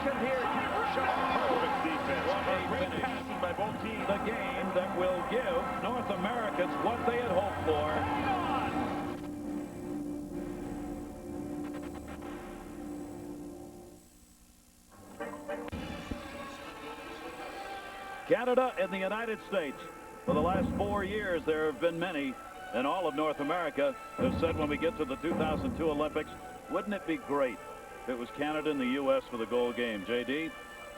it here. Perfect defense. Great passing by both teams. The game that will give North Americans what they had hoped for. Canada and the United States. For the last 4 years, there have been many in all of North America who said when we get to the 2002 Olympics, wouldn't it be great if it was Canada and the U.S. for the gold game? J.D.?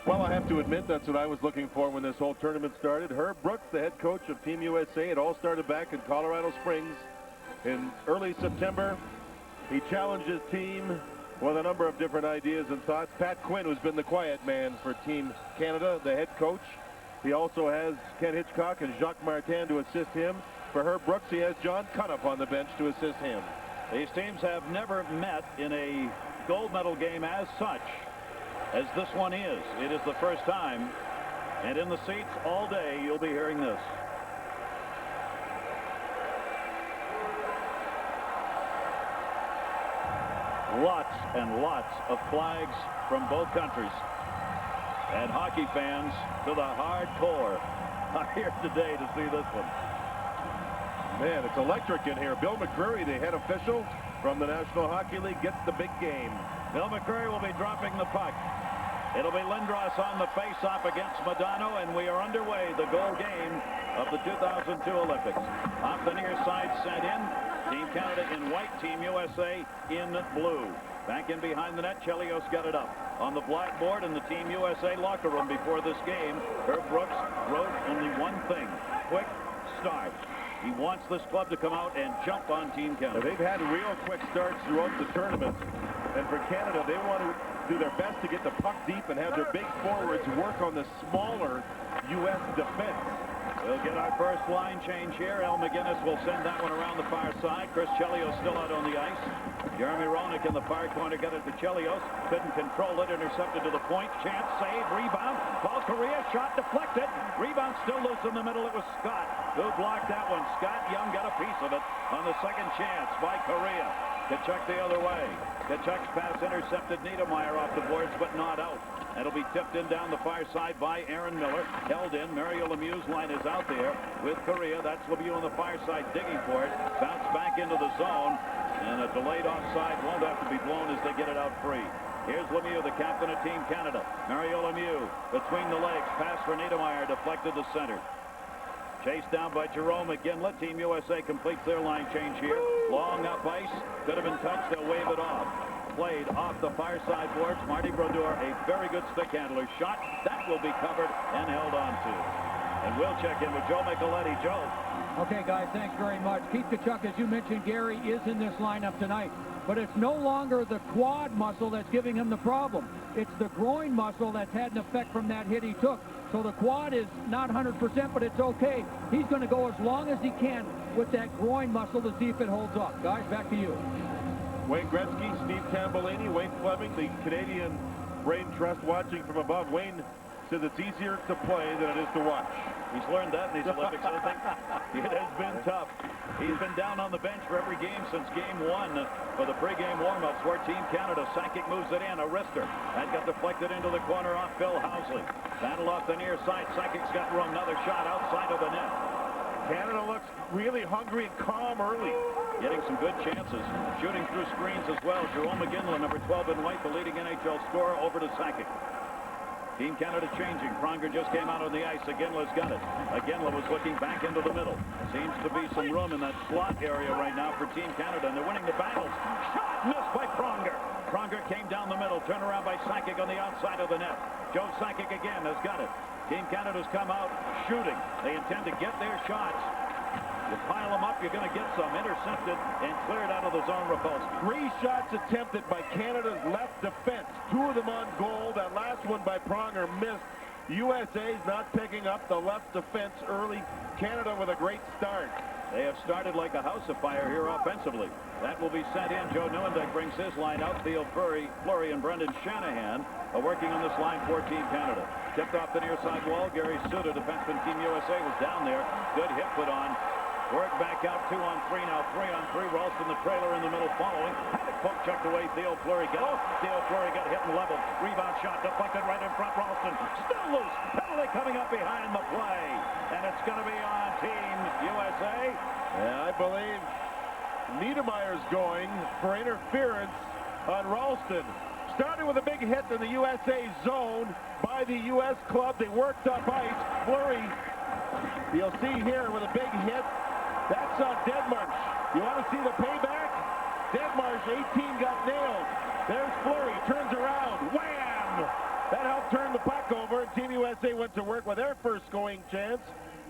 Well, I have to admit that's what I was looking for when this whole tournament started. Herb Brooks, the head coach of Team USA, it all started back in Colorado Springs in early September. He challenged his team with a number of different ideas and thoughts. Pat Quinn, who's been the quiet man for Team Canada, the head coach. He also has Ken Hitchcock and Jacques Martin to assist him. For Herb Brooks, he has John Cunniff on the bench to assist him. These teams have never met in a gold medal game as such as this one is. It is the first time, and in the seats all day you'll be hearing this. Lots and lots of flags from both countries. And hockey fans to the hardcore are here today to see this one. Man, it's electric in here. Bill McCreary, the head official from the National Hockey League, gets the big game. Bill McCreary will be dropping the puck. It'll be Lindros on the face-off against Modano, and we are underway. The goal game of the 2002 Olympics. Off the near side sent in. Team Canada in white, Team USA in blue. Back in behind the net, Chelios got it up. On the blackboard in the Team USA locker room before this game, Herb Brooks wrote only one thing: quick start. He wants this club to come out and jump on Team Canada. They've had real quick starts throughout the tournament. And for Canada, they want to do their best to get the puck deep and have their big forwards work on the smaller U.S. defense. We'll get our first line change here. Al McGinnis will send that one around the far side. Chris Chelios still out on the ice. Jeremy Roenick in the far corner got it to Chelios. Couldn't control it. Intercepted to the point. Chance, save, rebound. Paul Correa, shot deflected. Rebound still loose in the middle. It was Scott who blocked that one. Scott Young got a piece of it on the second chance by Correa. Kachuk the other way. Kachuk's pass intercepted Niedermeyer off the boards, but not out. It'll be tipped in down the far side by Aaron Miller. Held in. Mario Lemieux's line is out there with Correa. That's Lemieux on the far side digging for it. Bounce back into the zone. And a delayed offside won't have to be blown as they get it out free. Here's Lemieux, the captain of Team Canada. Mario Lemieux between the legs. Pass for Niedermeyer. Deflected to center. Chased down by Jerome McGinley. Team USA completes their line change here. Long up ice. Could have been touched. They'll wave it off. Played off the far side boards. Marty Brodeur, a very good stick handler. Shot. That will be covered and held on to. And we'll check in with Joe Micheletti. Joe. Okay, guys, thanks very much. Keith Tkachuk, as you mentioned, Gary, is in this lineup tonight. But it's no longer the quad muscle that's giving him the problem. It's the groin muscle that's had an effect from that hit he took. So the quad is not 100%, but it's okay. He's going to go as long as he can with that groin muscle to see if it holds up. Guys, back to you. Wayne Gretzky, Steve Tambellini, Wayne Fleming, the Canadian Brain Trust watching from above. Wayne says it's easier to play than it is to watch. He's learned that in these Olympics, I think. It has been tough. He's been down on the bench for every game since game one for the pregame warm-ups for Team Canada. Sakic moves it in, a wrister. That got deflected into the corner off Phil Housley. Battle off the near side. Sakic's got room. Another shot outside of the net. Canada looks really hungry and calm early. Getting some good chances. Shooting through screens as well. Jerome McGinley, number 12 in white, the leading NHL scorer, over to Sakic. Team Canada changing. Pronger just came out on the ice. Iginla's got it. Iginla was looking back into the middle. Seems to be some room in that slot area right now for Team Canada, and they're winning the battles. Shot missed by Pronger. Pronger came down the middle. Turn around by Sakic on the outside of the net. Joe Sakic again has got it. Team Canada's come out shooting. They intend to get their shots. You pile them up, you're going to get some. Intercepted and cleared out of the zone. Rapolsky. 3 shots attempted by Canada's left defense. 2 of them on goal. That last one by Pronger missed. USA's not picking up the left defense early. Canada with a great start. They have started like a house of fire here offensively. That will be sent in. Joe Nieuwendyk brings his line out. Theo Fleury and Brendan Shanahan are working on this line for Team Canada. Tipped off the near side wall. Gary Suter, defenseman Team USA, was down there. Good hit put on. Work back out 2-on-3 now. 3-on-3. Ralston the trailer in the middle following. Had it poke checked away. Theo Fleury got it. Theo Fleury got hit and leveled. Rebound shot deflected right in front. Ralston still loose. Penalty coming up behind the play. And it's going to be on Team USA. And I believe Niedermayer's going for interference on Ralston. Started with a big hit in the USA zone by the U.S. club. They worked up ice. Fleury, you'll see here with a big hit. That's on Deadmarsh. You want to see the payback? Deadmarsh, 18, got nailed. There's Fleury, turns around. Wham! That helped turn the puck over, and Team USA went to work with their first scoring chance.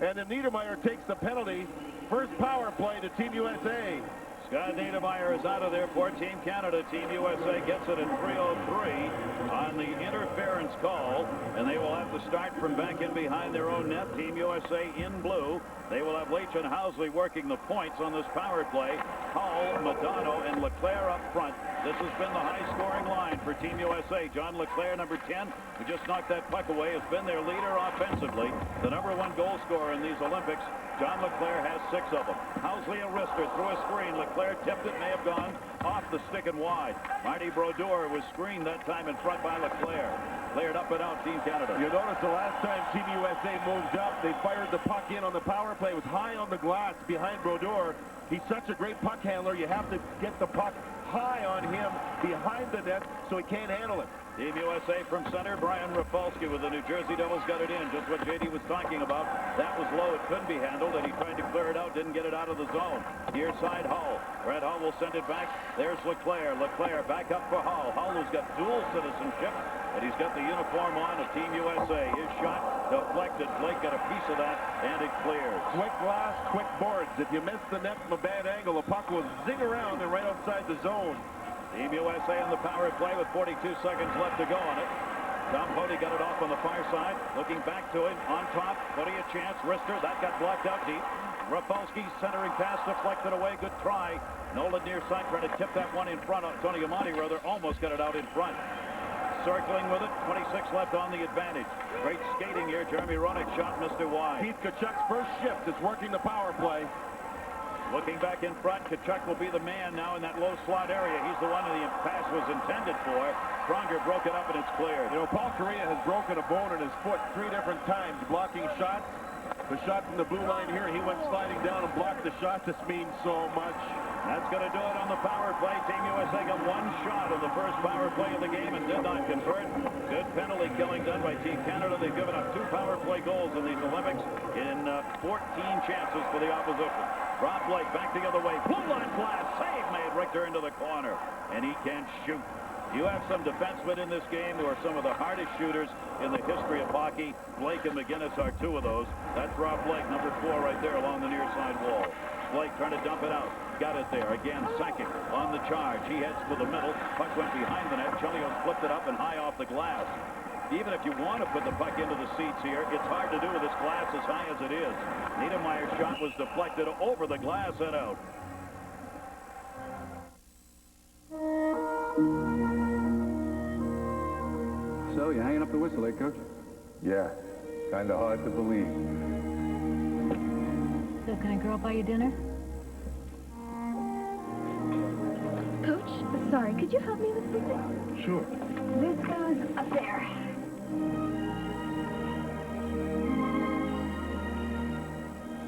And then Niedermayer takes the penalty. First power play to Team USA. Scott Niedermayer is out of there for Team Canada. Team USA gets it at 3:03 on the interference call, and they will have to start from back in behind their own net. Team USA in blue. They will have Leach and Housley working the points on this power play. Hull, Madonna, and Leclerc up front. This has been the high-scoring line for Team USA. John Leclerc, number 10, who just knocked that puck away, has been their leader offensively. The #1 goal scorer in these Olympics. John Leclerc has 6 of them. Housley a wrister through a screen. Leclerc tipped it, may have gone off the stick and wide. Marty Brodeur was screened that time in front by Leclerc. Cleared up and out, Team Canada. You notice the last time Team USA moved up, they fired the puck in on the power play. It was high on the glass behind Brodeur. He's such a great puck handler. You have to get the puck high on him behind the net so he can't handle it. Team USA from center. Brian Rafalski with the New Jersey Devils got it in. Just what JD was talking about. That was low. It couldn't be handled, and he tried to clear it out. Didn't get it out of the zone. Near side Hull. Brett Hull will send it back. There's Leclerc. Leclerc back up for Hull. Hull who's got dual citizenship, and he's got the uniform on of Team USA. His shot deflected. Blake got a piece of that, and it clears. Quick glass, quick boards. If you miss the net from a bad angle, the puck will zing around and right outside the zone. Team USA in the power play with 42 seconds left to go on it. Tom Pody got it off on the far side. Looking back to it. On top. Pody a chance. Wrister. That got blocked out deep. Rafalski centering pass deflected away. Good try. Nolan near side trying to tip that one in front. Tony Amonte rather almost got it out in front. Circling with it. 26 left on the advantage. Great skating here. Jeremy Roenick shot missed it wide. Keith Tkachuk's first shift is working the power play. Looking back in front, Tkachuk will be the man now in that low slot area. He's the one the pass was intended for. Pronger broke it up and it's cleared. You know, Paul Kariya has broken a bone in his foot 3 different times blocking shots. The shot from the blue line here, he went sliding down and blocked the shot. This means so much. That's going to do it on the power play. Team USA got 1 shot of the first power play of the game and did not convert. Good penalty killing done by Team Canada. They've given up 2 power play goals in these Olympics in 14 chances for the opposition. Rob Blake back the other way. Blue line blast. Save made. Richter into the corner. And he can shoot. You have some defensemen in this game who are some of the hardest shooters in the history of hockey. Blake and McGinnis are 2 of those. That's Rob Blake, number 4 right there along the near side wall. Blake trying to dump it out. Got it there. Again, second on the charge. He heads for the middle. Puck went behind the net. Chelios flipped it up and high off the glass. Even if you want to put the puck into the seats here, it's hard to do with this glass as high as it is. Niedermayer's shot was deflected over the glass and out. So, you hanging up the whistle, eh, Coach? Yeah, kind of hard to believe. So can a girl buy you dinner? Coach, sorry, could you help me with something? Sure. This goes up there.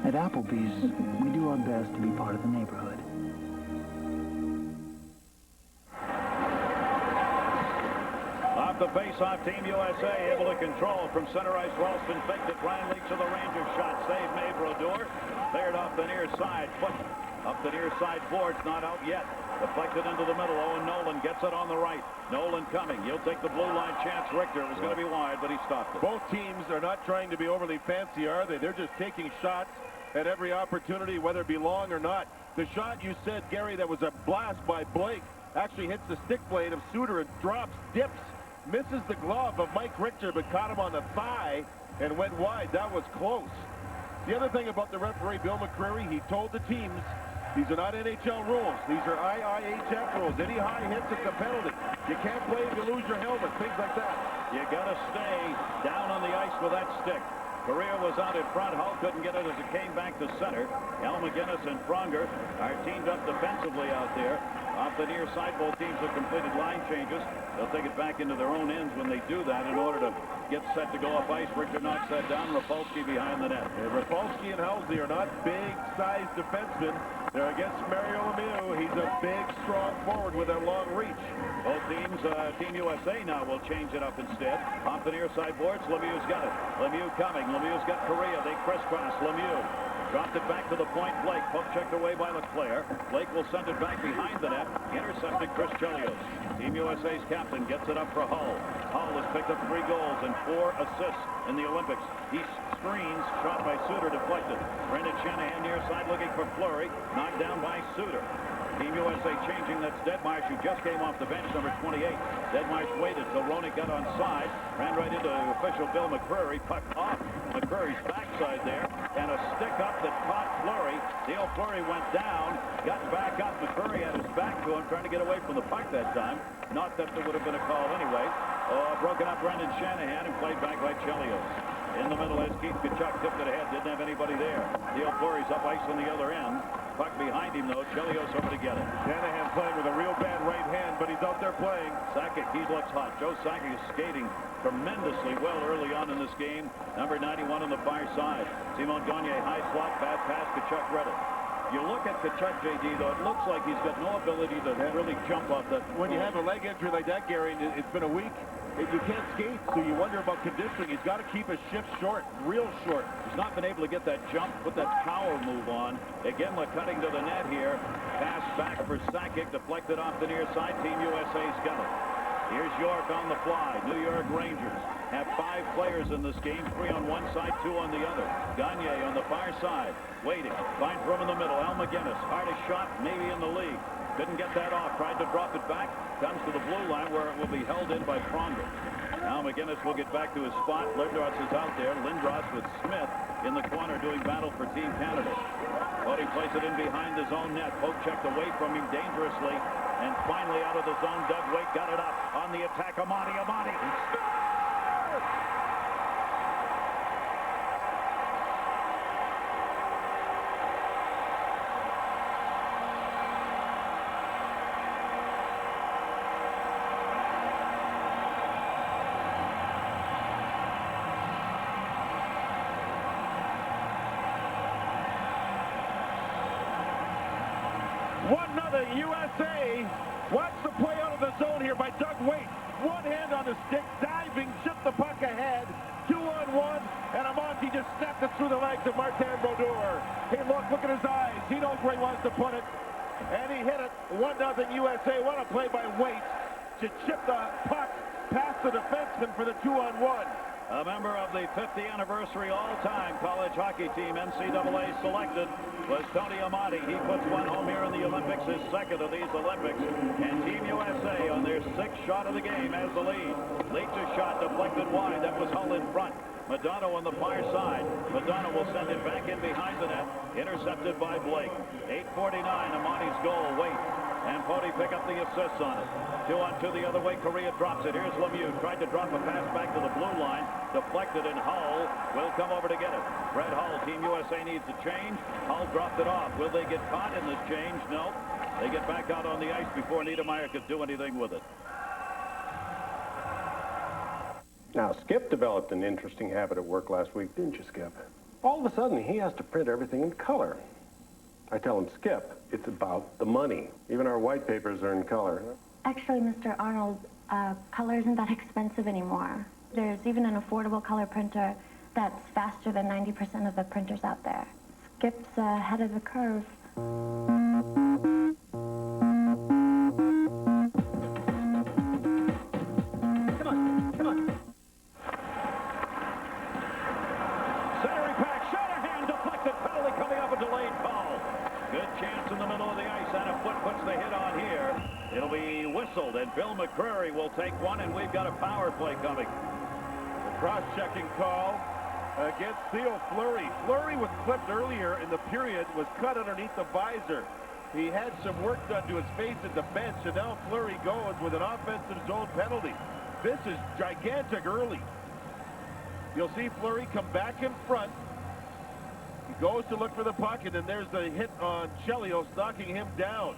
At Applebee's, we do our best to be part of the neighborhood. Off the face-off, Team USA able to control from center ice. Ralston faked it. Brian Leach to the Rangers shot. Save made. Brodeur cleared off the near side. Foot up the near side boards. Not out yet. Deflected into the middle. Owen Nolan gets it on the right. Nolan coming. He'll take the blue line chance. Richter was going to be wide, but he stopped it. Both teams are not trying to be overly fancy, are they? They're just taking shots at every opportunity, whether it be long or not. The shot you said, Gary, that was a blast by Blake, actually hits the stick blade of Suter and drops, dips, misses the glove of Mike Richter, but caught him on the thigh and went wide. That was close. The other thing about the referee, Bill McCreary, he told the teams, these are not NHL rules. These are IIHF rules. Any high hits, it's a penalty. You can't play if you lose your helmet, things like that. You got to stay down on the ice with that stick. Correa was out in front. Hull couldn't get it as it came back to center. Al McGinnis and Pronger are teamed up defensively out there. Off the near side, both teams have completed line changes. They'll take it back into their own ends when they do that in order to get set to go off ice. Richter knocks that down. Rapolsky behind the net. And Rapolsky and Halsey are not big-sized defensemen. They're against Mario Lemieux. He's a big, strong forward with a long reach. Both teams, Team USA now will change it up instead. Off the near side boards, Lemieux's got it. Lemieux coming. Lemieux's got Correa. They crisscross. Lemieux dropped it back to the point. Blake, poke checked away by LeClaire. Blake will send it back behind the net. Intercepted Chris Chelios. Team USA's captain gets it up for Hull. Hull has picked up 3 goals and 4 assists in the Olympics. He screens, shot by Suter, deflected. Brendan Shanahan near side looking for Fleury. Knocked down by Suter. Team USA changing. That's Deadmarsh, who just came off the bench, number 28. Deadmarsh waited till Roenick got on side. Ran right into official Bill McCreary. Puck off McCreary's backside there. And a stick up that caught Fleury. Dale Fleury went down. Got back up. McCreary had his back to him, trying to get away from the puck that time. Not that there would have been a call anyway. Broken up Brendan Shanahan and played back by Chelios. In the middle as Keith Tkachuk tipped it ahead. Didn't have anybody there. Dale Fleury's up ice on the other end. Puck behind him, though. Chelios over to get it. Shanahan playing with a real bad right hand, but he's out there playing. Sakic, he looks hot. Joe Sakic is skating tremendously well early on in this game. Number 91 on the far side. Simon Gagne, high slot, bad pass. Tkachuk read it. You look at Tkachuk, J.D., though, it looks like he's got no ability to really jump off that. When you have a leg injury like that, Gary, it's been a week. You can't skate, so you wonder about conditioning. He's got to keep his shift short, real short. He's not been able to get that jump, put that power move on. Again, cutting to the net here. Pass back for Sakic, deflected off the near side. Team USA's got it. Here's York on the fly. New York Rangers have 5 players in this game, 3 on one side, 2 on the other. Gagne on the far side, waiting. Finds room in the middle. Al McGinnis, hardest shot maybe in the league. Couldn't get that off. Tried to drop it back. Comes to the blue line where it will be held in by Pronger. Now McGinnis will get back to his spot. Lindros is out there. Lindros with Smith in the corner doing battle for Team Canada. Bodie plays it in behind his own net. Poke checked away from him dangerously. And finally out of the zone, Doug Weight got it up. On the attack, Amati. Scores! USA. Watch the play out of the zone here by Doug Weight. One hand on the stick, diving, shift the puck ahead. 2-on-1, and Amati just snapped it through the legs of Martin Brodeur. Hey, look at his eyes. He knows where he wants to put it. And he hit it. 1-0 USA. What a play by Weight to chip the puck past the defenseman for the 2-on-1. A member of the 50th anniversary all-time college hockey team, NCAA selected, was Tony Amati. He puts one home here in the Olympics, his second of these Olympics. And Team USA on their 6th shot of the game has the lead. Leach's shot deflected wide. That was Hull in front. Madonna on the far side. Madonna will send it back in behind the net. Intercepted by Blake. 8:49, Amati's goal. Wait. And Pody pick up the assists on it. 2-on-2 the other way. Correa drops it. Here's Lemieux. Tried to drop a pass back to the blue line. Deflected, and Hull will come over to get it. Fred Hull, Team USA needs a change. Hull dropped it off. Will they get caught in this change? No. They get back out on the ice before Niedermeyer could do anything with it. Now, Skip developed an interesting habit at work last week, didn't you, Skip? All of a sudden, he has to print everything in color. I tell him, Skip, it's about the money. Even our white papers are in color. Actually, Mr. Arnold, color isn't that expensive anymore. There's even an affordable color printer that's faster than 90% of the printers out there. Skip's ahead of the curve. Come on. Centering pack, Shanahan deflected penalty coming up, a delayed call. Good chance in the middle of the ice, and a foot puts the hit on here. It'll be whistled, and Bill McCreary will take one, and we've got a power play coming. The cross-checking call against Theo Fleury. Fleury was clipped earlier in the period, was cut underneath the visor. He had some work done to his face at the bench, and now Fleury goes with an offensive zone penalty. This is gigantic early. You'll see Fleury come back in front. He goes to look for the puck, and then there's the hit on Chelios, knocking him down.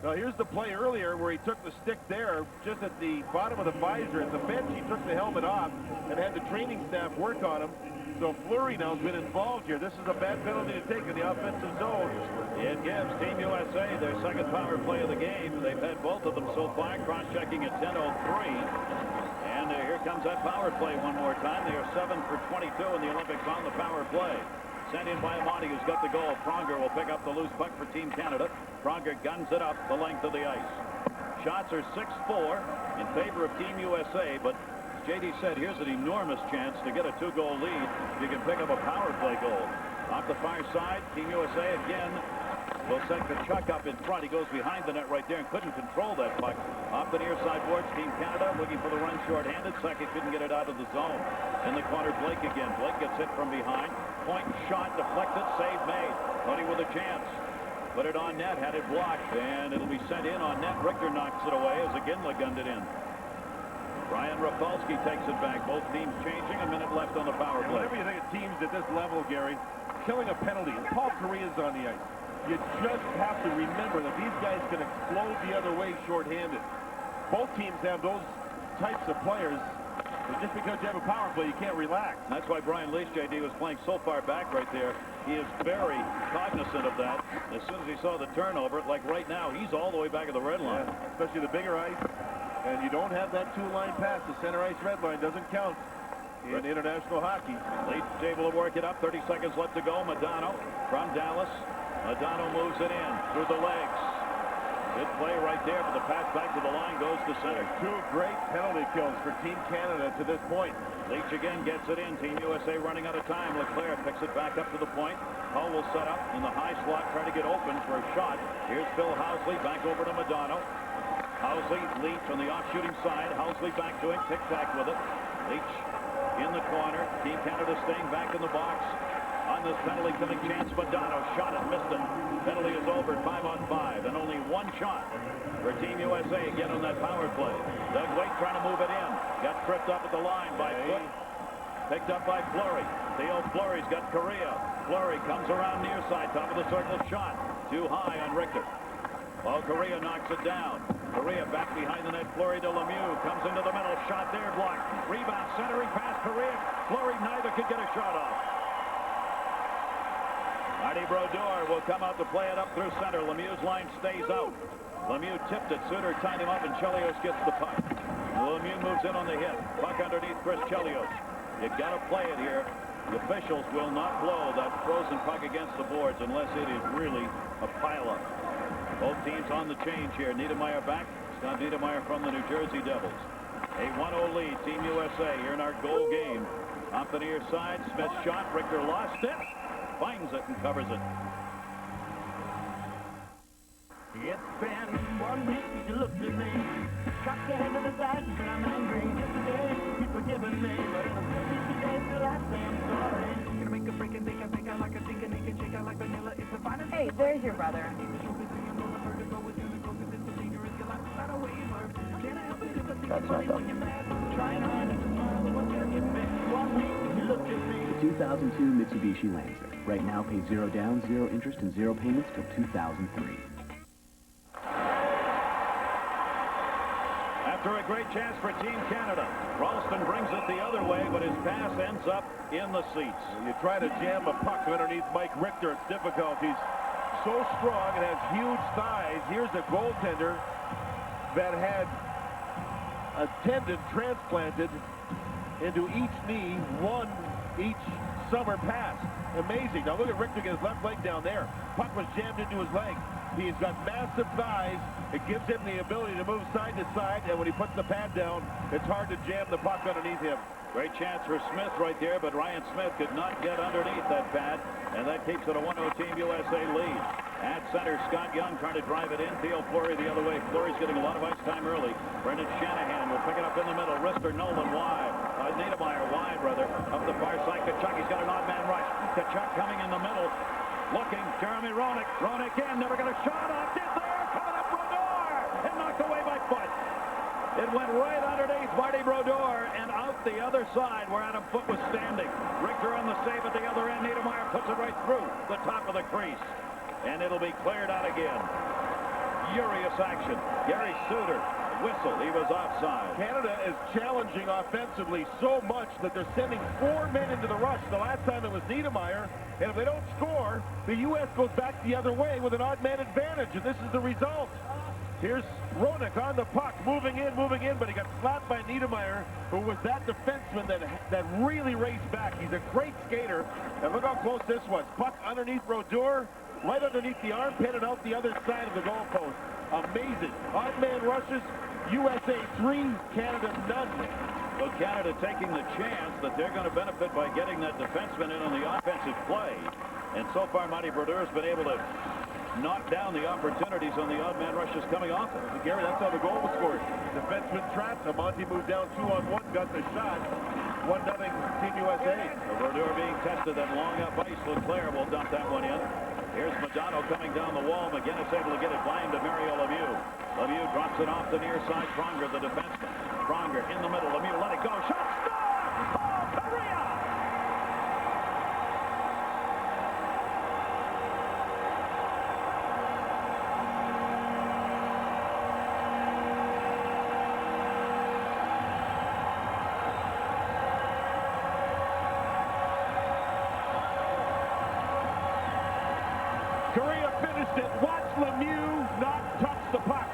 Now, here's the play earlier where he took the stick there, just at the bottom of the visor. At the bench, he took the helmet off and had the training staff work on him. So Fleury now has been involved here. This is a bad penalty to take in the offensive zone. It gives Team USA their second power play of the game. They've had both of them so far, cross-checking at 10:03. And here comes that power play one more time. They are 7 for 22 in the Olympics on the power play. Sent in by Amati, who's got the goal. Pronger will pick up the loose puck for Team Canada. Pronger guns it up the length of the ice. Shots are 6-4 in favor of Team USA, but as JD said, here's an enormous chance to get a 2-goal lead. You can pick up a power play goal. Off the far side, Team USA again will set Tkachuk up in front. He goes behind the net right there and couldn't control that puck. Off the near side boards, Team Canada looking for the run short-handed. Sakic couldn't get it out of the zone. In the corner, Blake again. Blake gets hit from behind. Point shot, deflected, save made. Tony with a chance. Put it on net, had it blocked, and it'll be sent in on net. Richter knocks it away as Iginla gunned it in. Ryan Rafalski takes it back. Both teams changing. A minute left on the power play. Whenever you think of teams at this level, Gary, killing a penalty, and Paul Kariya's on the ice, you just have to remember that these guys can explode the other way shorthanded. Both teams have those types of players. But just because you have a power play, you can't relax. And that's why Brian Leach, JD, was playing so far back right there. He is very cognizant of that. As soon as he saw the turnover, like right now, he's all the way back at the red line. Yeah, especially the bigger ice. And you don't have that two-line pass. The center ice red line doesn't count in international hockey. Leach able to work it up. 30 seconds left to go. Modano from Dallas. Modano moves it in through the legs. Good play right there, but the pass back to the line goes to center. Two great penalty kills for Team Canada to this point. Leach again gets it in. Team USA running out of time. Leclerc picks it back up to the point. Hull will set up in the high slot, trying to get open for a shot. Here's Phil Housley back over to Modano. Housley, Leach on the off-shooting side. Housley back to him, tic-tac with it. Leach in the corner. Team Canada staying back in the box. On this penalty killing chance, Modano shot it, missed it. Penalty is over, 5-on-5, and only one shot for Team USA again on that power play. Doug Weight trying to move it in. Got tripped up at the line by Foot. Picked up by Fleury. Theo Fleury's got Kariya. Fleury comes around near side, top of the circle shot. Too high on Richter. While Kariya knocks it down. Kariya back behind the net. Fleury to Lemieux. Comes into the middle. Shot there, blocked. Rebound, centering pass, Kariya. Fleury neither could get a shot off. Marty Brodeur will come out to play it up through center. Lemieux's line stays out. Lemieux tipped it. Suter tied him up, and Chelios gets the puck. Lemieux moves in on the hit. Puck underneath Chris Chelios. You got to play it here. The officials will not blow that frozen puck against the boards unless it is really a pileup. Both teams on the change here. Niedermeyer back. Scott Niedermeyer from the New Jersey Devils. A 1-0 lead. Team USA here in our goal game. Off the near side. Smith shot. Richter lost it. Finds it and covers it. It's been 1 week since you looked at me. Cocked your head to the side and said I'm angry. Yesterday, you've forgiven me. But in the 50 days till I say I'm sorry. You're gonna make a break and think I like a think and make a shake I like vanilla. It's the finest. Hey, there's your brother. That's not them. Trying hard to smile, but what's gonna get me? 1 week since you looked at me. The 2002 Mitsubishi Lancer. Right now, pay 0 down, 0 interest, and 0 payments till 2003. After a great chance for Team Canada, Ralston brings it the other way, but his pass ends up in the seats. You try to jam a puck underneath Mike Richter, it's difficult. He's so strong and has huge thighs. Here's a goaltender that had a tendon transplanted into each knee, one each summer pass. Amazing. Now look at Richter get his left leg down there. Puck was jammed into his leg. He's got massive thighs. It gives him the ability to move side to side, and when he puts the pad down, it's hard to jam the puck underneath him. Great chance for Smith right there, but Ryan Smith could not get underneath that pad, and that keeps it a 1-0 Team USA lead. At center, Scott Young trying to drive it in. Theo Fleury the other way. Fleury's getting a lot of ice time early. Brendan Shanahan will pick it up in the middle. Rister Nolan wide. Niedermeyer wide, rather. Up the far side, Tkachuk. He's got an odd man rush. Tkachuk coming in the middle. Looking, Jeremy Roenick. Roenick in, never got a shot off. Did there, coming up Brodeur. And knocked away by Foot. It It went right underneath Marty Brodeur and out the other side where Adam Foote was standing. Richter on the save at the other end. Niedermeyer puts it right through the top of the crease. And it'll be cleared out again. Furious action. Gary Suter, whistle. He was offside. Canada is challenging offensively so much that they're sending 4 men into the rush. The last time it was Niedermeyer. And if they don't score, the U.S. goes back the other way with an odd man advantage. And this is the result. Here's Roenick on the puck, moving in, but he got slapped by Niedermeyer, who was that defenseman that really raced back. He's a great skater. And look how close this was. Puck underneath Brodeur, right underneath the armpit and out the other side of the goalpost. Amazing. Odd man rushes, USA 3, Canada none. Well, Canada taking the chance that they're going to benefit by getting that defenseman in on the offensive play. And so far, Marty Brodeur has been able to knock down the opportunities on the odd man rushes coming off it. Gary, that's how the goal was scored. Defenseman trapped. Monty moved down 2-on-1, got the shot. 1-0 Team USA. Brodeur being tested, that long up ice. Leclerc will dump that one in. Here's Modano coming down the wall. McGinnis able to get it by him to Mario Lemieux. Lemieux drops it off the near side. Pronger, the defenseman. Pronger in the middle. Lemieux let it go. Shot! Paul Kariya! Kariya finished it. Watch Lemieux not touch the puck.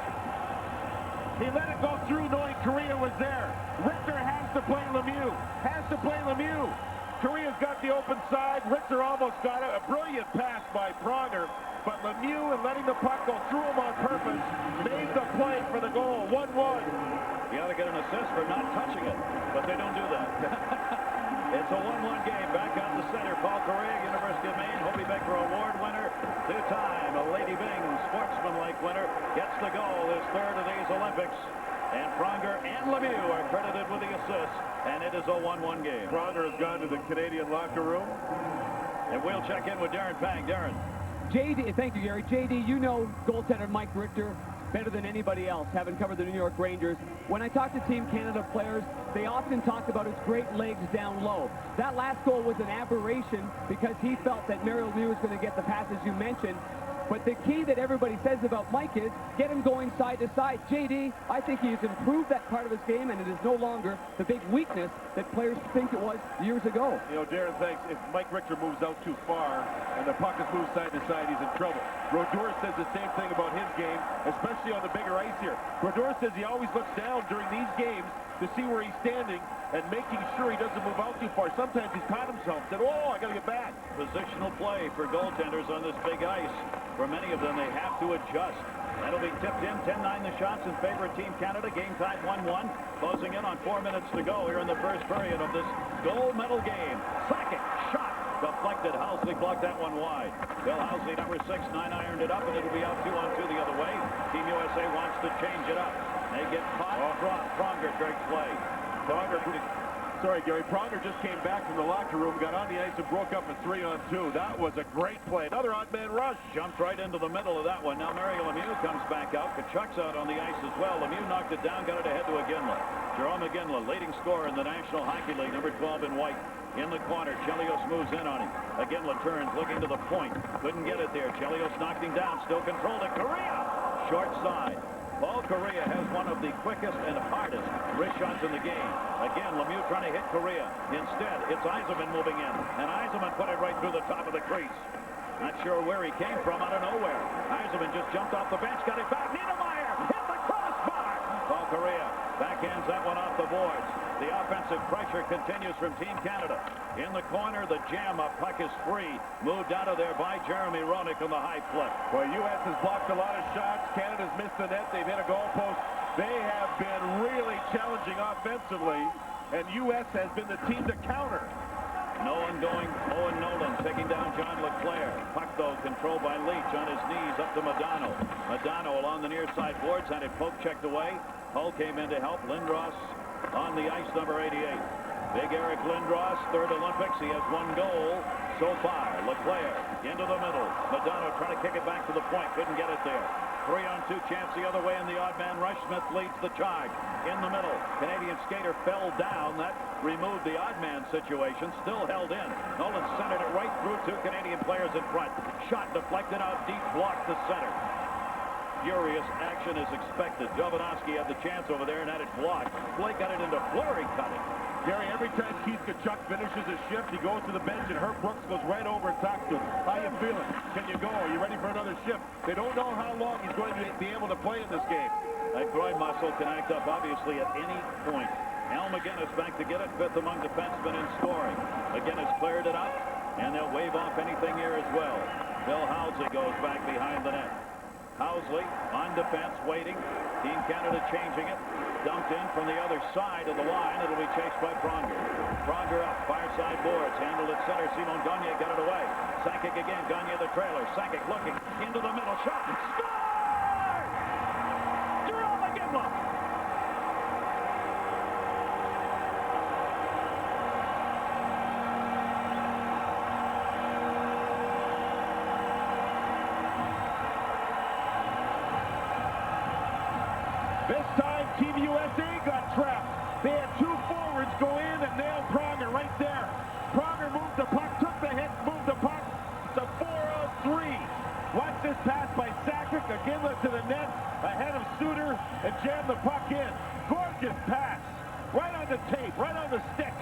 He let it go through knowing Kariya was there. Richter has to play Lemieux. Kariya's got the open side. Richter almost got it. A brilliant pass by Pronger. But Lemieux, and letting the puck go through him on purpose, made the play for the goal. 1-1. You ought to get an assist for not touching it, but they don't do that. It's a 1-1 game. Back out the center. Paul Kariya, University of Maine, Hobey Baker Award winner. Two-time Lady Byng sportsmanlike winner. Gets the goal, his third of these Olympics. And Pronger and Lemieux are credited with the assist. And it is a 1-1 game. Pronger has gone to the Canadian locker room. And we'll check in with Darren Pang. Darren. JD, thank you, Gary. JD, you know goaltender Mike Richter better than anybody else, having covered the New York Rangers. When I talk to Team Canada players, they often talk about his great legs down low. That last goal was an aberration because he felt that Mario Lemieux was going to get the passes you mentioned. But the key that everybody says about Mike is get him going side to side. JD, I think he has improved that part of his game, and it is no longer the big weakness that players think it was years ago. You know, Darren, thanks. If Mike Richter moves out too far and the puck is moved side to side, he's in trouble. Brodeur says the same thing about his game, especially on the bigger ice here. Brodeur says he always looks down during these games to see where he's standing and making sure he doesn't move out too far. Sometimes he's caught himself, said, oh, I got to get back. Positional play for goaltenders on this big ice. For many of them, they have to adjust. That'll be tipped in. 10-9 the shots in favor of Team Canada. Game tied 1-1. Closing in on 4 minutes to go here in the first period of this gold medal game. Sakic shot. Deflected. Housley blocked that one wide. Bill Housley, number 6, 9-ironed it up, and it'll be out 2-on-2 the other way. Team USA wants to change it up. They get caught. Pronger, great play. Sorry, Gary. Pronger just came back from the locker room, got on the ice, and broke up a 3-on-2. That was a great play. Another odd man rush. Jumped right into the middle of that one. Now Mario Lemieux comes back out. Kachuk's out on the ice as well. Lemieux knocked it down, got it ahead to Iginla. Jerome Iginla, leading scorer in the National Hockey League, number 12 in white. In the corner, Chelios moves in on him. Iginla turns, looking to the point. Couldn't get it there. Chelios knocked him down, still controlled it. Kariya, short side. Paul Kariya has one of the quickest and hardest wrist shots in the game. Again, Lemieux trying to hit Kariya. Instead, it's Yzerman moving in. And Yzerman put it right through the top of the crease. Not sure where he came from, out of nowhere. Yzerman just jumped off the bench, got it back. Niedermeyer hit the crossbar. Paul Kariya backhands that one off the boards. The offensive pressure continues from Team Canada. In the corner, the jam up puck is free. Moved out of there by Jeremy Roenick on the high flip. Well, U.S. has blocked a lot of shots. Canada's missed the net. They've hit a goalpost. They have been really challenging offensively, and U.S. has been the team to counter. Nolan going, Owen Nolan taking down John Leclerc. Puck, though, controlled by Leach on his knees up to Modano. Modano along the near side boards, had it poke checked away. Hull came in to help. Lindros on the ice, number 88. Big Eric Lindros, third Olympics. He has 1 goal so far. Leclerc into the middle. Modano trying to kick it back to the point. Couldn't get it there. 3-on-2 chance the other way in the odd man rush. Smith leads the charge. In the middle, Canadian skater fell down. That removed the odd man situation. Still held in. Nolan centered it right through two Canadian players in front. Shot deflected out deep, blocked the center. Furious action is expected. Jovanovski had the chance over there and had it blocked. Blake got it into flurry cutting. Gary, every time Keith Tkachuk finishes his shift, he goes to the bench, and Herb Brooks goes right over and talks to him. How you feeling? Can you go? Are you ready for another shift? They don't know how long he's going to be able to play in this game. That groin muscle can act up, obviously, at any point. Al McGinnis back to get it, fifth among defensemen in scoring. McGinnis cleared it up, and they'll wave off anything here as well. Bill Housley goes back behind the net. Housley on defense, waiting. Team Canada changing it. Dumped in from the other side of the line. It'll be chased by Pronger. Pronger up, far side boards. Handled at center. Simon Gagne got it away. Sakic again. Gagne the trailer. Sakic looking into the middle. Shot. Score! Jarome Iginla. This time, Team USA got trapped. They had two forwards go in and nail Pronger right there. Pronger moved the puck, took the hit, moved the puck. It's a 4-on-3. Watch this pass by Sakic. Iginla to the net, ahead of Suter, and jammed the puck in. Gorgeous pass. Right on the tape, right on the stick.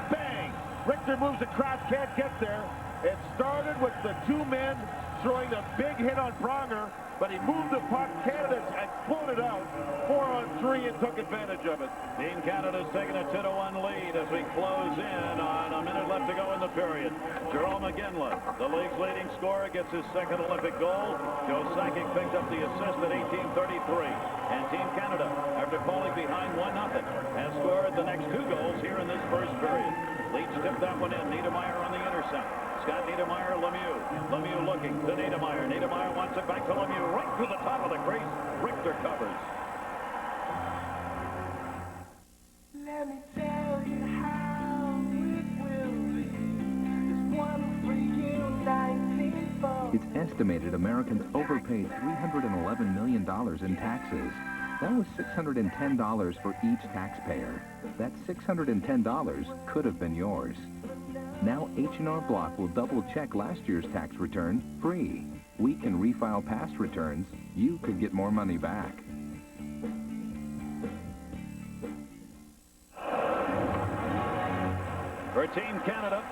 Bang! Richter moves across, can't get there. It started with the two men throwing a big hit on Pronger, but he moved the puck. Canada exploded out 4-on-3 and took advantage of it. Team Canada's taking a 2-1 lead as we close in on a minute left to go in the period. Jarome Iginla, the league's leading scorer, gets his second Olympic goal. Joe Sakic picked up the assist at 18:33. And Team Canada, after falling behind 1-0, has scored the next two goals here in this first period. Leach tipped that one in. Niedermeyer on the intercept. Scott Niedermeyer, Lemieux. Lemieux looking to Niedermeyer. Niedermeyer wants it back to Lemieux. Right through the top of the crease. Richter covers. Let me tell you how it will be. There's one for you, 1940. It's estimated Americans overpaid $311 million in taxes. That was $610 for each taxpayer. That $610 could have been yours. Now H&R Block will double-check last year's tax return free. We can refile past returns. You could get more money back. For Team Canada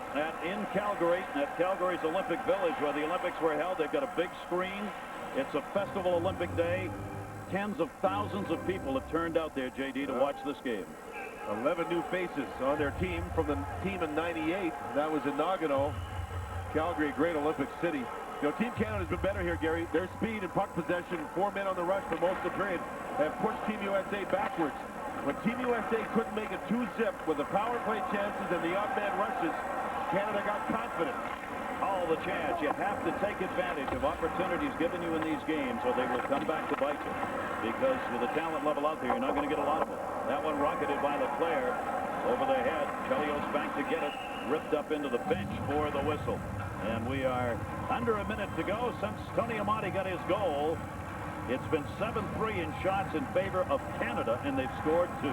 in Calgary, at Calgary's Olympic Village where the Olympics were held, they've got a big screen. It's a festival Olympic day. Tens of thousands of people have turned out there, JD, to watch this game. 11 new faces on their team from the team in '98. That was in Nagano. Calgary, a great Olympic city. You know, Team Canada's been better here, Gary. Their speed and puck possession, 4 men on the rush for most of the period, have pushed Team USA backwards. When Team USA couldn't make it 2-zip with the power play chances and the odd man rushes, Canada got confident. All the chance. You have to take advantage of opportunities given you in these games or they will come back to bite you. Because with the talent level out there, you're not going to get a lot of it. That one rocketed by Leclerc over the head. Chelios back to get it. Ripped up into the bench for the whistle. And we are under a minute to go since Tony Amati got his goal. It's been 7-3 in shots in favor of Canada, and they've scored 2.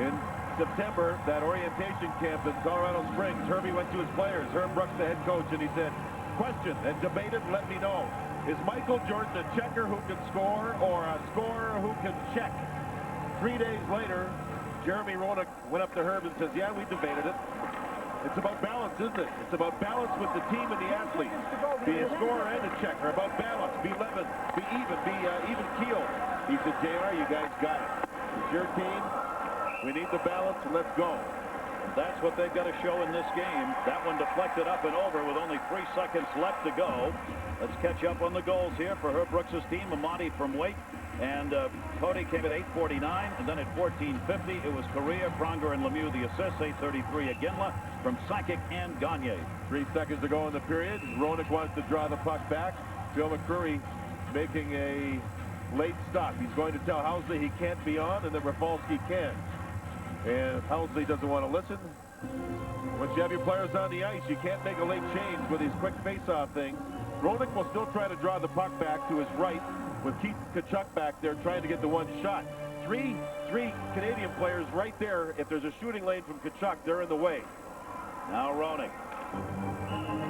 In September, that orientation camp in Colorado Springs, Herbie went to his players, Herb Brooks, the head coach, and he said, question and debate it and let me know. Is Michael Jordan a checker who can score or a scorer who can check? 3 days later, Jeremy Roenick went up to Herb and says, yeah, we debated it. It's about balance, isn't it? It's about balance with the team and the athlete. Be a scorer and a checker. About balance. Be level. Be even. Be even keel. He said, JR, you guys got it. It's your team. We need the balance, and let's go. That's what they've got to show in this game. That one deflected up and over with only 3 seconds left to go. Let's catch up on the goals here for Herb Brooks' team. Amati from Wake. And Cody came at 8:49, and then at 14:50, it was Correa, Pronger, and Lemieux the assists. 8:33, Iginla from Sakic and Gagne. 3 seconds to go in the period. Roenick wants to draw the puck back. Phil McCreary making a late stop. He's going to tell Housley he can't be on, and that Rafalski can. And if Housley doesn't want to listen, once you have your players on the ice, you can't make a late change with these quick face-off things. Roenick will still try to draw the puck back to his right. with Keith Tkachuk back there trying to get the one shot. Three Canadian players right there. If there's a shooting lane from Tkachuk, they're in the way. Now Roenick.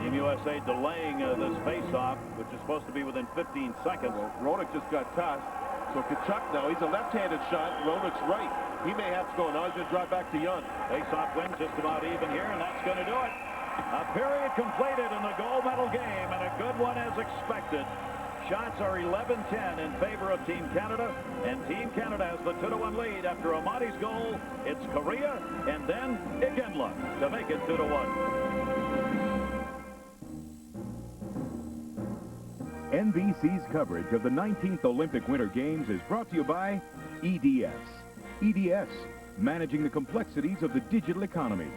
Team USA delaying this face-off, which is supposed to be within 15 seconds. Well, Roenick just got tossed. So Tkachuk now, he's a left-handed shot. Roenick's right. He may have to go. Now he's going to drop back to Young. Face-off win just about even here, and that's going to do it. A period completed in the gold medal game, and a good one as expected. Shots are 11-10 in favor of Team Canada, and Team Canada has the 2-1 lead after Amati's goal. It's Korea, and then Iginla to make it 2-1. NBC's coverage of the 19th Olympic Winter Games is brought to you by EDS. EDS, managing the complexities of the digital economy.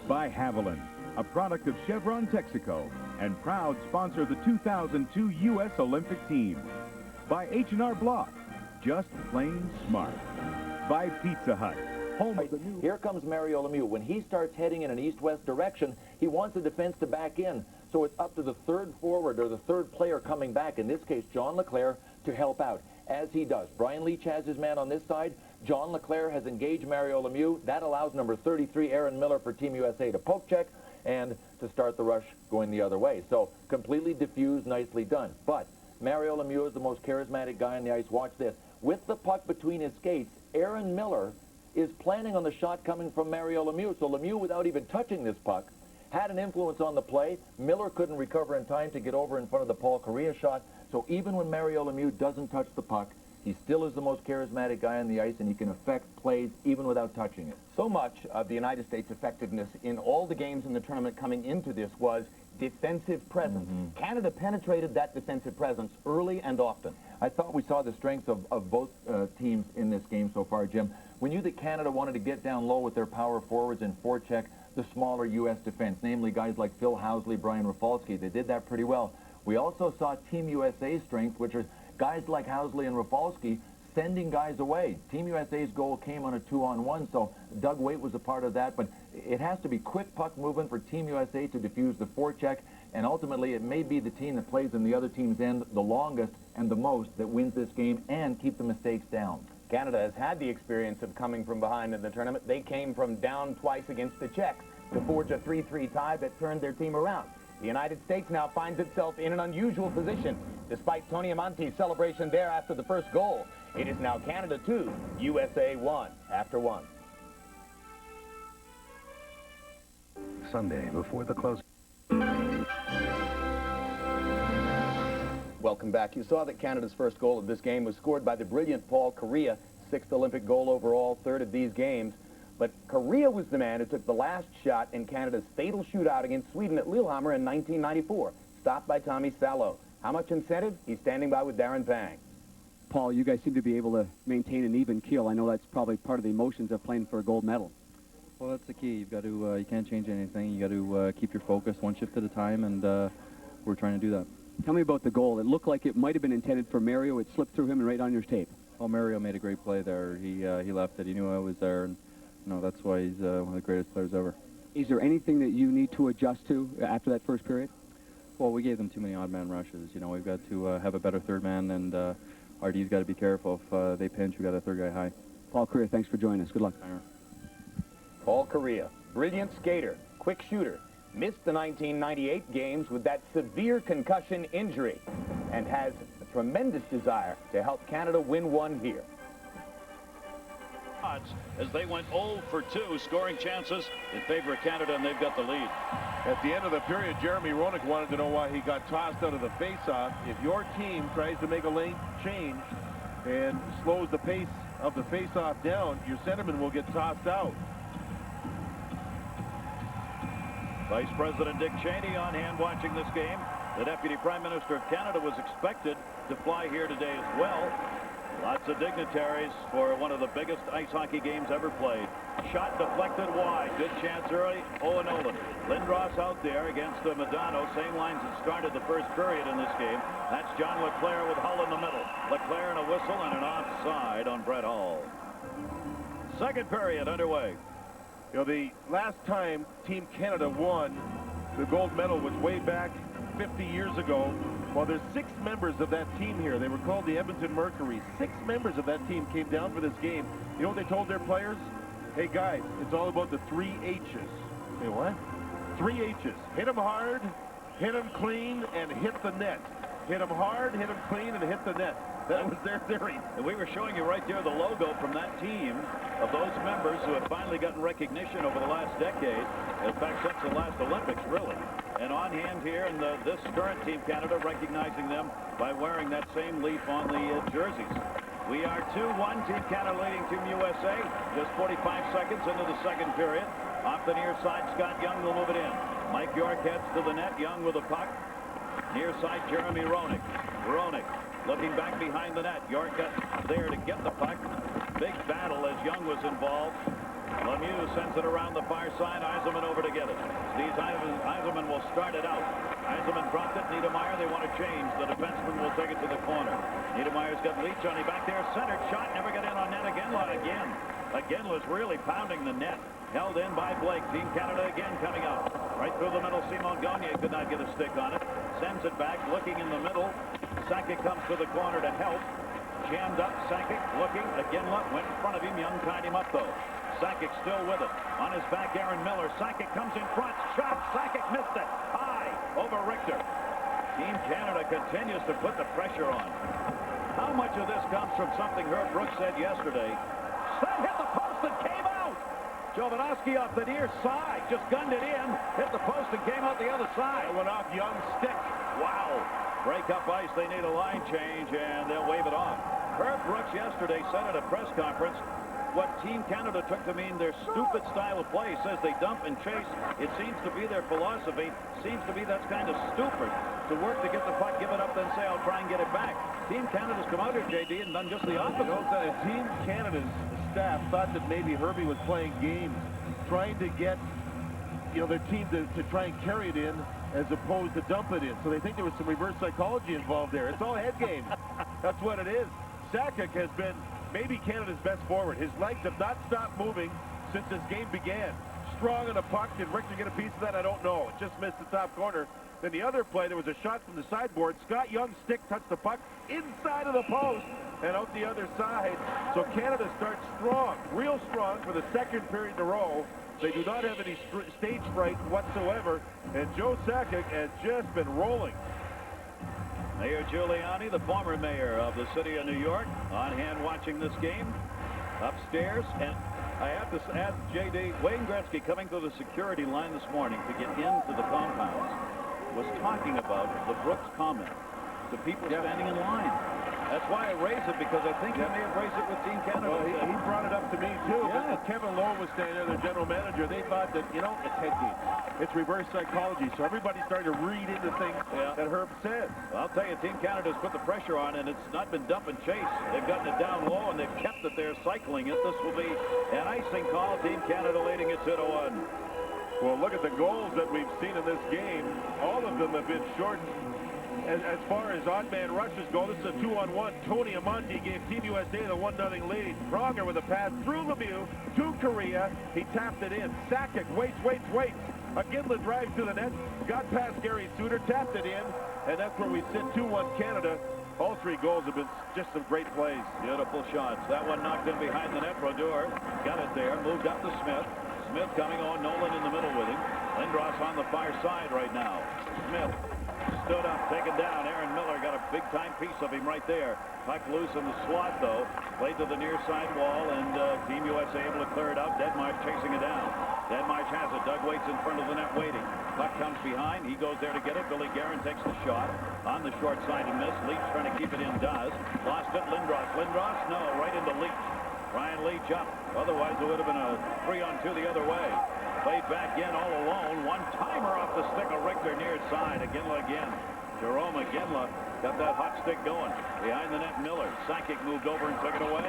By Haviland, a product of Chevron Texaco, and proud sponsor of the 2002 U.S. Olympic team. By H&R Block, just plain smart. By Pizza Hut, home of the new... Here comes Mario Lemieux. When he starts heading in an east-west direction, he wants the defense to back in. So it's up to the third forward or the third player coming back, in this case, John LeClair, to help out, as he does. Brian Leach has his man on this side. John LeClair has engaged Mario Lemieux. That allows number 33, Aaron Miller, for Team USA to poke check and to start the rush going the other way. So completely diffused, nicely done. But Mario Lemieux is the most charismatic guy on the ice. Watch this. With the puck between his skates, Aaron Miller is planning on the shot coming from Mario Lemieux. So Lemieux, without even touching this puck, had an influence on the play. Miller couldn't recover in time to get over in front of the Paul Kariya shot. So even when Mario Lemieux doesn't touch the puck, he still is the most charismatic guy on the ice, and he can affect plays even without touching it. So much of the United States' effectiveness in all the games in the tournament coming into this was defensive presence. Canada penetrated that defensive presence early and often. I thought we saw the strength of both teams in this game so far, Jim. We knew that Canada wanted to get down low with their power forwards and forecheck the smaller U.S. defense, namely guys like Phil Housley, Brian Rafalski. They did that pretty well. We also saw Team USA's strength, which are guys like Housley and Rafalski sending guys away. Team USA's goal came on a 2-on-1, so Doug Waite was a part of that, but it has to be quick puck movement for Team USA to defuse the forecheck, and ultimately it may be the team that plays in the other team's end the longest and the most that wins this game and keep the mistakes down. Canada has had the experience of coming from behind in the tournament. They came from down twice against the Czechs to forge a 3-3 tie that turned their team around. The United States now finds itself in an unusual position. Despite Tony Amante's celebration there after the first goal, it is now Canada 2, USA 1 after 1. Sunday before the close. Welcome back. You saw that Canada's first goal of this game was scored by the brilliant Paul Kariya, 6th Olympic goal overall, 3rd of these games. But Kariya was the man who took the last shot in Canada's fatal shootout against Sweden at Lillehammer in 1994, stopped by Tommy Salo. How much incentive? He's standing by with Darren Pang. Paul, you guys seem to be able to maintain an even keel. I know that's probably part of the emotions of playing for a gold medal. Well, that's the key. You've got to, you can't change anything. You got to keep your focus one shift at a time, and we're trying to do that. Tell me about the goal. It looked like it might have been intended for Mario. It slipped through him and right on your tape. Well, Mario made a great play there. He left it. He knew I was there, and you know, that's why he's one of the greatest players ever. Is there anything that you need to adjust to after that first period? Well, we gave them too many odd man rushes. You know, we've got to have a better third man, and our D's got to be careful. If they pinch, we got a third guy high. Paul Kariya, thanks for joining us. Good luck. Paul Kariya, brilliant skater, quick shooter, missed the 1998 games with that severe concussion injury, and has a tremendous desire to help Canada win one here. As they went 0 for 2, scoring chances in favor of Canada, and they've got the lead. At the end of the period, Jeremy Roenick wanted to know why he got tossed out of the face-off. If your team tries to make a lane change and slows the pace of the face-off down, your centerman will get tossed out. Vice President Dick Cheney on hand watching this game. The Deputy Prime Minister of Canada was expected to fly here today as well. Lots of dignitaries for one of the biggest ice hockey games ever played. Shot deflected wide. Good chance early. Owen Nolan. Lindros out there against Medano. Same lines that started the first period in this game. That's John LeClair with Hull in the middle. LeClair and a whistle and an offside on Brett Hull. Second period underway. You know, the last time Team Canada won the gold medal was way back 50 years ago. Well, there's 6 members of that team here. They were called the Edmonton Mercury. 6 members of that team came down for this game. You know what they told their players? Hey, guys, it's all about the 3 H's. Hey, what? 3 H's. Hit them hard, hit them clean, and hit the net. Hit them hard, hit them clean, and hit the net. That was their theory. And we were showing you right there the logo from that team of those members who have finally gotten recognition over the last decade. In fact, since the last Olympics, really. And on hand here in this current Team Canada, recognizing them by wearing that same leaf on the jerseys. We are 2-1, Team Canada leading Team USA. Just 45 seconds into the second period. Off the near side, Scott Young will move it in. Mike York heads to the net. Young with the puck. Near side, Jeremy Roenick. Roenick looking back behind the net. York got there to get the puck. Big battle as Young was involved. Lemieux sends it around the far side. Yzerman over to get it. Steve Yzerman will start it out. Yzerman dropped it. Niedermeyer, they want to change. The defenseman will take it to the corner. Niedermeyer's got Leach on him back there. Centered shot. Never got in on net again. Again was really pounding the net. Held in by Blake. Team Canada again coming out. Right through the middle. Simon Gagne could not get a stick on it. Sends it back. Looking in the middle. Sakic comes to the corner to help. Jammed up. Sakic looking. Again, went in front of him. Young tied him up, though. Sakic still with it. On his back, Aaron Miller. Sakic comes in front. Shot. Sakic missed it. High over Richter. Team Canada continues to put the pressure on. How much of this comes from something Herb Brooks said yesterday? That hit the post and came out. Jovanovski off the near side. Just gunned it in. Hit the post and came out the other side. It went off Young's stick. Wow. Break up ice. They need a line change, and they'll wave it off. Herb Brooks yesterday said at a press conference what Team Canada took to mean their stupid style of play. Says they dump and chase. It seems to be their philosophy. Seems to be that's kind of stupid to work to get the puck, give it up, then say, I'll try and get it back. Team Canada's come out here, JD, and done just the opposite. You know, Team Canada's staff thought that maybe Herbie was playing games, trying to get, you know, their team to try and carry it in as opposed to dump it in. So they think there was some reverse psychology involved there. It's all head games. That's what it is. Sakic has been maybe Canada's best forward. His legs have not stopped moving since this game began. Strong on the puck. Did Richter get a piece of that? I don't know. It just missed the top corner. Then the other play, there was a shot from the sideboard. Scott Young's stick touched the puck inside of the post and out the other side. So Canada starts strong, real strong for the second period in a row. They do not have any stage fright whatsoever. And Joe Sakic has just been rolling. Mayor Giuliani, the former mayor of the city of New York, on hand watching this game upstairs. And I have to add, J.D., Wayne Gretzky coming through the security line this morning to get into the compounds was talking about the Brooks comment to people standing in line. That's why I raised it, because I think he may have raised it with Team Canada. Well, he brought it up to me, too. Yeah. But Kevin Lowe was standing there, the general manager. They thought that, you know, it's head games. It's reverse psychology. So everybody's starting to read into things that Herb said. Well, I'll tell you, Team Canada's put the pressure on, and it's not been dump and chase. They've gotten it down low, and they've kept it there, cycling it. This will be an icing call. Team Canada leading it 2-1. Well, look at the goals that we've seen in this game. All of them have been short. As far as odd man rushes go, this is a 2-on-1. Tony Amonte gave Team USA the 1-0 lead. Pronger with a pass through Lemieux to Correa. He tapped it in. Sakic waits. Iginla drives to the net. Got past Gary Suter, tapped it in. And that's where we sit 2-1 Canada. All 3 goals have been just some great plays. Beautiful shots. That one knocked in behind the net. Brodeur got it there. Moved up to Smith. Smith coming on. Nolan in the middle with him. Lindros on the far side right now. Smith stood up, taken down. Aaron Miller got a big-time piece of him right there. Puck loose in the slot, though. Played to the near side wall, and Team USA able to clear it out. Deadmarsh chasing it down. Deadmarsh has it. Doug waits in front of the net waiting. Puck comes behind. He goes there to get it. Billy Guerin takes the shot. On the short side and miss. Leach trying to keep it in, does. Lost it. Lindros. No, right into Leach. Ryan Leach up. Otherwise, it would have been a 3-on-2 the other way. Played back in all alone. One-timer off the stick of Richter near side. Iginla again. Jerome Iginla got that hot stick going. Behind the net, Miller. Sakic moved over and took it away.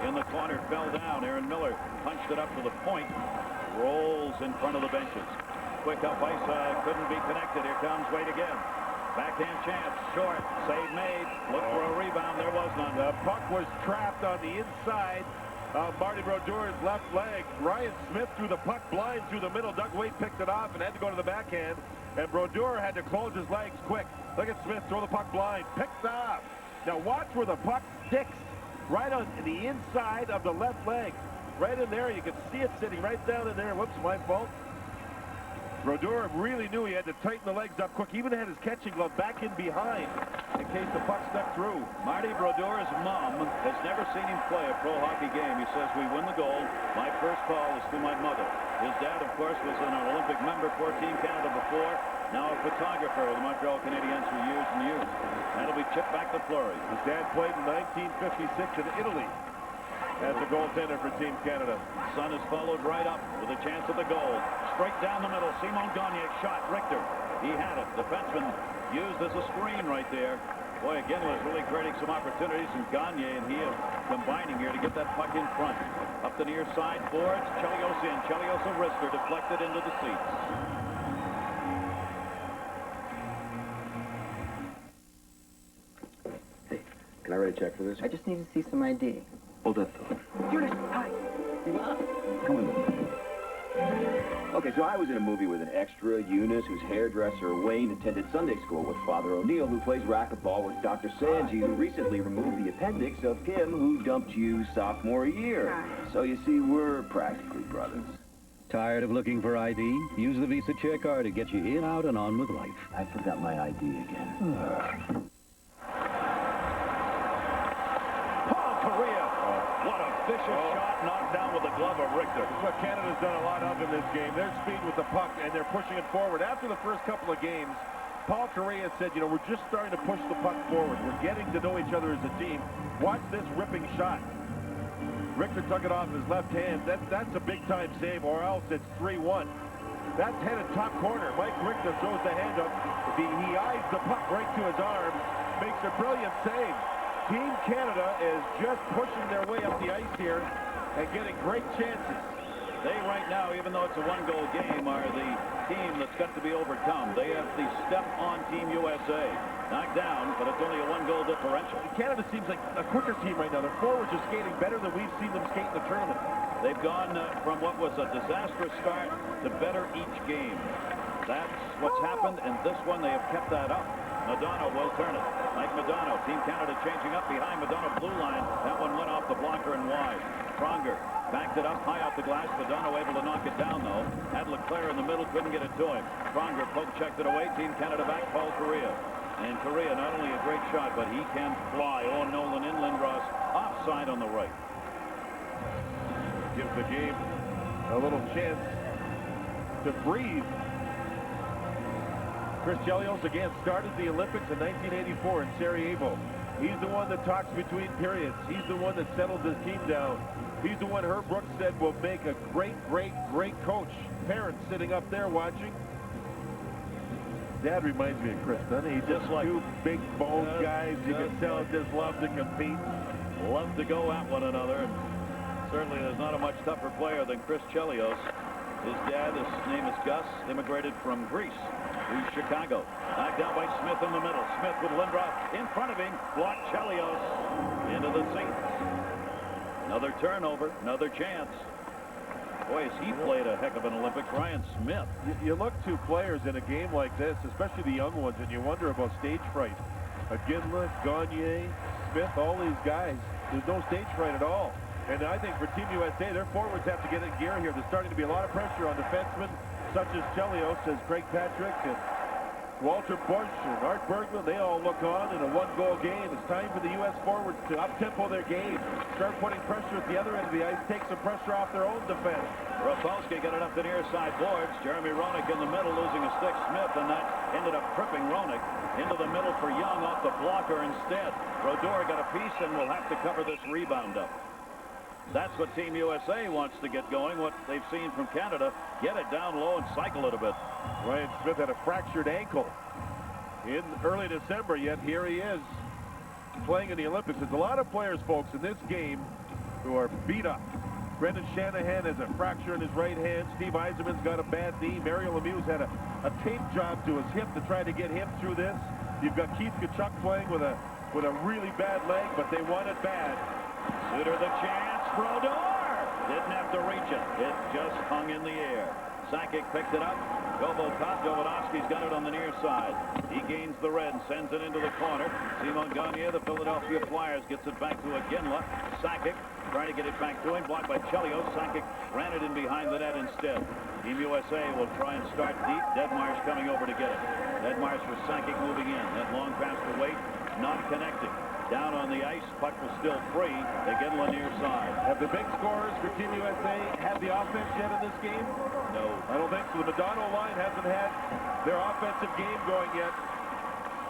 In the corner, fell down. Aaron Miller punched it up to the point. Rolls in front of the benches. Quick up ice. Couldn't be connected. Here comes Wade again. Backhand chance. Short. Save made. Look for a rebound. There was none. The puck was trapped on the inside. Marty Brodeur's left leg. Ryan Smith threw the puck blind through the middle. Doug Weight picked it off and had to go to the backhand. And Brodeur had to close his legs quick. Look at Smith throw the puck blind. Picks up. Now watch where the puck sticks. Right on the inside of the left leg. Right in there. You can see it sitting right down in there. Whoops, my fault. Brodeur really knew he had to tighten the legs up quick. He even had his catching glove back in behind in case the puck stuck through. Marty Brodeur's mom has never seen him play a pro hockey game. He says, we win the gold. My first call is to my mother. His dad, of course, was an Olympic member for Team Canada before. Now a photographer with the Montreal Canadiens for years and years. That'll be chipped back to Fleury. His dad played in 1956 in Italy as a goaltender for Team Canada. Son is followed right up with a chance at the goal. Straight down the middle. Simon Gagne shot. Richter. He had it. Defenseman used as a screen right there. Boy, again, was really creating some opportunities. And Gagne and he are combining here to get that puck in front. Up the near side boards. Chelios in. Chelios a wrister deflected into the seats. Hey, can I write a check for this? I just need to see some ID. Hold that thought. Eunice, hi. Come with me. Okay, so I was in a movie with an extra, Eunice, whose hairdresser, Wayne, attended Sunday school with Father O'Neill, who plays racquetball with Dr. Sanji, who recently removed the appendix of him who dumped you sophomore year. So you see, we're practically brothers. Tired of looking for ID? Use the Visa Chair card to get you in, out, and on with life. I forgot my ID again. Vicious shot knocked down with the glove of Richter. That's what Canada's done a lot of in this game. Their speed with the puck, and they're pushing it forward. After the first couple of games, Paul Correa said, you know, we're just starting to push the puck forward. We're getting to know each other as a team. Watch this ripping shot. Richter took it off his left hand. That's a big-time save, or else it's 3-1. That's headed top corner. Mike Richter throws the hand up. He eyes the puck right to his arm, makes a brilliant save. Team Canada is just pushing their way up the ice here and getting great chances. They right now, even though it's a one-goal game, are the team that's got to be overcome. They have the step on Team USA. Knocked down, but it's only a one-goal differential. Canada seems like a quicker team right now. Their forwards are skating better than we've seen them skate in the tournament. They've gone from what was a disastrous start to better each game. That's what's happened, and this one they have kept that up. Madonna will turn it. Mike Madonna, Team Canada changing up behind Madonna blue line. That one went off the blocker and wide. Pronger backed it up high off the glass. Madonna able to knock it down, though. Had Leclerc in the middle, couldn't get it to him. Pronger poke checked it away. Team Canada back, Paul Correa. And Correa, not only a great shot, but he can fly. Oh, Nolan in Lindros, offside on the right. Gives the game a little chance to breathe. Chris Chelios again started the Olympics in 1984 in Sarajevo. He's the one that talks between periods. He's the one that settles his team down. He's the one Herb Brooks said will make a great, great, great coach. Parents sitting up there watching. Dad reminds me of Chris, doesn't he? He's just like two big bone guys. You can tell just love to compete. Love to go at one another. Certainly there's not a much tougher player than Chris Chelios. His dad, his name is Gus, immigrated from Greece to Chicago. Knocked down by Smith in the middle. Smith with Lindros in front of him. Blocked Chelios into the seats. Another turnover, another chance. Boy, has he played a heck of an Olympics. Ryan Smith. You look to players in a game like this, especially the young ones, and you wonder about stage fright. Ginla, Gagne, Smith, all these guys, there's no stage fright at all. And I think for Team USA, their forwards have to get in gear here. There's starting to be a lot of pressure on defensemen such as Chelios, as Craig Patrick, and Walter Bush, and Art Bergman. They all look on in a one-goal game. It's time for the U.S. forwards to up-tempo their game, start putting pressure at the other end of the ice, take some pressure off their own defense. Rafalski got it up the near side boards. Jeremy Roenick in the middle, losing a stick. Smith, and that ended up tripping Roenick into the middle for Young off the blocker instead. Brodeur got a piece and will have to cover this rebound up. That's what Team USA wants to get going, what they've seen from Canada. Get it down low and cycle it a bit. Ryan Smith had a fractured ankle in early December, yet here he is playing in the Olympics. There's a lot of players, folks, in this game who are beat up. Brendan Shanahan has a fracture in his right hand. Steve Yzerman's got a bad knee. Mario Lemieux's had a tape job to his hip to try to get him through this. You've got Keith Tkachuk playing with a really bad leg, but they want it bad. Suter the chance. Brodeur didn't have to reach it. It just hung in the air. Sakic picked it up. Jovanovski's got it on the near side. He gains the red and sends it into the corner. Simon Gagne, the Philadelphia Flyers, gets it back to Iginla. Sakic trying to get it back to him. Blocked by Chelios. Sakic ran it in behind the net instead. Team USA will try and start deep. Deadmarsh coming over to get it. Deadmarsh with Sakic moving in. That long pass to Waite, not connecting. Down on the ice, puck was still free. Iginla near side. Have the big scorers for Team USA had the offense yet in this game? No. I don't think so. The Modano line hasn't had their offensive game going yet.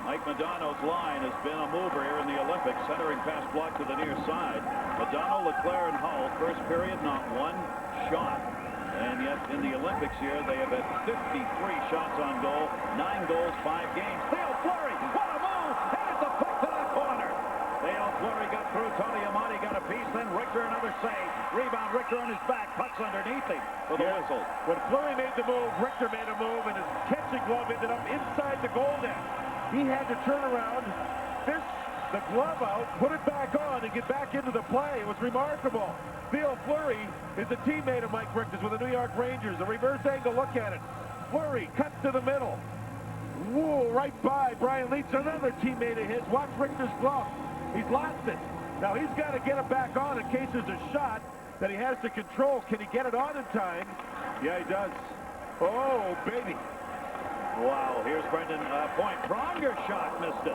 Mike Modano's line has been a mover here in the Olympics, centering pass block to the near side. Modano, Leclerc, and Hull, first period, not one shot. And yet, in the Olympics here, they have had 53 shots on goal, 9 goals, 5 games. Theo Fleury, what a move! And it's a puck to the corner. Theo Fleury got through. Tony Amati got a piece. Then Richter another save. Rebound, Richter on his back. Puck's underneath him for the whistle. When Fleury made the move, Richter made a move, and his catching glove ended up inside the goal net. He had to turn around, fish the glove out, put it back on, and get back into the play. It was remarkable. Theo Fleury is a teammate of Mike Richter's with the New York Rangers. A reverse angle look at it. Fleury cuts to the middle. Whoa, right by Brian Leetch, another teammate of his. Watch Richter's glove. He's lost it. Now he's got to get it back on in case there's a shot that he has to control. Can he get it on in time? Yeah, he does. Oh, baby. Wow, here's Brendan Point. Pronger shot, missed it.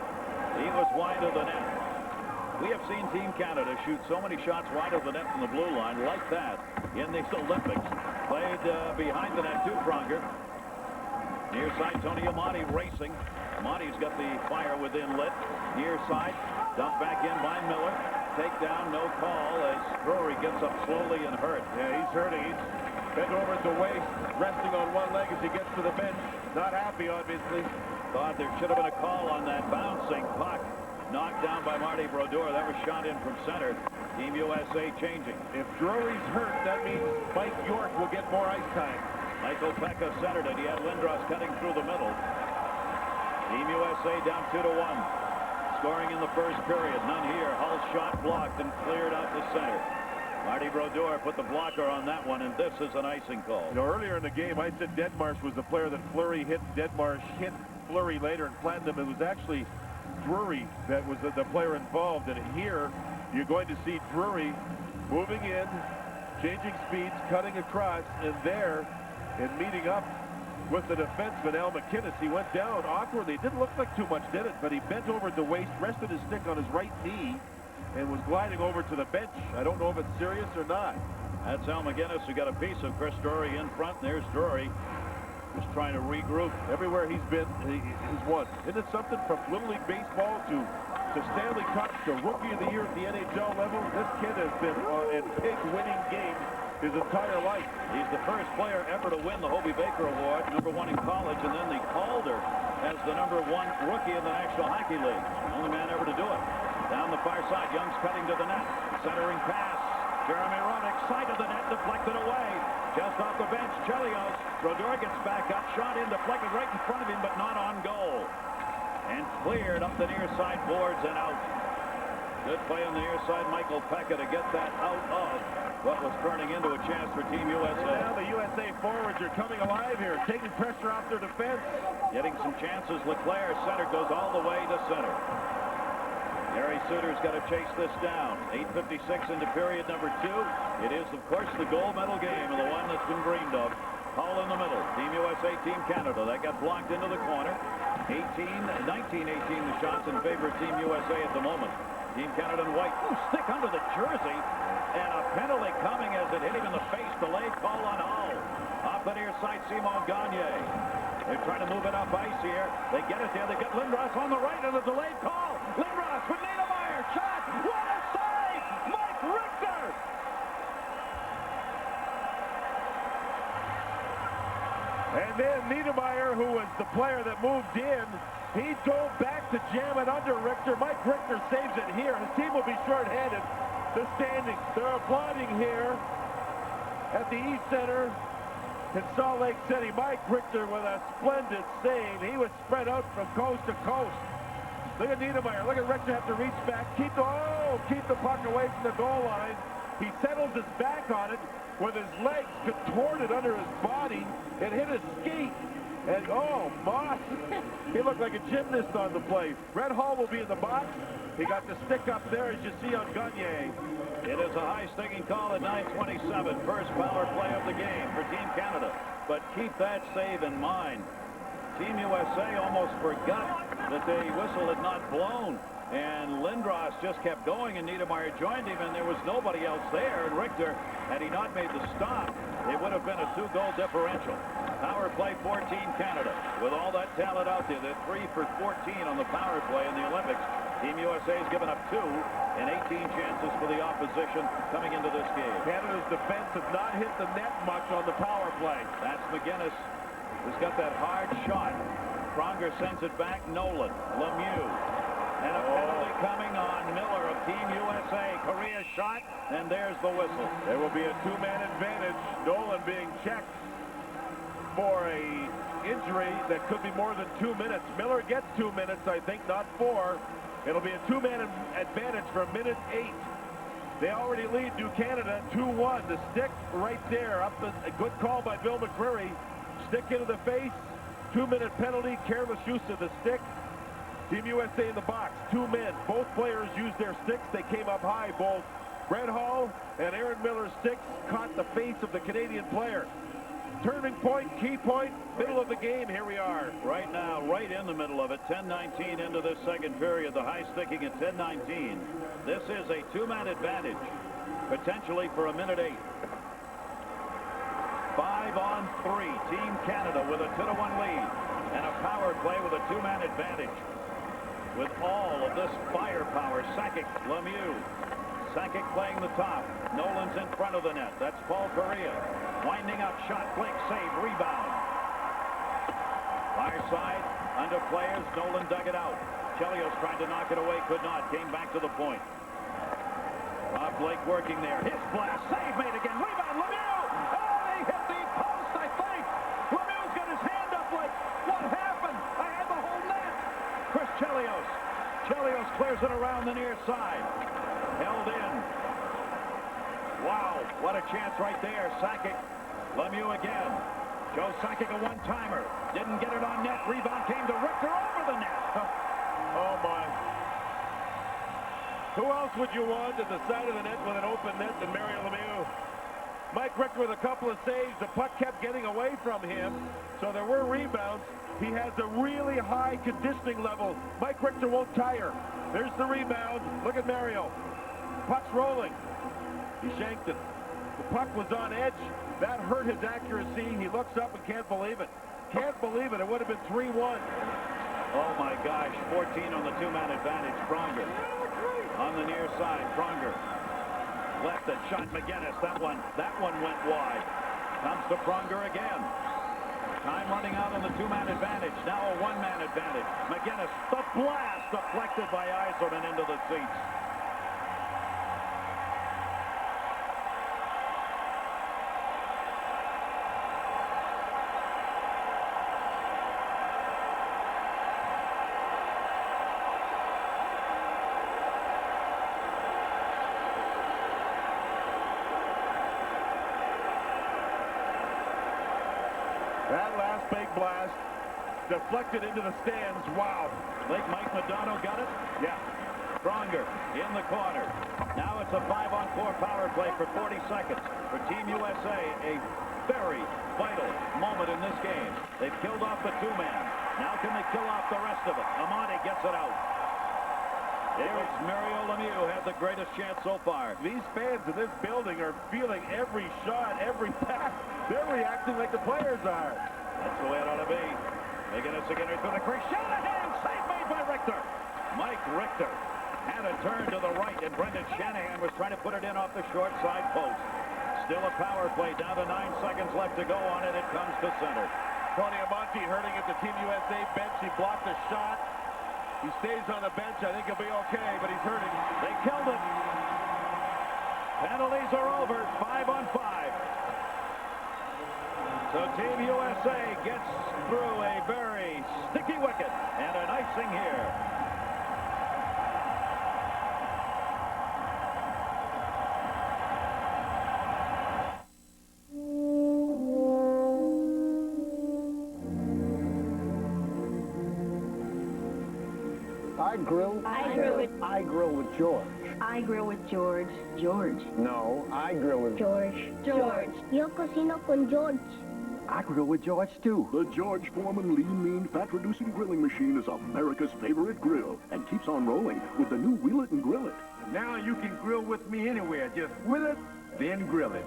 He was wide of the net. We have seen Team Canada shoot so many shots wide of the net from the blue line like that in these Olympics. Played behind the net to Pronger. Near side, Tony Amati racing. Amati's got the fire within lit. Near side, dumped back in by Miller. Takedown, no call as Drury gets up slowly and hurt. Yeah, he's hurting. He's bent over at the waist, resting on one leg as he gets to the bench. Not happy, obviously. Thought there should have been a call on that bouncing puck. Knocked down by Marty Brodeur. That was shot in from center. Team USA changing. If Drury's hurt, that means Mike York will get more ice time. Michael Pekka centered it. He had Lindros cutting through the middle. Team USA down 2-1. Scoring in the first period. None here. Hull shot blocked and cleared out the center. Marty Brodeur put the blocker on that one, and this is an icing call. You know, earlier in the game, I said Deadmarsh was the player that Fleury hit. Deadmarsh hit Fleury later and flattened him. It was actually Drury that was the player involved. And here, you're going to see Drury moving in, changing speeds, cutting across, and there, and meeting up with the defenseman, Al MacInnis. He went down awkwardly. It didn't look like too much, did it? But he bent over at the waist, rested his stick on his right knee, and was gliding over to the bench. I don't know if it's serious or not. That's Al MacInnis who got a piece of Chris Drury in front. There's Drury just trying to regroup. Everywhere he's been, he's won. Isn't it something from Little League Baseball to Stanley Cup to Rookie of the Year at the NHL level? This kid has been in big winning games his entire life. He's the first player ever to win the Hobey Baker Award, #1 in college, and then the Calder as the #1 rookie in the National Hockey League. Only man ever to do it. Down the far side, Young's cutting to the net. Centering pass. Jeremy Roenick, side of the net, deflected away. Just off the bench, Chelios. Brodeur gets back up, shot in, deflected right in front of him, but not on goal. And cleared up the near side boards and out. Good play on the near side, Michael Pekka, to get that out of what was turning into a chance for Team USA. Now the USA forwards are coming alive here, taking pressure off their defense. Getting some chances. Leclerc, center, goes all the way to center. Gary Suter's got to chase this down. 8:56 into period #2. It is, of course, the gold medal game and the one that's been dreamed of. Hull in the middle. Team USA, Team Canada. That got blocked into the corner. 19-18 the shots in favor of Team USA at the moment. Team Canada and White. Ooh, stick under the jersey. And a penalty coming as it hit him in the face. Delayed call on Hull. Off the near side, Simon Gagne. They're trying to move it up ice here. They get it there. They get Lindros on the right and a delayed call. Lindros with Niedermeyer. Shot. What a save! Mike Richter! And then Niedermeyer, who was the player that moved in, he dove back to jam it under Richter. Mike Richter saves it here. His team will be short-handed. The standings, they're applauding here at the East Center in Salt Lake City. Mike Richter with a splendid save. He was spread out from coast to coast. Look at Niedermeyer. Look at Richter have to reach back. Keep the puck away from the goal line. He settles his back on it with his legs contorted under his body and hit his skate. And, oh, Moss, he looked like a gymnast on the play. Brett Hall will be in the box. He got the stick up there, as you see on Gagne. It is a high sticking call at 9:27. First power play of the game for Team Canada. But keep that save in mind. Team USA almost forgot that the whistle had not blown. And Lindros just kept going, and Niedermeyer joined him, and there was nobody else there. And Richter, had he not made the stop, it would have been a 2-goal differential. Power play 14 Canada. With all that talent out there, they're 3 for 14 on the power play in the Olympics. Team USA has given up 2 and 18 chances for the opposition coming into this game. Canada's defense has not hit the net much on the power play. That's McGinnis, who's got that hard shot. Pronger sends it back. Nolan, Lemieux. And a penalty coming on Miller of Team USA. Korea's shot, and there's the whistle. There will be a 2-man advantage. Nolan being checked for a injury that could be more than 2 minutes. Miller gets 2 minutes, I think, not 4. It'll be a 2-man advantage for minute 8. They already lead New Canada 2-1. The stick right there. A good call by Bill McCreary. Stick into the face. 2-minute penalty. Careless use of the stick. Team USA in the box. 2 men. Both players used their sticks. They came up high. Both Brett Hall and Aaron Miller's sticks caught the face of the Canadian player. Turning point, key point, middle of the game. Here we are. Right now, right in the middle of it. 10:19 into this second period. The high sticking at 10:19. This is a 2-man advantage, potentially for a minute 8. 5-on-3. Team Canada with a 2-1 lead. And a power play with a 2-man advantage. With all of this firepower, Sakic, Lemieux. Sakic playing the top. Nolan's in front of the net. That's Paul Correa. Winding up, shot, Blake, save, rebound. Far side, under players, Nolan dug it out. Chelios tried to knock it away, could not. Came back to the point. Rob Blake working there. His blast, save made again. Rebound, Lemieux! Oh, they hit the post, I think. Lemieux's got his hand up like, what happened? I had the whole net. Chris Chelios. Chelios clears it around the near side. Held in. Wow, what a chance right there. Sakic, Lemieux again. Joe Sakic, a one-timer. Didn't get it on net. Rebound came to Richter over the net. Oh, my. Who else would you want at the side of the net with an open net than Mario Lemieux? Mike Richter with a couple of saves. The puck kept getting away from him, so there were rebounds. He has a really high conditioning level. Mike Richter won't tire. There's the rebound. Look at Mario. Puck's rolling. He shanked it. The puck was on edge. That hurt his accuracy. He looks up and can't believe it. Can't believe it. It would have been 3-1. Oh, my gosh. 14 on the 2-man advantage. Pronger on the near side. Pronger left it. Shot McGinnis. That one went wide. Comes to Pronger again. Time running out on the 2-man advantage. Now a 1-man advantage. McGinnis, the blast deflected by Yzerman into the seats. That last big blast deflected into the stands. Wow. Like Mike Modano got it? Yeah. Pronger in the corner. Now it's a 5-on-4 power play for 40 seconds. For Team USA, a very vital moment in this game. They've killed off the 2-man. Now can they kill off the rest of it? Amante gets it out. Here's Mario Lemieux, had the greatest chance so far. These fans in this building are feeling every shot, every pass. They're reacting like the players are. That's the way it ought to be. Making it again through the crease. Shanahan, save made by Richter. Mike Richter had a turn to the right, and Brendan Shanahan was trying to put it in off the short side post. Still a power play, down to 9 seconds left to go on it. It comes to center. Tony Amante hurting at the Team USA bench. He blocked a shot. He stays on the bench. I think he'll be okay, but he's hurting. They killed it. Penalties are over. 5-on-5. So Team USA gets through a very sticky wicket and an icing here. I grill? I grill with... I grill with George. I grill with George. George. No, I grill with... George. George. Yo cocino con George. I grill with George, too. The George Foreman Lean Mean Fat-Reducing Grilling Machine is America's favorite grill and keeps on rolling with the new Wheel It and Grill It. Now you can grill with me anywhere. Just wheel it, then grill it.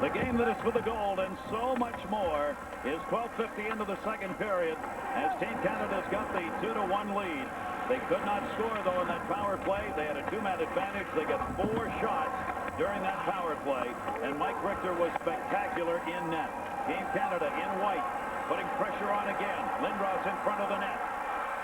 The game that is for the gold and so much more is 12:50 into the second period as Team Canada's got the 2-1 lead. They could not score, though, in that power play. They had a 2-man advantage. They got 4 shots during that power play, and Mike Richter was spectacular in net. Team Canada in white, putting pressure on again. Lindros in front of the net,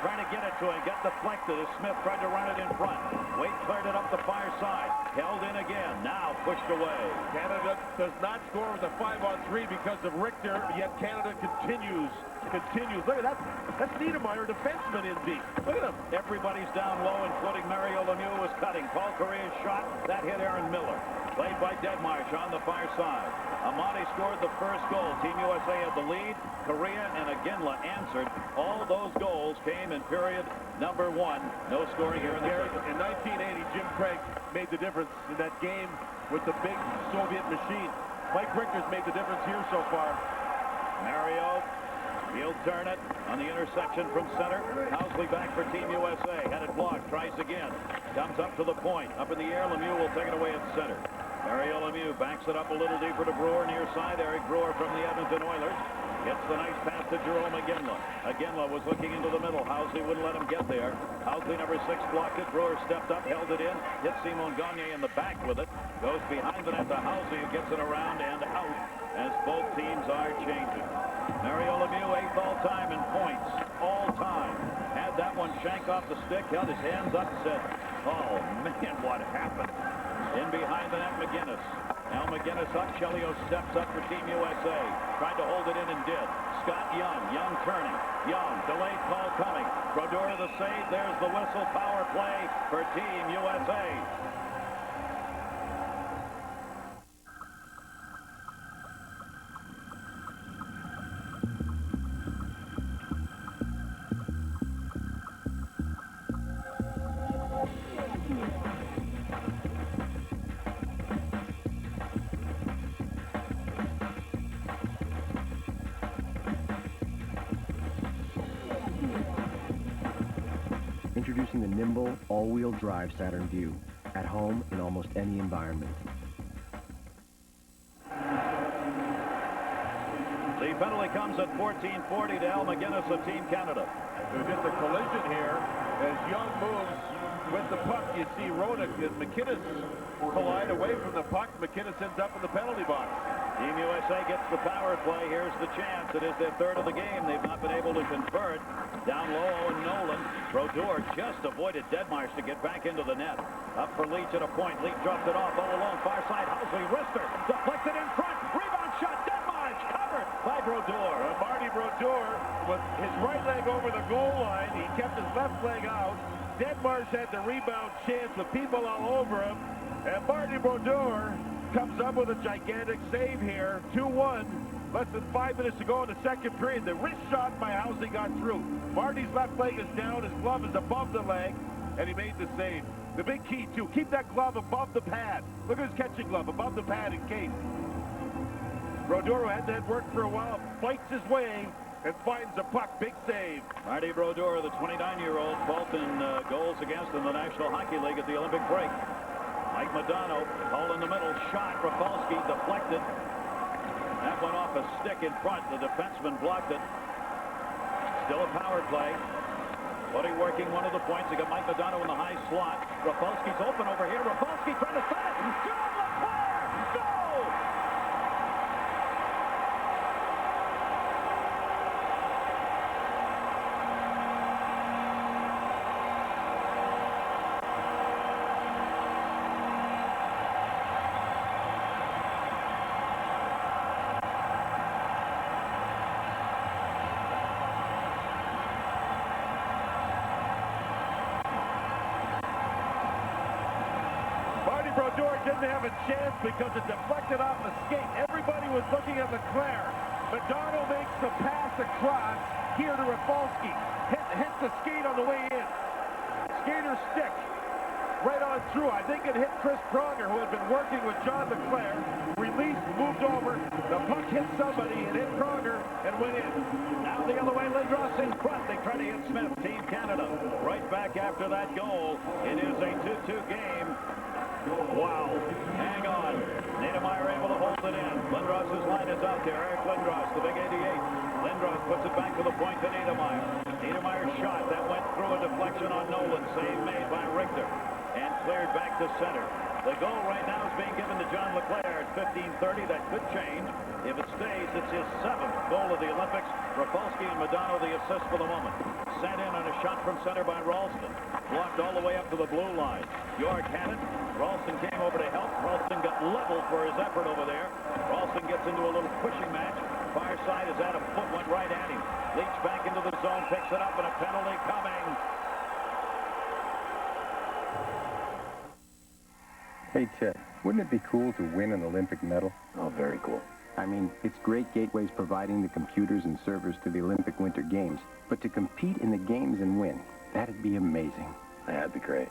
trying to get it to him, get deflected as Smith tried to run it in front. Wade cleared it up the far side, held in again, now pushed away. Canada does not score with a 5-on-3 because of Richter, yet Canada continues. Look at that. That's Niedermeyer, defenseman in deep. Look at him. Everybody's down low, including Mario Lemieux was cutting. Paul Correa's shot, that hit Aaron Miller. Played by Deadmarsh on the far side. Amati scored the first goal. Team USA had the lead. Correa and Iginla answered. All those goals came in period number 1. No scoring here in the second. In 1980, Jim Craig made the difference in that game with the big Soviet machine. Mike Richter's made the difference here so far. Mario, he'll turn it on the intersection from center. Housley back for Team USA. Had it blocked. Tries again. Comes up to the point. Up in the air. Lemieux will take it away at center. Mario Lemieux backs it up a little deeper to Brewer near side. Eric Brewer from the Edmonton Oilers. Gets the nice pass to Jerome Iginla. Iginla was looking into the middle. Housley wouldn't let him get there. Housley, number 6, blocked it. Brewer stepped up, held it in. Hit Simon Gagne in the back with it. Goes behind the net to Housley, who gets it around and out as both teams are changing. Mario Lemieux, 8th all-time in points. All-time. Had that one shank off the stick, held his hands up, said, oh, man, what happened? In behind the net, McGinnis. Now McGinnis up, Chelios steps up for Team USA. Tried to hold it in and did. Scott Young, Young turning. Young, delayed call coming. Brodeur the save, there's the whistle, power play for Team USA. Introducing the nimble, all-wheel drive Saturn Vue. At home in almost any environment. The penalty comes at 14:40 to Al McGinnis of Team Canada. There's just a collision here. As Young moves with the puck, you see Roenick and McInnes collide away from the puck. McInnes ends up in the penalty box. Team USA gets the power play. Here's the chance. It is their 3rd of the game. They've not been able to convert. Down low, Owen Nolan. Brodeur just avoided Deadmarsh to get back into the net. Up for Leach at a point. Leach dropped it off all alone. Far side, Housley, wrister. Deflected in front. Rebound shot. Deadmarsh covered by Brodeur. Marty Brodeur with his right leg over the goal line. He kept his left leg out. Deadmarsh had the rebound chance with people all over him. And Marty Brodeur comes up with a gigantic save here. 2-1. Less than 5 minutes to go in the second period. The wrist shot by Housley got through. Marty's left leg is down. His glove is above the leg. And he made the save. The big key, too, keep that glove above the pad. Look at his catching glove above the pad in case. Brodeur had that work for a while. Fights his way and finds the puck. Big save. Marty Brodeur, the 29-year-old, both in goals against in the National Hockey League at the Olympic break. Mike Modano, hole in the middle, shot. Rafalski deflected. That went off a stick in front. The defenseman blocked it. Still a power play. Buddy working one of the points. They got Mike Modano in the high slot. Rafalski's open over here. Rafalski trying to set it. John LeClair! Goal! Brodeur didn't have a chance because it deflected off the skate. Everybody was looking at LeClair. Madonna makes the pass across here to Rafalski. Hits the skate on the way in. Skater stick right on through. I think it hit Chris Pronger, who had been working with John LeClair. Released, moved over. The puck hit somebody and hit Pronger and went in. Now the other way, Lindros in front. They try to hit Smith. Team Canada right back after that goal. It is a 2-2 game. Wow. Hang on. Niedermeyer able to hold it in. Lindros' line is out there. Eric Lindros, the big 88. Lindros puts it back to the point to Niedermeyer. Niedermeyer's shot. That went through a deflection on Nolan. Save made by Richter. And cleared back to center. The goal right now is being given to John LeClair at 15:30. That could change. If it stays, it's his 7th goal of the Olympics. Rafalski and Madonna the assist for the moment. Sent in on a shot from center by Ralston. Blocked all the way up to the blue line. York had it. Ralston came over to help. Ralston got leveled for his effort over there. Ralston gets into a little pushing match. Far side as Adam Foote went right at him. Leach back into the zone, picks it up, and a penalty coming. Hey, Chet, wouldn't it be cool to win an Olympic medal? Oh, very cool. I mean, it's great Gateway's providing the computers and servers to the Olympic Winter Games, but to compete in the games and win, that'd be amazing. That'd be great.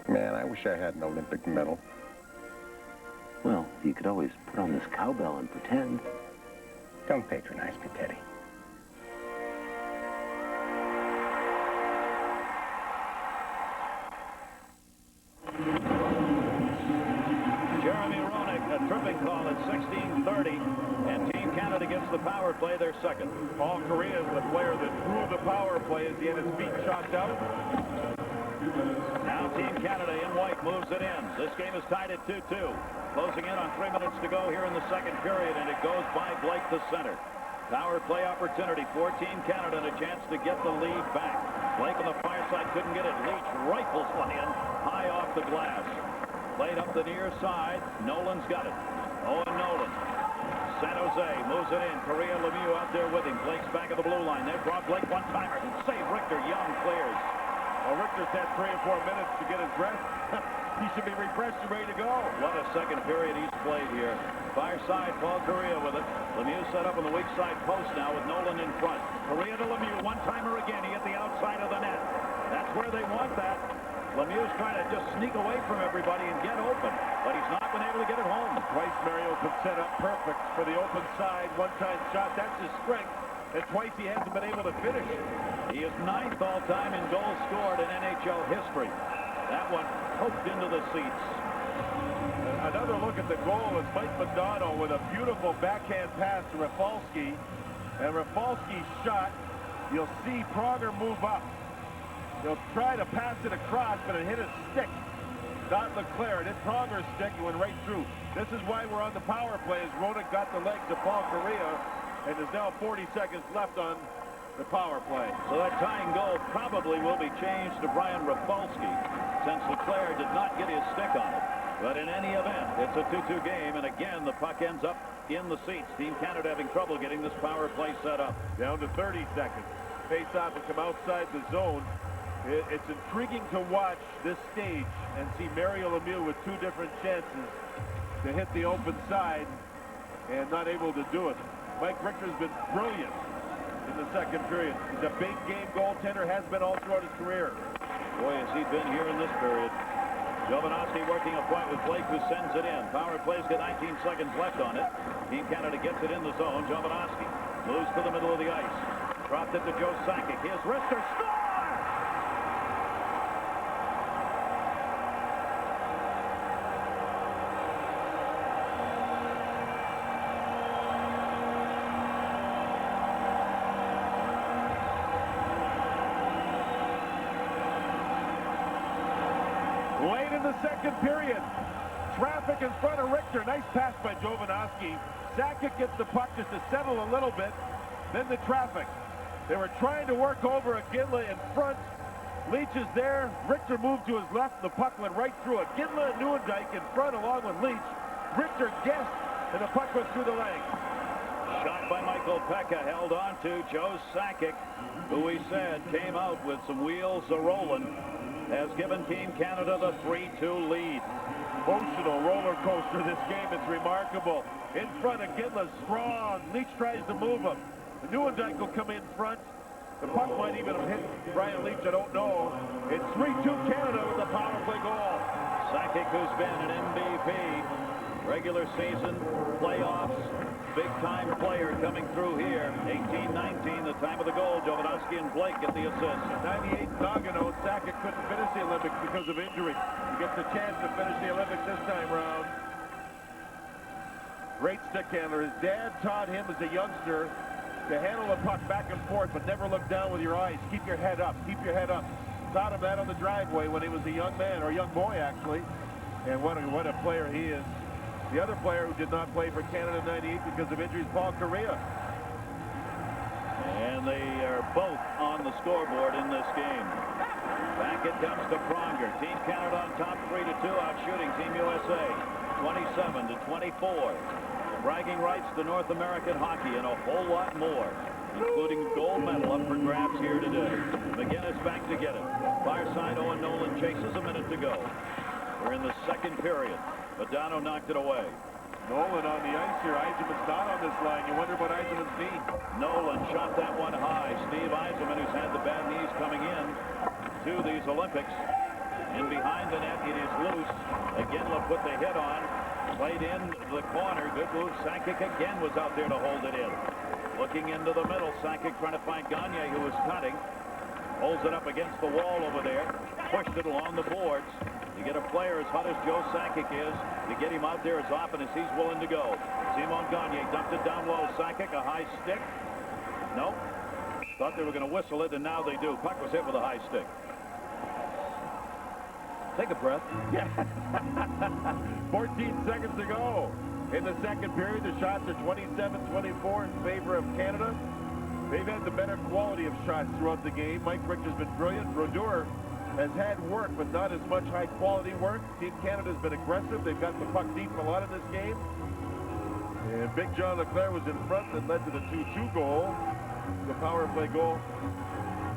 Man, I wish I had an Olympic medal. Well, you could always put on this cowbell and pretend. Don't patronize me, Teddy. Jeremy Roenick, a tripping call at 16:30, and Team Canada gets the power play, their second. Paul Correa is the player that drew the power play as he had his feet shot out. Now Team Canada in white moves it in. This game is tied at 2-2. Closing in on 3 minutes to go here in the second period, and it goes by Blake to center. Power play opportunity for Team Canada and a chance to get the lead back. Blake on the far side couldn't get it. Leach rifles one in high off the glass. Played up the near side. Nolan's got it. Owen Nolan. San Jose moves it in. Correa Lemieux out there with him. Blake's back of the blue line. They brought Blake one-timer. Save Richter. Young clears. Well, Richter's had 3 or 4 minutes to get his breath. He should be refreshed and ready to go. What a second period he's played here. Far side, Paul Correa with it. Lemieux set up on the weak side post now with Nolan in front. Correa to Lemieux. One-timer again. He hit the outside of the net. That's where they want that. Lemieux's trying to just sneak away from everybody and get open, but he's not been able to get it home. Twice Mario's been set up perfect for the open side. One-time shot. That's his strength. And twice he hasn't been able to finish. He is 9th all-time in goals scored in NHL history. That one poked into the seats. Another look at the goal is Mike Madonna with a beautiful backhand pass to Rafalski. And Rafalski's shot, you'll see Pronger move up. He'll try to pass it across, but it hit his stick. Not Leclerc. It hit Pronger's stick and went right through. This is why we're on the power play, as Roenick got the legs of Paul Correa, and there's now 40 seconds left on the power play. So that tying goal probably will be changed to Brian Rafalski, since Leclerc did not get his stick on it. But in any event, it's a 2-2 game, and again, the puck ends up in the seats. Team Canada having trouble getting this power play set up. Down to 30 seconds. Face off and come outside the zone. It's intriguing to watch this stage and see Mario Lemieux with 2 different chances to hit the open side and not able to do it. Mike Richter's been brilliant in the second period. He's a big game goaltender, has been all throughout his career. Boy, has he been here in this period. Jovanovski working a point with Blake, who sends it in. Power play's got 19 seconds left on it. Team Canada gets it in the zone. Jovanovski moves to the middle of the ice. Dropped it to Joe Sakic. Here's Richter. Score! Late in the second period. Traffic in front of Richter. Nice pass by Jovanovski. Sakic gets the puck just to settle a little bit. Then the traffic. They were trying to work over Iginla in front. Leach is there. Richter moved to his left. The puck went right through it. Iginla and Nieuwendyk in front along with Leach. Richter guessed, and the puck went through the leg. Shot by Michael Pekka, held on to Joe Sakic, who we said came out with some wheels a-rolling. has given Team Canada the 3-2 lead. Emotional roller coaster this game. It's remarkable. In front of Ginla, strong. Leach tries to move him. The Nieuwendyk will come in front. The puck might even have hit Brian Leach, I don't know. It's 3-2 Canada with the power play goal. Sakic, who's been an MVP, regular season, playoffs, big-time player coming through here. 18-19, the time of the goal. Jovanovski and Blake get the assist. 98 Nagano. Sakic couldn't finish the Olympics because of injury. He gets a chance to finish the Olympics this time round. Great stick handler. His dad taught him as a youngster to handle the puck back and forth, but never look down with your eyes. Keep your head up. Keep your head up. Taught him that on the driveway when he was a young man, or a young boy, actually. And what a player he is. The other player who did not play for Canada in '98 because of injuries, Paul Correa. And they are both on the scoreboard in this game. Back it comes to Pronger. Team Canada on top 3-2, outshooting Team USA 27-24. Bragging rights to North American hockey and a whole lot more, including gold medal up for grabs here today. McGinnis back to get it. Far side, Owen Nolan chases, a minute to go. We're in the second period. Badano knocked it away. Nolan on the ice here. Yzerman's not on this line. You wonder what Yzerman's knee. Nolan shot that one high. Steve Yzerman, who's had the bad knees coming in to these Olympics. In behind the net, it is loose. Again, put the hit on. Played in the corner. Good move. Sakic again was out there to hold it in. Looking into the middle. Sakic trying to find Gagne, who was cutting. Holds it up against the wall over there. Pushed it along the boards. You get a player as hot as Joe Sakic is, you get him out there as often as he's willing to go. Simon Gagne dumped it down low. Sakic, a high stick. Nope. Thought they were going to whistle it, and now they do. Puck was hit with a high stick. Take a breath. Yeah. 14 seconds to go. In the second period, the shots are 27-24 in favor of Canada. They've had the better quality of shots throughout the game. Mike Richter's been brilliant. Brodeur has had work, but not as much high-quality work. Team Canada's been aggressive. They've got the puck deep a lot in this game. And Big John Leclerc was in front that led to the 2-2 goal, the power play goal.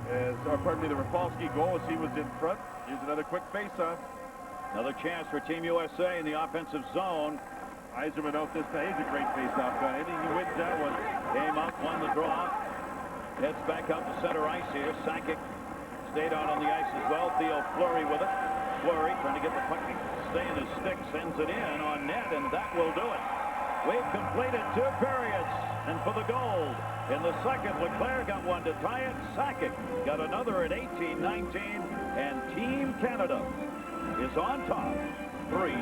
The Rafalski goal as he was in front. Here's another quick face-off. Another chance for Team USA in the offensive zone. Yzerman out this time. He's a great face-off guy. I think he wins that one. Came up, won the draw. Heads back out to center ice here. Sakic stayed out on the ice as well. Theo Fleury with it. Fleury trying to get the puck to stay in his stick. Sends it in on net, and that will do it. We've completed 2 periods. And for the gold in the second, Leclerc got one to tie it. Sakic got another at 18-19. And Team Canada is on top, 3-2.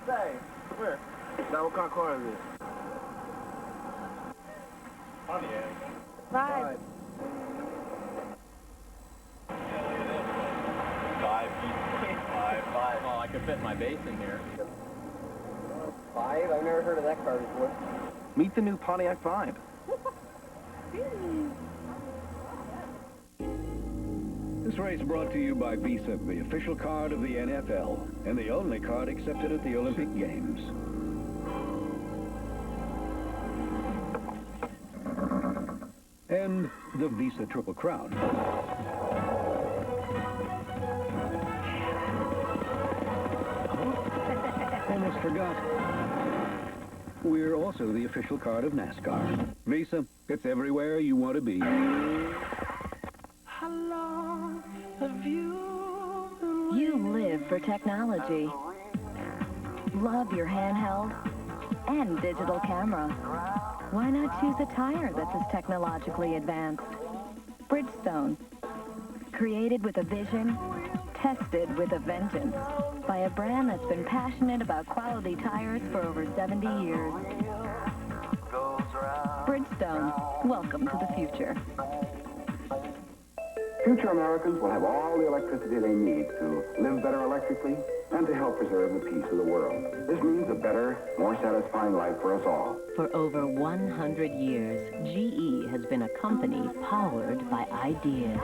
Say, where? Now what kind of car is this? Pontiac. Right. Five. Well, I could fit my base in here. 5? I've never heard of that car before. Meet the new Pontiac 5. This race brought to you by Visa, the official card of the NFL, and the only card accepted at the Olympic Games. And the Visa Triple Crown. Almost forgot. We're also the official card of NASCAR. Visa, it's everywhere you want to be. How long have you You live for technology. Love your handheld and digital camera. Why not choose a tire that's as technologically advanced? Bridgestone. Created with a vision, tested with a vengeance. By a brand that's been passionate about quality tires for over 70 years. Bridgestone, welcome to the future. Future Americans will have all the electricity they need to live better electrically and to help preserve the peace of the world. This means a better, more satisfying life for us all. For over 100 years, GE has been a company powered by ideas.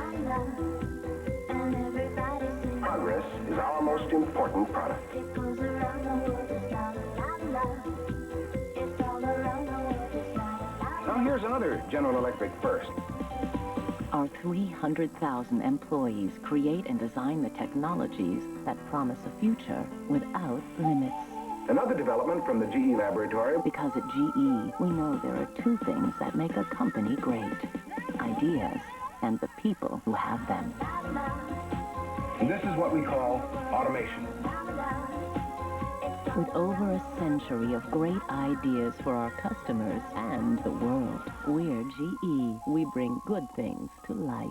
Progress is our most important product. It's all around Here's another General Electric first. Our 300,000 employees create and design the technologies that promise a future without limits. Another development from the GE laboratory. Because at GE, we know there are two things that make a company great: ideas and the people who have them. And this is what we call automation. With over a century of great ideas for our customers and the world, we're GE. We bring good things to life.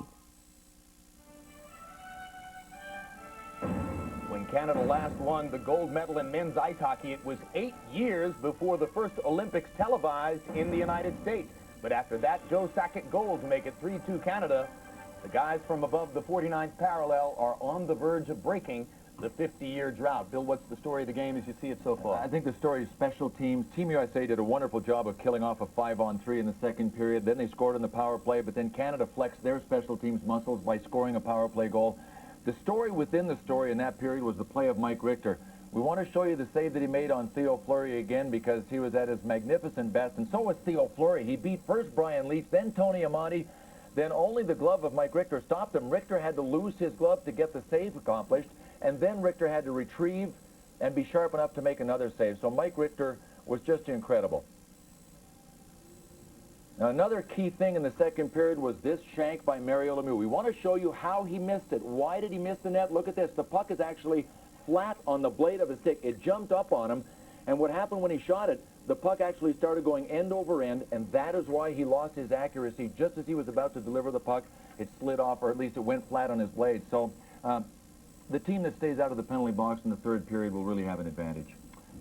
When Canada last won the gold medal in men's ice hockey, it was 8 years before the first Olympics televised in the United States. But after that Joe Sakic goal to make it 3-2 Canada, the guys from above the 49th parallel are on the verge of breaking the 50-year drought. Bill, what's the story of the game as you see it so far? I think the story is special teams. Team USA did a wonderful job of killing off a 5-on-3 in the second period. Then they scored on the power play, but then Canada flexed their special teams muscles by scoring a power play goal. The story within the story in that period was the play of Mike Richter. We want to show you the save that he made on Theo Fleury again because he was at his magnificent best, and so was Theo Fleury. He beat first Brian Leetch, then Tony Amati, then only the glove of Mike Richter stopped him. Richter had to lose his glove to get the save accomplished, and then Richter had to retrieve and be sharp enough to make another save. So Mike Richter was just incredible. Now, another key thing in the second period was this shank by Mario Lemieux. We want to show you how he missed it. Why did he miss the net? Look at this. The puck is actually flat on the blade of his stick. It jumped up on him, and what happened when he shot it, the puck actually started going end over end, and that is why he lost his accuracy. Just as he was about to deliver the puck, it slid off, or at least it went flat on his blade. So the team that stays out of the penalty box in the third period will really have an advantage.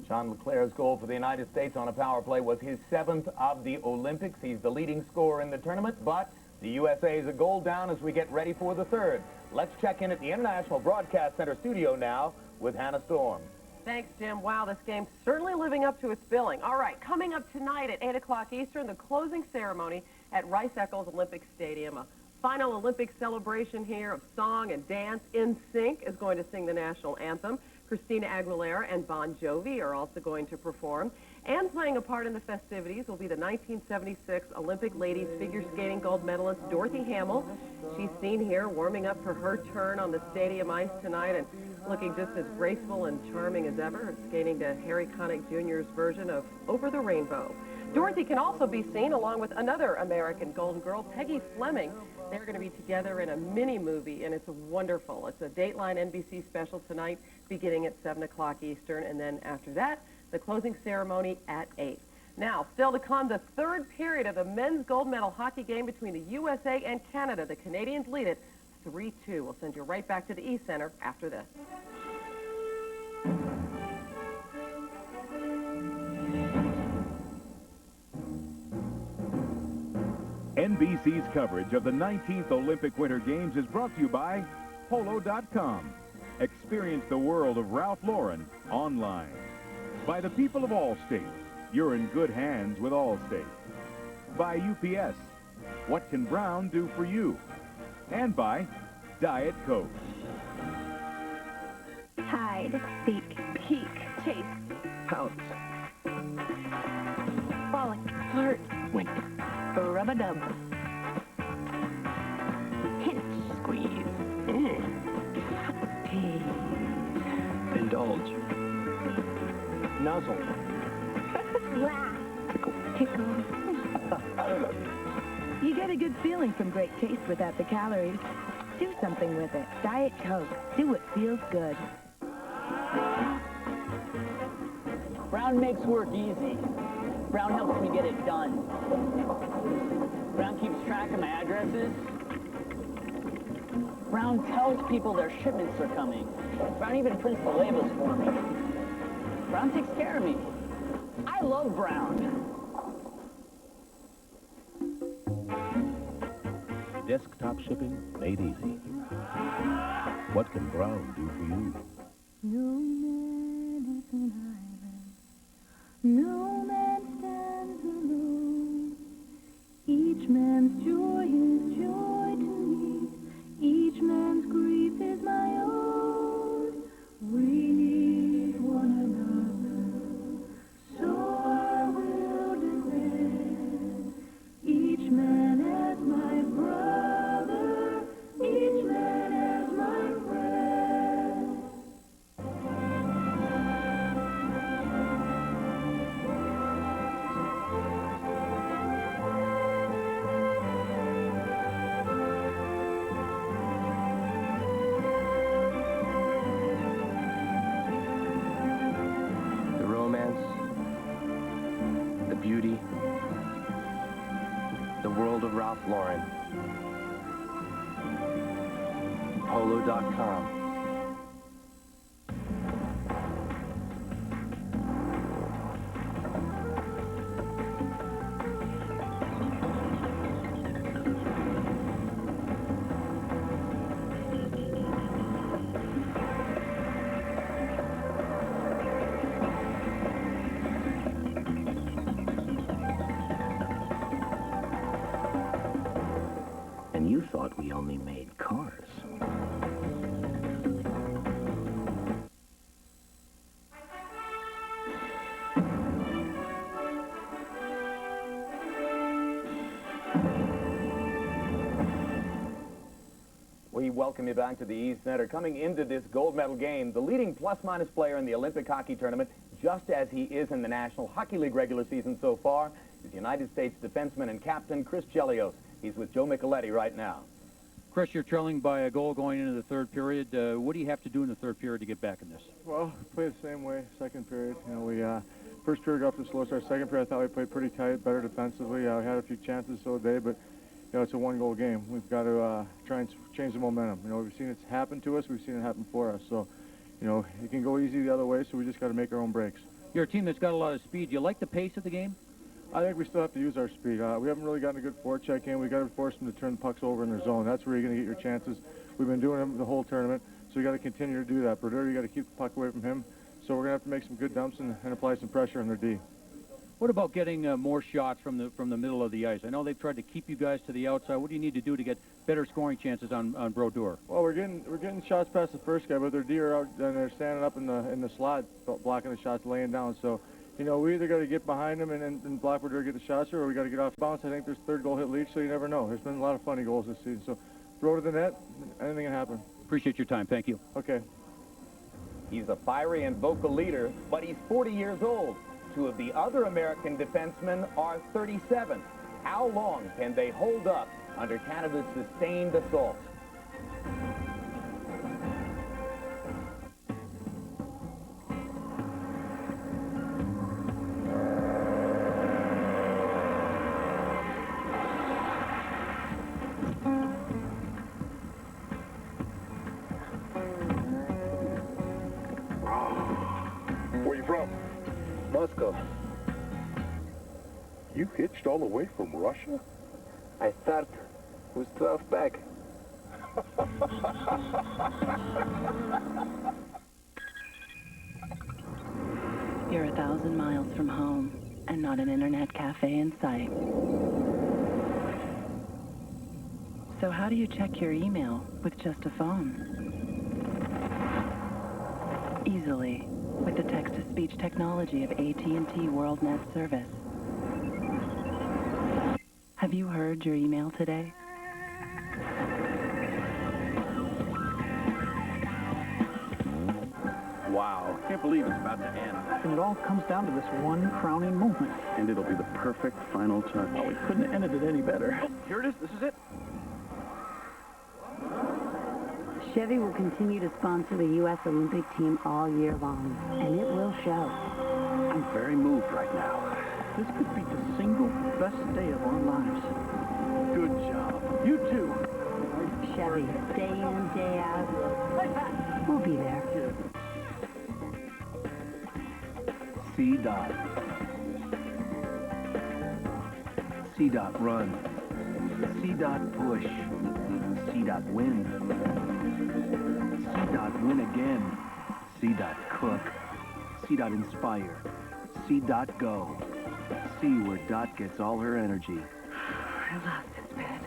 John LeClair's goal for the United States on a power play was his 7th of the Olympics. He's the leading scorer in the tournament, but the USA is a goal down as we get ready for the third. Let's check in at the International Broadcast Center studio now with Hannah Storm. Thanks, Jim. Wow, this game's certainly living up to its billing. All right, coming up tonight at 8 o'clock Eastern, the closing ceremony at Rice-Eccles Olympic Stadium. A final Olympic celebration here of song and dance. NSYNC is going to sing the national anthem. Christina Aguilera and Bon Jovi are also going to perform. And playing a part in the festivities will be the 1976 Olympic ladies figure skating gold medalist Dorothy Hamill. She's seen here warming up for her turn on the stadium ice tonight and looking just as graceful and charming as ever, skating to Harry Connick Jr.'s version of Over the Rainbow. Dorothy can also be seen along with another American Golden Girl, Peggy Fleming. They're going to be together in a mini-movie, and it's wonderful. It's a Dateline NBC special tonight, beginning at 7 o'clock Eastern, and then after that, the closing ceremony at 8. Now, still to come, the third period of the men's gold medal hockey game between the USA and Canada. The Canadians lead it 3-2. We'll send you right back to the East Center after this. NBC's coverage of the 19th Olympic Winter Games is brought to you by Polo.com. Experience the world of Ralph Lauren online. By the people of Allstate. You're in good hands with Allstate. By UPS. What can Brown do for you? And by Diet Coke. Hide, seek, peek, chase, Pounce. frolic, flirt, Wink. rub-a-dub, pinch, squeeze, tease, Indulge. Nuzzle. laugh, tickle. You get a good feeling from great taste without the calories. Do something with it. Diet Coke. Do what feels good. Brown makes work easy. Brown helps me get it done. Brown keeps track of my addresses. Brown tells people their shipments are coming. Brown even prints the labels for me. Brown takes care of me. I love Brown. Desktop shipping made easy. What can Brown do for you? No man is an island. No man stands alone. Each man's joy is joy to me. Each man's grief is my own. We need one another. So I will defend the world of Ralph Lauren. Polo.com. And you thought we only made cars. We welcome you back to the East Center. Coming into this gold medal game, the leading plus-minus player in the Olympic hockey tournament, just as he is in the National Hockey League regular season so far, is United States defenseman and captain Chris Chelios. He's with Joe Micheletti right now. Chris, you're trailing by a goal going into the third period. What do you have to do in the third period to get back in this? Well, play the same way, second period. You know, we first period got off to a slow start. Second period, I thought we played pretty tight, better defensively. We had a few chances so today, but you know, it's a one-goal game. We've got to try and change the momentum. You know, we've seen it happen to us. We've seen it happen for us. So, you know, it can go easy the other way. So we just got to make our own breaks. You're a team that's got a lot of speed. Do you like the pace of the game? I think we still have to use our speed. We haven't really gotten a good forecheck in. We've got to force them to turn the pucks over in their zone. That's where you're going to get your chances. We've been doing it the whole tournament, so you got to continue to do that. Brodeur, you got to keep the puck away from him. So we're going to have to make some good dumps and apply some pressure on their D. What about getting more shots from the middle of the ice? I know they've tried to keep you guys to the outside. What do you need to do to get better scoring chances on Brodeur? Well, we're getting shots past the first guy, but their D are out and they're standing up in the slot, blocking the shots, laying down. So, you know, we either got to get behind them and block Brodeur, get the shots, or we got to get off bounce. I think there's third goal hit lead, so you never know. There's been a lot of funny goals this season. So, throw to the net, anything can happen. Appreciate your time. Thank you. Okay. He's a fiery and vocal leader, but he's 40 years old. Two of the other American defensemen are 37. How long can they hold up under Canada's sustained assault? Where you from? Moscow. You hitched all the way from Russia? I start with 12 back. You're 1,000 miles from home and not an internet cafe in sight. So how do you check your email with just a phone? Easily, with the text-to-speech technology of AT&T WorldNet service. Have you heard your email today? Wow, can't believe it's about to end. And it all comes down to this one crowning moment. And it'll be the perfect final touch. Oh, we couldn't have ended it any better. Oh, here it is. This is it. Chevy will continue to sponsor the U.S. Olympic team all year long, and it will show. I'm very moved right now. This could be the single best day of our lives. Good job. You too. Chevy, day in, day out. We'll be there. C-Dot. C-Dot run. C-Dot push. C-Dot win. C-Dot win again. C-Dot cook. C-Dot inspire. C-Dot go. See where Dot gets all her energy. I love this bed.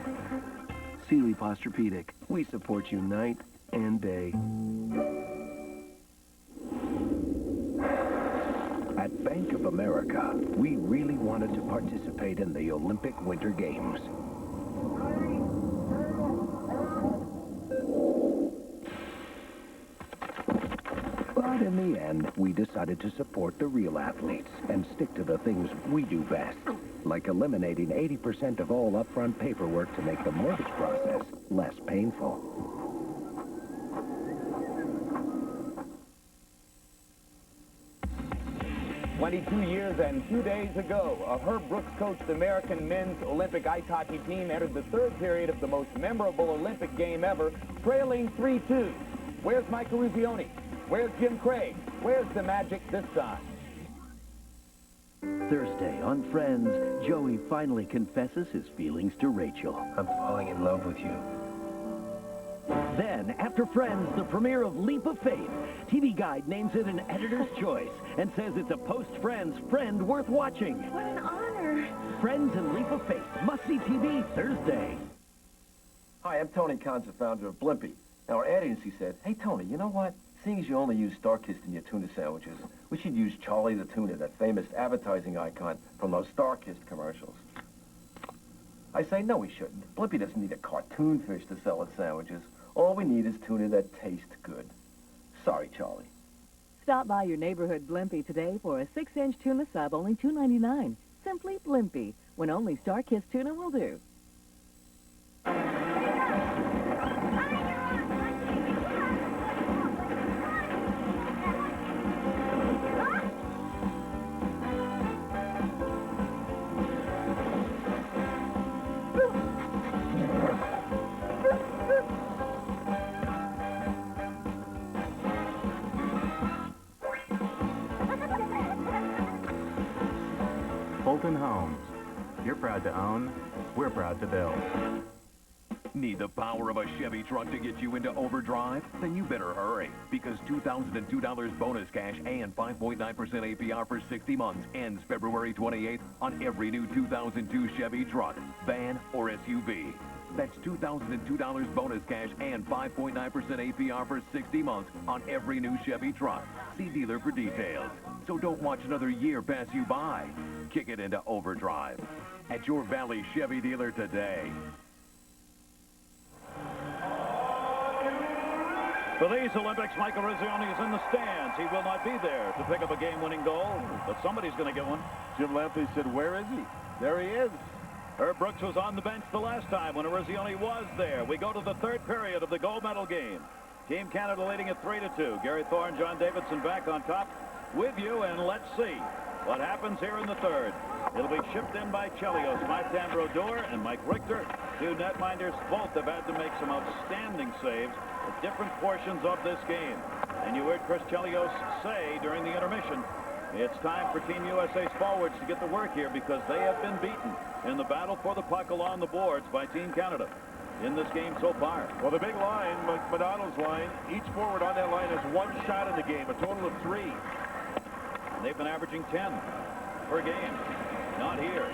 Sealy Posturepedic. We support you night and day. At Bank of America, we really wanted to participate in the Olympic Winter Games. But in the end, we decided to support the real athletes and stick to the things we do best, like eliminating 80% of all upfront paperwork to make the mortgage process less painful. 22 years and 2 days ago, a Herb Brooks coached American men's Olympic ice hockey team entered the third period of the most memorable Olympic game ever, trailing 3-2. Where's Mike Eruzione? Where's Jim Craig? Where's the magic this time? Thursday on Friends, Joey finally confesses his feelings to Rachel. I'm falling in love with you. Then, after Friends, the premiere of Leap of Faith, TV Guide names it an editor's choice and says it's a post-Friends friend worth watching. What an honor. Friends and Leap of Faith, must-see TV Thursday. Hi, I'm Tony Conza, founder of Blimpie. Now, our ad agency said, hey, Tony, you know what? Seeing as you only use StarKist in your tuna sandwiches, we should use Charlie the Tuna, that famous advertising icon from those StarKist commercials. I say, no, we shouldn't. Blimpie doesn't need a cartoon fish to sell its sandwiches. All we need is tuna that tastes good. Sorry, Charlie. Stop by your neighborhood Blimpie today for a 6-inch tuna sub, only $2.99. Simply Blimpie, when only StarKist tuna will do. Fulton Homes. You're proud to own, we're proud to build. Need the power of a Chevy truck to get you into overdrive? Then you better hurry, because $2,002 bonus cash and 5.9% APR for 60 months ends February 28th on every new 2002 Chevy truck, van, or SUV. That's $2,002 bonus cash and 5.9% APR for 60 months on every new Chevy truck. See dealer for details. So don't watch another year pass you by. Kick it into overdrive at your Valley Chevy dealer today. For these Olympics, Mike Eruzione is in the stands. He will not be there to pick up a game-winning goal, but somebody's going to get one. Jim Lampley said, where is he? There he is. Herb Brooks was on the bench the last time when Eruzione was there. We go to the third period of the gold medal game. Team Canada leading at 3-2. Gary Thorne, John Davidson back on top with you, and let's see what happens here in the third. It'll be shipped in by Chelios, Martin Brodeur, and Mike Richter. Two netminders. Both have had to make some outstanding saves at different portions of this game. And you heard Chris Chelios say during the intermission, it's time for Team USA's forwards to get to work here because they have been beaten in the battle for the puck along the boards by Team Canada in this game so far. Well, the big line, McDonald's line, each forward on that line has one shot in the game, a total of 3. And they've been averaging 10 per game. Not here.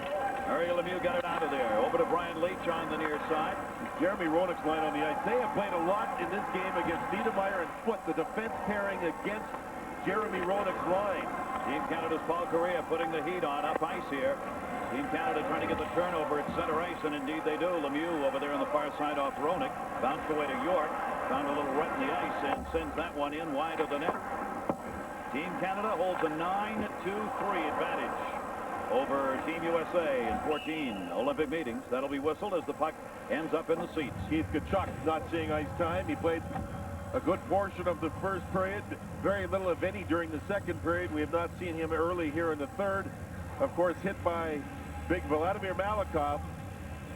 Ariel Lemieux got it out of there. Over to Brian Leach on the near side. Jeremy Roenick's line on the ice. They have played a lot in this game against Niedermeyer and Foote, the defense pairing against Jeremy Roenick's line. Team Canada's Paul Correa putting the heat on up ice here. Team Canada trying to get the turnover at center ice, and indeed they do. Lemieux over there on the far side off Roenick. Bounced away to York. Found a little rut in the ice and sends that one in wide of the net. Team Canada holds a 9-2-3 advantage over Team USA in 14 Olympic meetings. That'll be whistled as the puck ends up in the seats. Keith Tkachuk not seeing ice time. He played a good portion of the first period, very little of any during the second period. We have not seen him early here in the third. Of course, hit by big Vladimir Malakov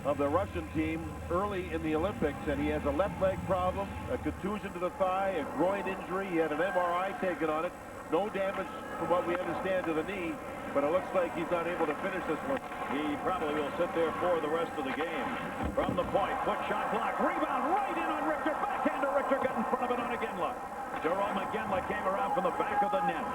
of the Russian team early in the Olympics, and he has a left leg problem, a contusion to the thigh, a groin injury. He had an MRI taken on it. No damage, from what we understand, to the knee, but it looks like he's not able to finish this one. He probably will sit there for the rest of the game. From the point, foot shot block, rebound right in on Richter. Backhand to Richter, got in front of it on Iginla. Jerome Iginla came around from the back of the net.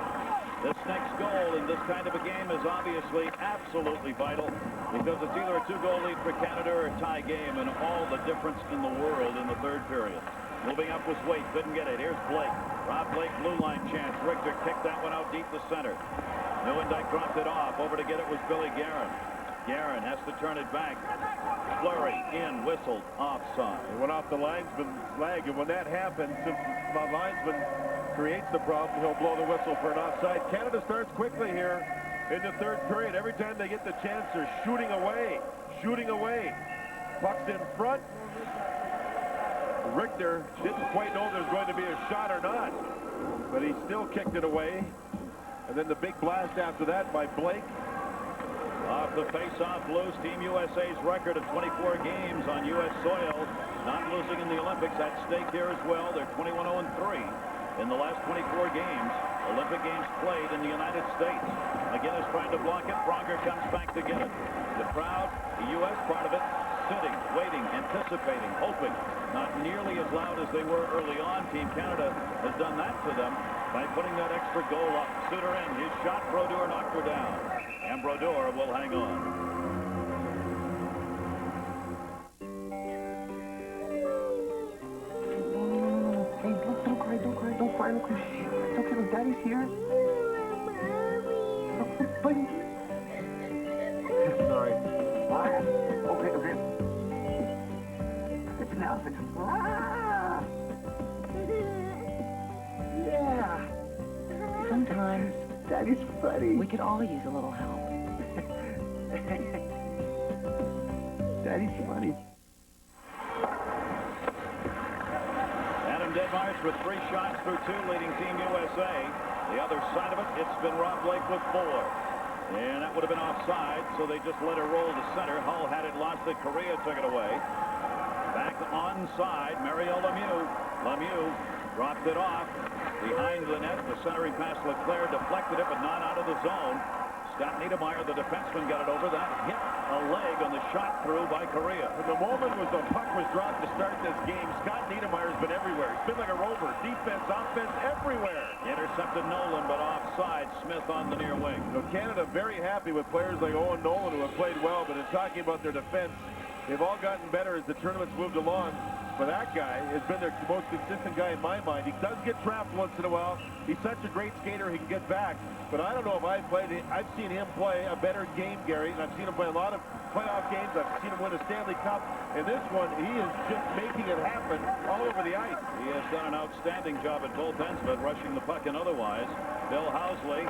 This next goal in this kind of a game is obviously absolutely vital because it's either a 2-goal lead for Canada or a tie game, and all the difference in the world in the third period. Moving up was Waite, couldn't get it. Here's Blake. Rob Blake, blue line chance. Richter kicked that one out deep to center. Neuendijk dropped it off. Over to get it was Billy Guerin. Guerin has to turn it back. Fleury in, whistled, offside. It went off the linesman's leg, and when that happens, if the linesman creates the problem, he'll blow the whistle for an offside. Canada starts quickly here in the third period. Every time they get the chance, they're shooting away. Puck's in front. Richter didn't quite know there's going to be a shot or not, but he still kicked it away. And then the big blast after that by Blake. Off the face-off Blues, Team USA's record of 24 games on U.S. soil. Not losing in the Olympics at stake here as well. They're 21-0-3 in the last 24 games. Olympic Games played in the United States. McGinnis trying to block it. Pronger comes back to get it. The crowd, the U.S. part of it, sitting, waiting, anticipating, hoping. Not nearly as loud as they were early on. Team Canada has done that to them by putting that extra goal up. Suter in. His shot, Brodeur knocked her down. And Brodeur will hang on. Don't cry, look, it's okay, look, Daddy's here. Look, buddy. Sorry. Okay. It's now. Yeah. Sometimes Daddy's funny. we could all use a little help. Daddy's funny. Adam Deadmeyers with 3 shots through 2, leading Team USA. The other side of it, it's been Rob Blake with 4. And that would have been offside, so they just let her roll to center. Hull had it, lost it. Korea took it away. Back onside, Mario Lemieux. Lemieux dropped it off behind the net. The centering pass, Leclerc deflected it, but not out of the zone. Scott Niedermayer, the defenseman, got it over. That hit a leg on the shot through by Korea. From the moment when the puck was dropped to start this game, Scott Niedermayer's been everywhere. He's been like a rover. Defense, offense, everywhere. Intercepted Nolan, but offside. Smith on the near wing. So Canada very happy with players like Owen Nolan who have played well, but in talking about their defense, they've all gotten better as the tournament's moved along. But that guy has been their most consistent guy in my mind. He does get trapped once in a while. He's such a great skater, he can get back. But I don't know if I've seen him play a better game, Gary, and I've seen him play a lot of playoff games. I've seen him win a Stanley Cup. And this one, he is just making it happen all over the ice. He has done an outstanding job at both ends, but rushing the puck and otherwise. Bill Housley.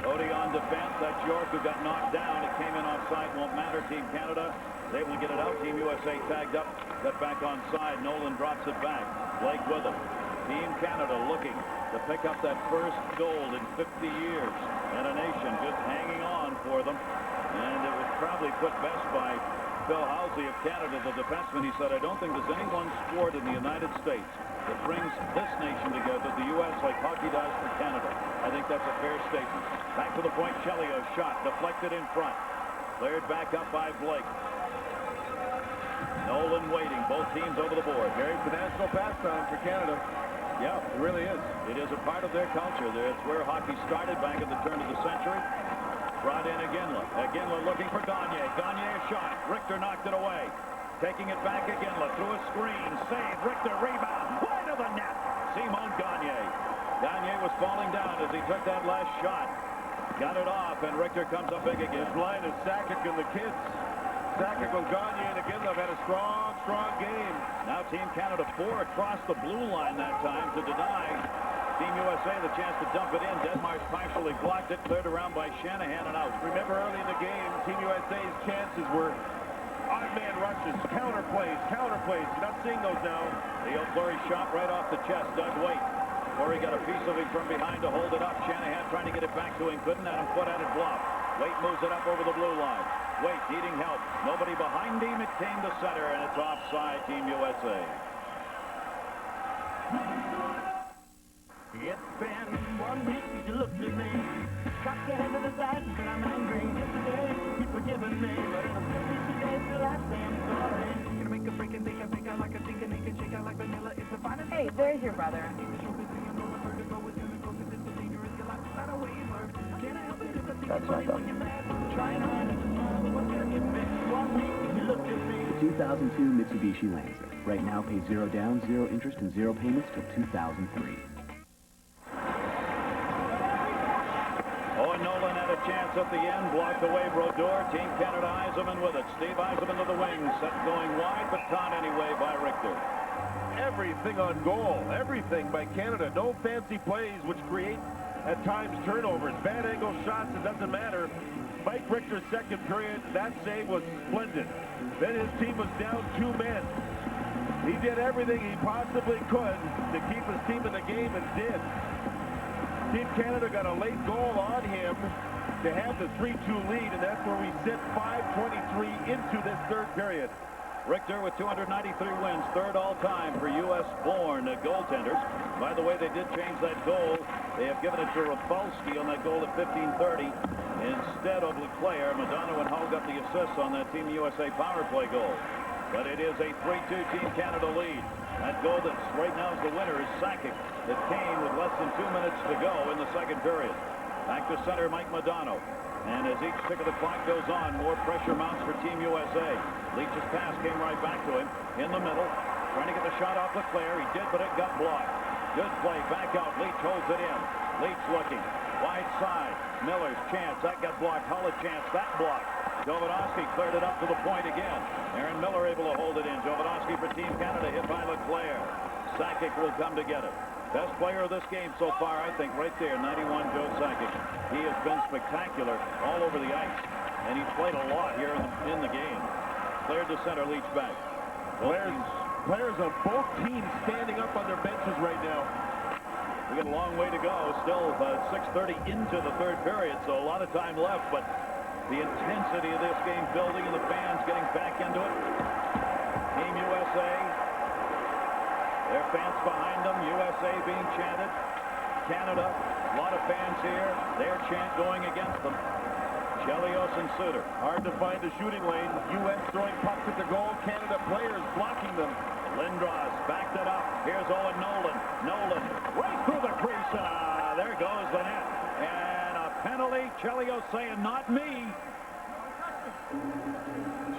Odie on defense. That's York who got knocked down. It came in offside. Won't matter. Team Canada is able to get it out. Team USA tagged up. Got back onside. Nolan drops it back. Blake with him. Team Canada looking to pick up that first gold in 50 years. And a nation just hanging on for them. And it was probably put best by Phil Housley of Canada, the defenseman. He said, I don't think there's any one sport in the United States that brings this nation together, the U.S., like hockey does for Canada. I think that's a fair statement. Back to the point, Chelios shot, deflected in front. Cleared back up by Blake. Nolan waiting, both teams over the board. Gary, it's the national pastime for Canada. Yeah, it really is. It is a part of their culture. It's where hockey started back at the turn of the century. Brought in Iginla. Iginla looking for Gagne. Gagne a shot. Richter knocked it away. Taking it back, Iginla through a screen. Save. Richter rebound. Wide of the net. Simon Gagne. Gagne was falling down as he took that last shot. Got it off, and Richter comes up big again. His line is Sakic and the kids. Sakic with Gagne, and again, they've had a strong game. Now Team Canada 4 across the blue line that time to deny Team USA the chance to dump it in. Deadmeyer's partially blocked it, cleared around by Shanahan and out. Remember early in the game, Team USA's chances were odd-man rushes, counter plays. You're not seeing those now. Leo Fleury shot right off the chest. Doug Waite. Fleury got a piece of him from behind to hold it up. Shanahan trying to get it back to him. Couldn't. Adam Foote had it blocked. Waite moves it up over the blue line. Waite needing help. Nobody behind him. It came to center, and it's offside, Team USA. It's been 1 week since you looked at me. Cock your head to the side and said I'm angry. Yesterday, you forgiven me. But in a few days till I say I'm sorry. Gonna make a break and think I like a think and can shake out like vanilla. It's the finest. Hey, there's your brother. That's not done. The 2002 Mitsubishi Lancer. Right now, pay 0 down, 0 interest, and 0 payments till 2003. Owen Nolan had a chance at the end, blocked away Brodeur. Team Canada, Yzerman with it. Steve Yzerman to the wing, set going wide, but caught anyway by Richter. Everything on goal, everything by Canada. No fancy plays which create, at times, turnovers. Bad angle shots, it doesn't matter. Mike Richter's second period, that save was splendid. Then his team was down 2 men. He did everything he possibly could to keep his team in the game and did. Team Canada got a late goal on him to have the 3-2 lead, and that's where we sit 5:23 into this third period. Richter with 293 wins, third all-time for U.S.-born goaltenders. By the way, they did change that goal. They have given it to Rafalski on that goal at 15:30 instead of Leclerc. Modano and Hull got the assists on that Team USA power play goal. But it is a 3-2 Team Canada lead. That goal that's right now is the winner is Sakic. That came with less than 2 minutes to go in the second period. Back to center, Mike Modano. And as each tick of the clock goes on, more pressure mounts for Team USA. Leach's pass came right back to him in the middle. Trying to get the shot off Leclerc. He did, but it got blocked. Good play. Back out. Leach holds it in. Leach looking. Wide side. Miller's chance. That got blocked. Hull a chance. That blocked. Jovanovski cleared it up to the point again. Aaron Miller able to hold it in. Jovanovski for Team Canada hit by Leclerc. Sakic will come to get it. Best player of this game so far, I think, right there, 91 Joe Sakic. He has been spectacular all over the ice, and he's played a lot here in the game. Cleared to center, Leach back. Players on both teams standing up on their benches right now. We got a long way to go. Still 6:30 into the third period, so a lot of time left, but the intensity of this game building and the fans getting back into it. Team USA. Their fans behind them, USA being chanted. Canada, a lot of fans here. Their chant going against them. Chelios and Suter. Hard to find a shooting lane. U.S. throwing pucks at the goal. Canada players blocking them. Lindros backed it up. Here's Owen Nolan. Nolan right through the crease. There goes the net. And a penalty. Chelios saying, not me.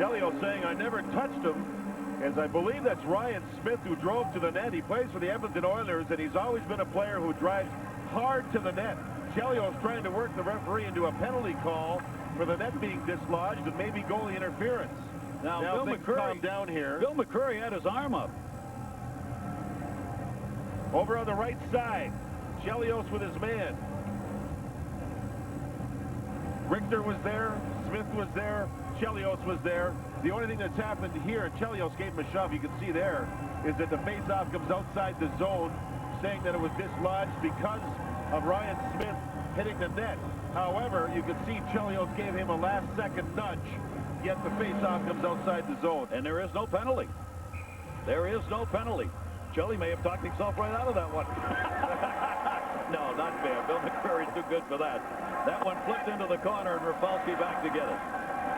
Chelios saying, I never touched him. As I believe that's Ryan Smith who drove to the net. He plays for the Edmonton Oilers, and he's always been a player who drives hard to the net. Chelios trying to work the referee into a penalty call for the net being dislodged and maybe goalie interference. Now Bill McCurry down here. Bill McCurry had his arm up. Over on the right side, Chelios with his man. Richter was there. Smith was there. Chelios was there. The only thing that's happened here, and Chelios gave him a shove, you can see there, is that the faceoff comes outside the zone, saying that it was dislodged because of Ryan Smith hitting the net. However, you can see Chelios gave him a last-second nudge, yet the faceoff comes outside the zone. And there is no penalty. There is no penalty. Chelly may have talked himself right out of that one. No, not fair. Bill McCurry's too good for that. That one flipped into the corner, and Rafalski back to get it.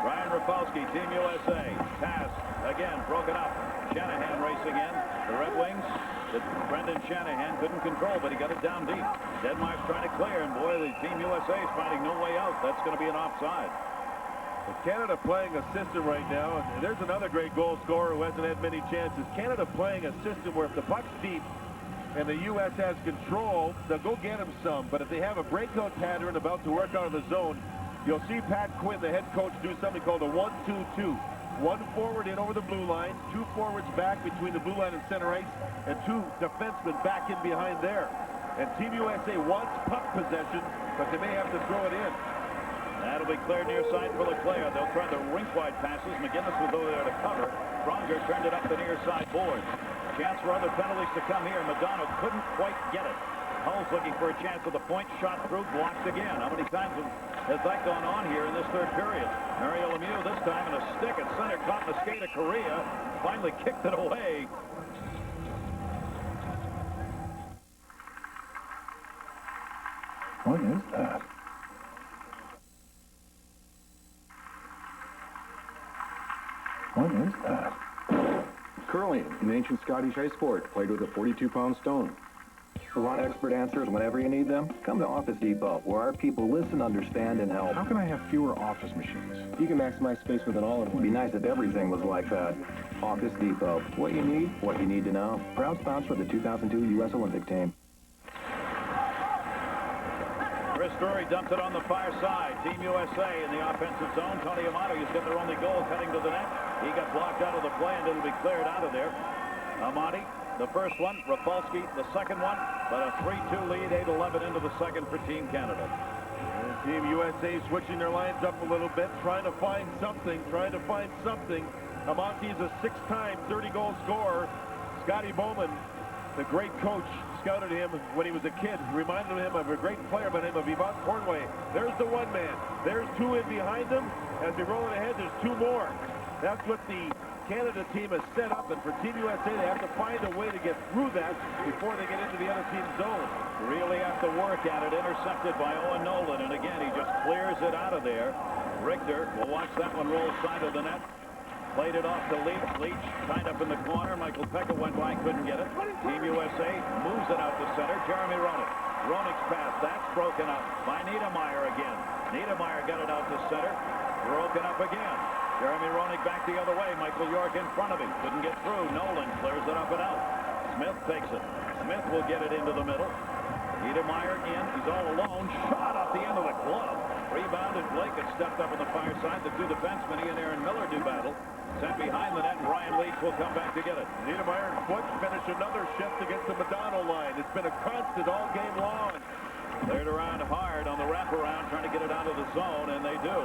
Ryan Rafalski, Team USA. Pass, again, broken up. Shanahan racing in. The Red Wings, that Brendan Shanahan couldn't control, but he got it down deep. Denmark's trying to clear, and boy, the Team USA is finding no way out. That's going to be an offside. Canada playing a system right now, and there's another great goal scorer who hasn't had many chances. Canada playing a system where if the puck's deep and the U.S. has control, they'll go get him some. But if they have a breakout pattern about to work out of the zone, you'll see Pat Quinn, the head coach, do something called a 1-2-2. One forward in over the blue line, two forwards back between the blue line and center ice, and two defensemen back in behind there. And Team USA wants puck possession, but they may have to throw it in. That'll be cleared near side for Leclerc. They'll try the rink-wide passes. McGinnis was over there to cover. Pronger turned it up the near side boards. Chance for other penalties to come here. Modano couldn't quite get it. Hull's looking for a chance with a point shot through, blocked again. How many times has that gone on here in this third period? Mario Lemieux this time in a stick at center, caught in the skate of Korea, finally kicked it away. What is that? What is that? Curling, an ancient Scottish ice sport, played with a 42-pound stone. You want expert answers whenever you need them? Come to Office Depot, where our people listen, understand, and help. How can I have fewer office machines? You can maximize space with an all-in-one. It'd be nice if everything was like that. Office Depot. What you need to know. Proud sponsor of the 2002 U.S. Olympic team. Chris Drury dumped it on the far side. Team USA in the offensive zone. Tony Amato has got their only goal cutting to the net. He got blocked out of the play, and it'll be cleared out of there. Amati, the first one. Rafalski, the second one. But a 3-2 lead, 8-11 into the second for Team Canada. And Team USA switching their lines up a little bit, trying to find something, Amati is a 6-time 30-goal scorer. Scotty Bowman the great coach scouted him when he was a kid. Reminded him of a great player by the name of Yvonne Cornway. There's the one man. There's two in behind him. As they roll it ahead, there's two more. That's what the Canada team has set up, and for Team USA, they have to find a way to get through that before they get into the other team's zone. Really have to work at it. Intercepted by Owen Nolan, and again, he just clears it out of there. Richter will watch that one roll side of the net. Played it off to Leach. Leach tied up in the corner. Michael Pekka went by, couldn't get it. Team USA moves it out to center. Jeremy Roenick. Roenick's pass, that's broken up by Niedermeyer again. Niedermeyer got it out to center. Broken up again. Jeremy Roenick back the other way. Michael York in front of him. Couldn't get through. Nolan clears it up and out. Smith takes it. Smith will get it into the middle. Niedermeyer in. He's all alone. Shot off the end of the glove. Rebounded. Blake had stepped up on the far side. The two defensemen, he and Aaron Miller, do battle. Sent behind the net, and Ryan Leach will come back to get it. Niedermeyer and Foot finish another shift against the Madonna line. It's been a constant all game long. Cleared around hard on the wraparound, trying to get it out of the zone, and they do.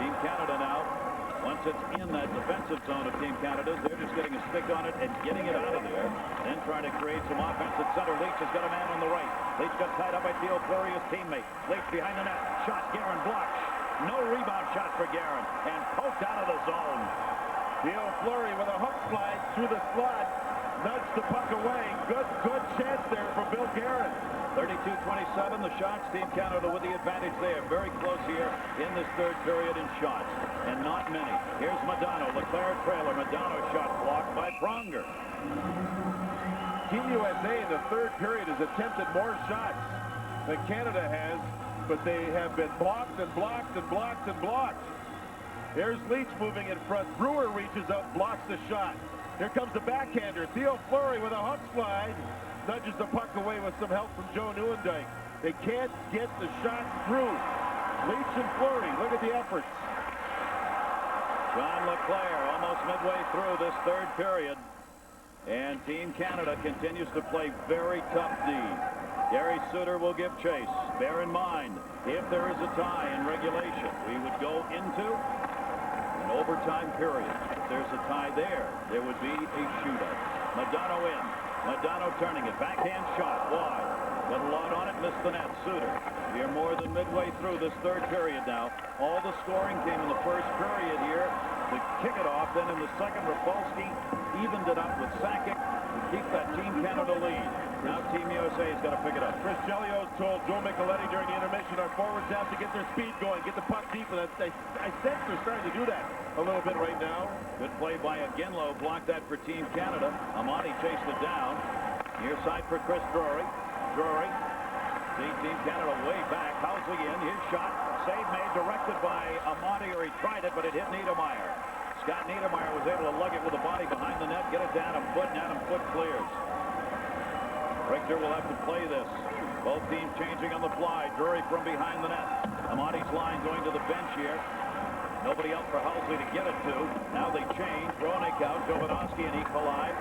Team Canada now, once it's in that defensive zone of Team Canada, they're just getting a stick on it and getting it out of there. Then trying to create some offense at center. Leach has got a man on the right. Leach got tied up by Theo Fleury, his teammate. Leach behind the net. Shot, Guerin blocked. No rebound shot for Guerin, and poked out of the zone. Theo Fleury with a hook slide through the slot. Nudged the puck away. Good chance there for Bill Guerin. 32-27, the shots. Team Canada with the advantage there. Very close here in this third period in shots, and not many. Here's Madonna, Leclerc trailer. Madonna shot blocked by Pronger. Team USA in the third period has attempted more shots than Canada has, but they have been blocked and blocked and blocked and blocked. Here's Leach moving in front. Brewer reaches out, blocks the shot. Here comes the backhander. Theo Fleury with a hook slide. Nudges the puck away with some help from Joe Nieuwendyk. They can't get the shot through. Leach and Fleury, look at the efforts. John Leclerc almost midway through this third period. And Team Canada continues to play very tough D. Gary Suter will give chase. Bear in mind, if there is a tie in regulation, we would go into an overtime period. If there's a tie there, there would be a shootout. Madonna in. Madonna turning it. Backhand shot. Wide. Got a lot on it. Missed the net. Suter. We are more than midway through this third period now. All the scoring came in the first period here to kick it off. Then in the second, Rapolsky evened it up with Sakic to keep that Team Canada lead. Now Team USA has got to pick it up. Chris Chelios told Joe Micheletti during the intermission, our forwards have to get their speed going, get the puck deep, and I sense they're starting to do that a little bit right now. Good play by Aginlo. Blocked that for Team Canada. Amati chased it down. Near side for Chris Drury. Drury. See Team Canada way back. Housley in. His shot. Save made. Directed by Amati, or he tried it, but it hit Niedermeyer. Scott Niedermeyer was able to lug it with the body behind the net, get it down, and Adam Foote clears. Richter will have to play this. Both teams changing on the fly. Drury from behind the net. Amati's line going to the bench here. Nobody else for Housley to get it to. Now they change. Roenick out. Jovanovski and he collide.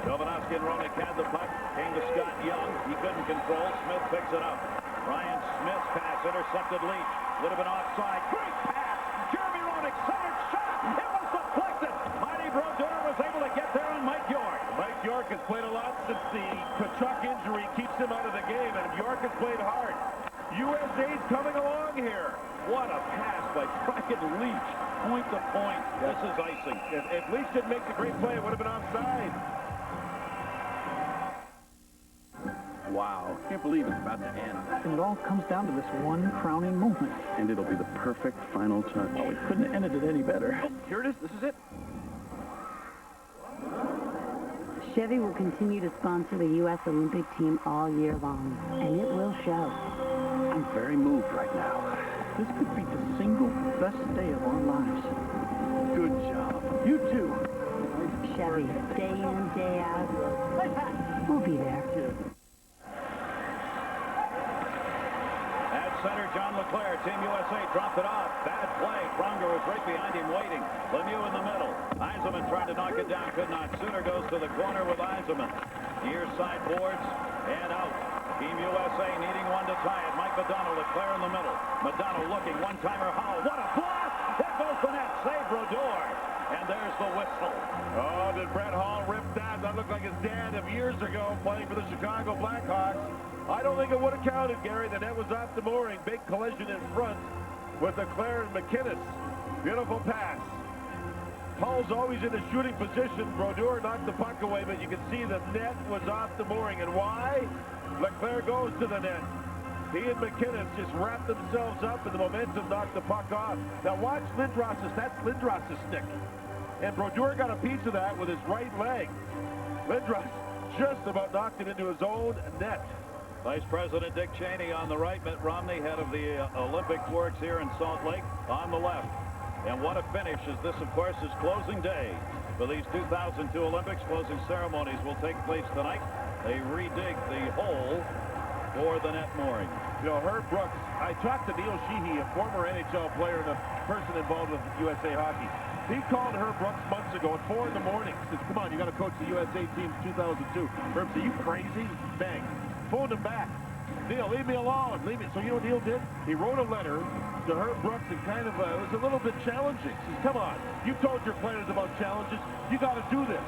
Jovanovski and Roenick had the puck. Came to Scott Young. He couldn't control. Smith picks it up. Ryan Smith's pass intercepted Leach. Would have been offside. Great pass. Jeremy Roenick centered shot. It was deflected. Marty Brodeur was able to get there on Mike York. Mike York has played a lot since the Tkachuk injury keeps him out of the game, and York has played hard. USA's coming along here. What a pass by Bracken Leach. Point to point. This is icing. If Leach didn't make the great play, it would have been offside. Wow. Can't believe it's about to end. And it all comes down to this one crowning moment. And it'll be the perfect final touch. Oh, we couldn't have ended it any better. Oh, here it is. This is it. Chevy will continue to sponsor the U.S. Olympic team all year long, and it will show. I'm very moved right now. This could be the single best day of our lives. Good job. You too. Chevy, day in, day out. We'll be there. At center, John Leclerc. Team USA dropped it off. Bad play. Pronger was right behind him waiting. Lemieux in the middle. Yzerman tried to knock it down. Could not. Suter goes to the corner with Yzerman. Near side boards and out. Team USA needing one to tie it. Mike Madonna, Leclerc in the middle. Madonna looking. One-timer Howell. What a blast! There goes the net. Save Brodeur. And And there's the whistle. Oh, did Brett Hall rip that? That looked like his dad of years ago playing for the Chicago Blackhawks. I don't think it would have counted, Gary. The net was off the mooring. Big collision in front with Leclerc and McInnes. Beautiful pass. Hall's always in a shooting position. Brodeur knocked the puck away, but you can see the net was off the mooring. And why? Leclerc goes to the net. He and McInnes just wrapped themselves up, and the momentum knocked the puck off. Now watch Lindros's. That's Lindros's stick. And Brodeur got a piece of that with his right leg. Lindros just about knocked it into his own net. Vice President Dick Cheney on the right, Mitt Romney, head of the Olympic Works here in Salt Lake, on the left. And what a finish, as this, of course, is closing day for these 2002 Olympics. Closing ceremonies will take place tonight. They redig the hole for the net mooring. You know, Herb Brooks, I talked to Neil Sheehy, a former NHL player and a person involved with USA Hockey. He called Herb Brooks months ago at 4 in the morning. He says, come on, you got to coach the USA team 2002. Herb said, you crazy? Bang. Phoned him back. Neil, leave me alone. Leave me. So you know what Neil did? He wrote a letter to Herb Brooks and kind of, it was a little bit challenging. He says, come on, you told your players about challenges. You got to do this.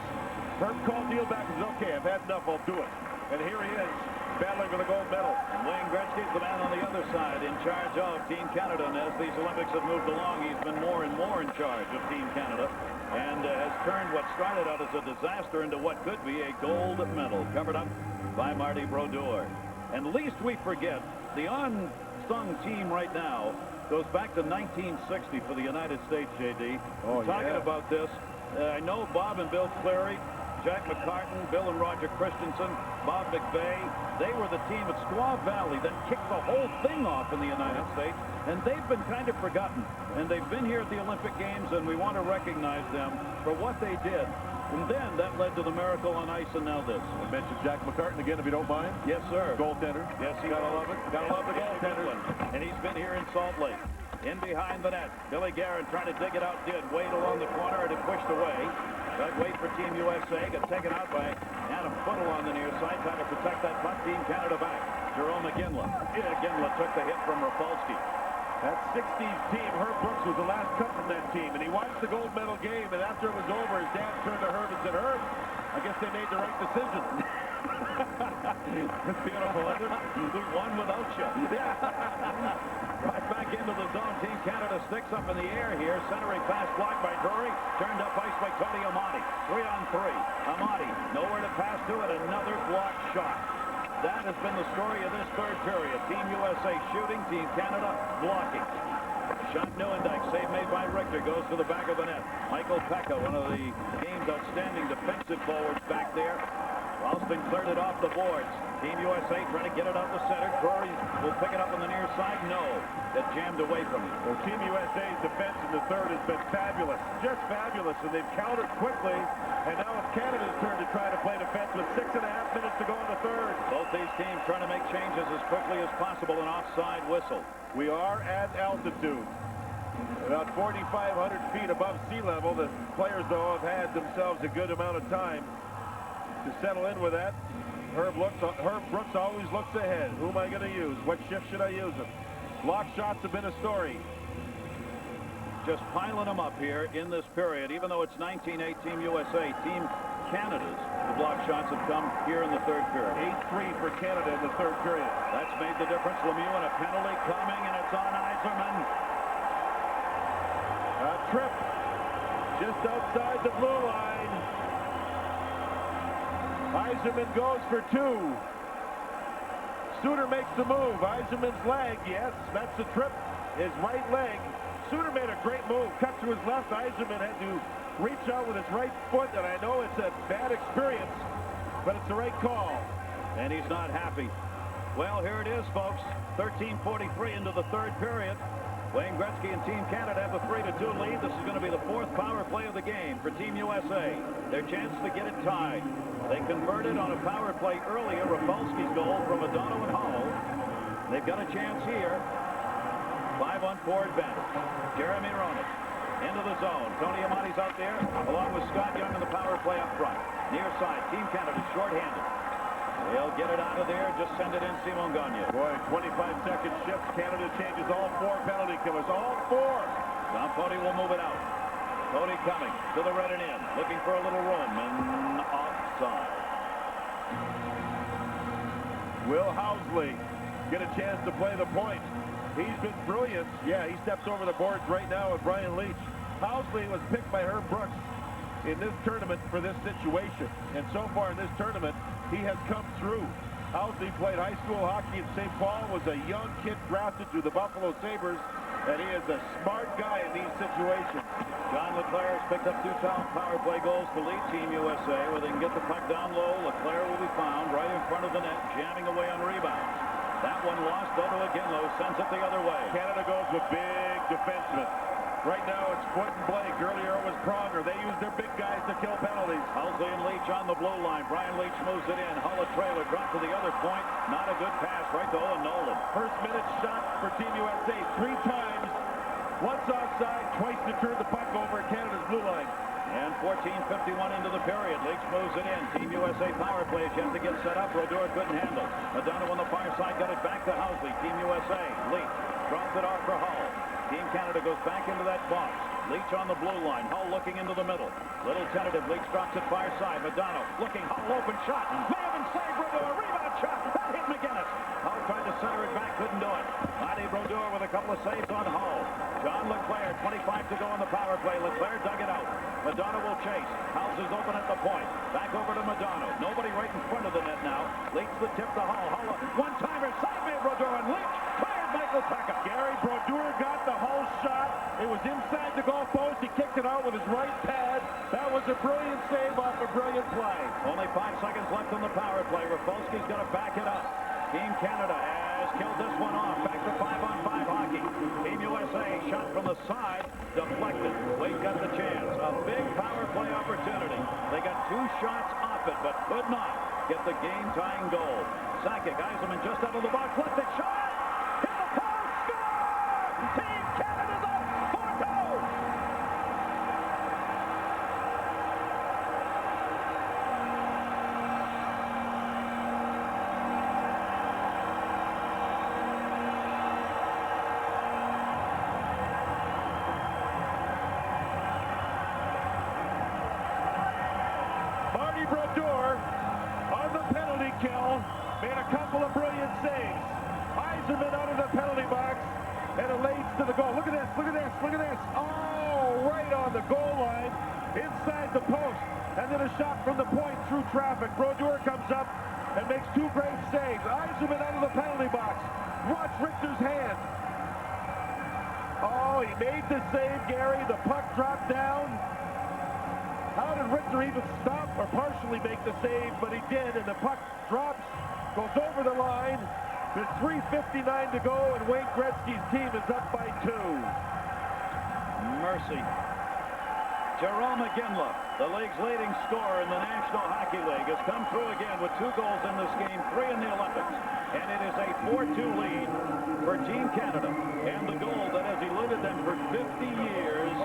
Herb called Neil back and said, okay, I've had enough, I'll do it. And here he is, battling for the gold medal. And Wayne Gretzky's the man on the other side in charge of Team Canada. And as these Olympics have moved along, he's been more and more in charge of Team Canada and has turned what started out as a disaster into what could be a gold medal, covered up by Marty Brodeur. And least we forget, the unsung team right now goes back to 1960 for the United States, J.D. Oh, Talking yeah. about this, I know Bob and Bill Cleary, Jack McCartan, Bill and Roger Christensen, Bob McVeigh, they were the team at Squaw Valley that kicked the whole thing off in the United States, and they've been kind of forgotten. And they've been here at the Olympic Games, and we want to recognize them for what they did. And then that led to the Miracle on Ice, and now this. I mentioned Jack McCartan again, if you don't mind. Yes, sir. Goaltender. Yes, he Gotta love it. Gotta love the goaltender. And he's been here in Salt Lake. In behind the net, Billy Guerin trying to dig it out, did. Wade along the corner, and it pushed away. That Wade for Team USA, got taken out by Adam Footle on the near side, trying to protect that puck. Team Canada back. Jerome McGinley. McGinley took the hit from Rafalski. That 60s team, Herb Brooks was the last cut from that team, and he watched the gold medal game, and after it was over, his dad turned to Herb and said, Herb, I guess they made the right decision. It's beautiful, isn't it? We won without you. Right back into the zone. Team Canada sticks up in the air here. Centering pass blocked by Drury. Turned up ice by Tony Amati. 3-on-3. Amati, nowhere to pass to it. Another blocked shot. That has been the story of this third period. Team USA shooting, Team Canada blocking. Shot Neuendijk, save made by Richter, goes to the back of the net. Michael Pekka, one of the game's outstanding defensive forwards back there. Ralston cleared it off the boards. Team USA trying to get it out the center. Drury will pick it up on the near side. No, that jammed away from him. Well, Team USA's defense in the third has been fabulous. Just fabulous, and they've countered quickly. And now it's Canada's turn to try to play defense with 6.5 minutes to go in the third. Both these teams trying to make changes as quickly as possible. An offside whistle. We are at altitude. About 4,500 feet above sea level. The players, though, have had themselves a good amount of time to settle in with that. Herb Brooks always looks ahead. Who am I going to use? What shift should I use him? Block shots have been a story. Just piling them up here in this period. Even though it's 19-8 Team USA, Team Canada's the block shots have come here in the third period. 8-3 for Canada in the third period. That's made the difference. Lemieux and a penalty coming, and it's on Yzerman. A trip just outside the blue line. Yzerman goes for 2. Suter makes the move. Yzerman's leg, yes, that's the trip. His right leg. Suter made a great move. Cut to his left. Yzerman had to reach out with his right foot, and I know it's a bad experience, but it's the right call. And he's not happy. Well, here it is, folks. 13:43 into the third period. Wayne Gretzky and Team Canada have a 3-2 lead. This is going to be the 4th power play of the game for Team USA. Their chance to get it tied. They converted on a power play earlier, Rafalski's goal from O'Donovan Hall. They've got a chance here. 5-on-4 advantage. Jeremy Roenick into the zone. Tony Amati's out there, along with Scott Young in the power play up front. Near side, Team Canada short-handed. They'll get it out of there, just send it in, Simon Gagne. Boy, 25-second shifts. Canada changes all 4 penalty killers. All 4. Tom Poti will move it out. Cody coming to the red and in, looking for a little room, and offside. Will Housley get a chance to play the point? He's been brilliant. Yeah, he steps over the boards right now with Brian Leach. Housley was picked by Herb Brooks in this tournament for this situation. And so far in this tournament, he has come through. Housley played high school hockey in St. Paul, was a young kid drafted to the Buffalo Sabres, and he is a smart guy in these situations. John LeClair has picked up 2 power play goals to lead Team USA, where they can get the puck down low. LeClair will be found right in front of the net, jamming away on rebounds. That one lost. Odo Aginlo sends it the other way. Canada goes with big defensemen. Right now it's Foot and Blake. Earlier it was Pronger. They use their big guys to kill penalties. Housley and Leach on the blue line. Brian Leach moves it in. Hull a trailer, dropped to the other point. Not a good pass right to Owen Nolan. First minute shot for Team USA 3 times. Once offside, twice to turn the puck over at Canada's blue line. And 14:51 into the period. Leach moves it in. Team USA power play. You have to get set up. Brodeur couldn't handle. Madonna on the far side got it back to Housley. Team USA. Leach drops it off for Hull. Team Canada goes back into that box. Leach on the blue line. Hull looking into the middle. Little tentative. Leach drops it far side. Madonna looking. Hull open shot. May have been saved. Brodeur. Rebound shot. That hit McGinnis. Hull tried to center it back. Couldn't do it. Marty Brodeur with a couple of saves on Hull. John LeClair, 25 to go on the power play. LeClair dug it out. Madonna will chase. House is open at the point. Back over to Madonna. Nobody right in front of the net now. Leach the tip to Hull. Hull one-timer. Side by Brodeur and Leach. Fired Michael Pekka. Gary Brodeur got the Hull shot. It was inside the goal post. He kicked it out with his right pad. That was a brilliant save off a brilliant play. Only 5 seconds left on the power play. Rafalski's going to back it up. Team Canada has killed this one off. Back to 5-on-5 hockey. Team USA shot from the side. Deflected. Wade got the chance. A big power play opportunity. They got 2 shots off it, but could not get the game-tying goal. Sakic, Yzerman just out of the box. Left it. Shot! Hit the post! Score! Team Canada's up 4-2! Marty Brodeur on the penalty kill made a couple of brilliant saves. Yzerman out of the penalty box, and it leads to the goal. Look at this, look at this, look at this. Oh, right on the goal line, inside the post, and then a shot from the point through traffic. Brodeur comes up and makes 2 great saves. Yzerman out of the penalty box. Watch Richter's hand. Oh, he made the save, Gary. The puck dropped down. How did Richter even stop or partially make the save? But he did, and the puck drops, goes over the line. There's 3:59 to go, and Wayne Gretzky's team is up by 2. Mercy. Jarome Iginla, the league's leading scorer in the National Hockey League, has come through again with 2 goals in this game, 3 in the Olympics. And it is a 4-2 lead for Team Canada. And the goal that has eluded them for 50 years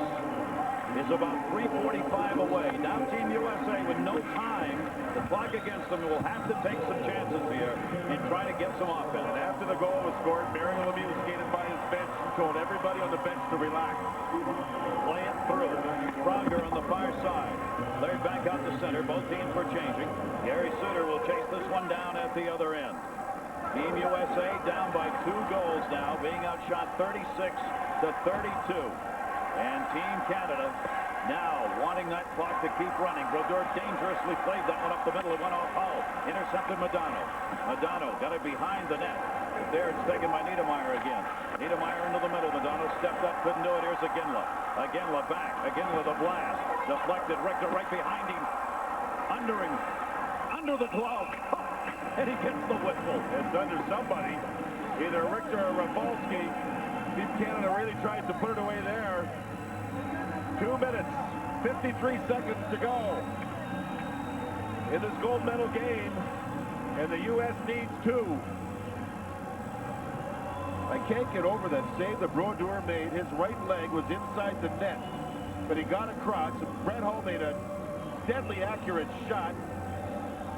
is about 3:45 away. Now Team USA with no time, the clock against them, will have to take some chances here and try to get some offense. And after the goal was scored, Mario Lemieux skated by his bench and told everybody on the bench to relax. Play it through. Pronger on the far side. Cleared back out to center. Both teams were changing. Gary Suter will chase this one down at the other end. Team USA down by 2 goals now, being outshot 36-32. And Team Canada now wanting that clock to keep running. Brodeur dangerously played that one up the middle. It went off Hull. Intercepted Madonna. Madonna got it behind the net. But there it's taken by Niedermeyer again. Niedermeyer into the middle. Madonna stepped up, couldn't do it. Here's Iginla. Iginla back. Iginla the blast. Deflected. Richter right behind him. Under the glove. And he gets the whistle. It's under somebody. Either Richter or Rafalski. Team Canada really tries to put it away there. 2 minutes, 53 seconds to go in this gold medal game, and the U.S. needs 2. I can't get over that save that Brodeur made. His right leg was inside the net, but he got across. Brett Hull made a deadly accurate shot,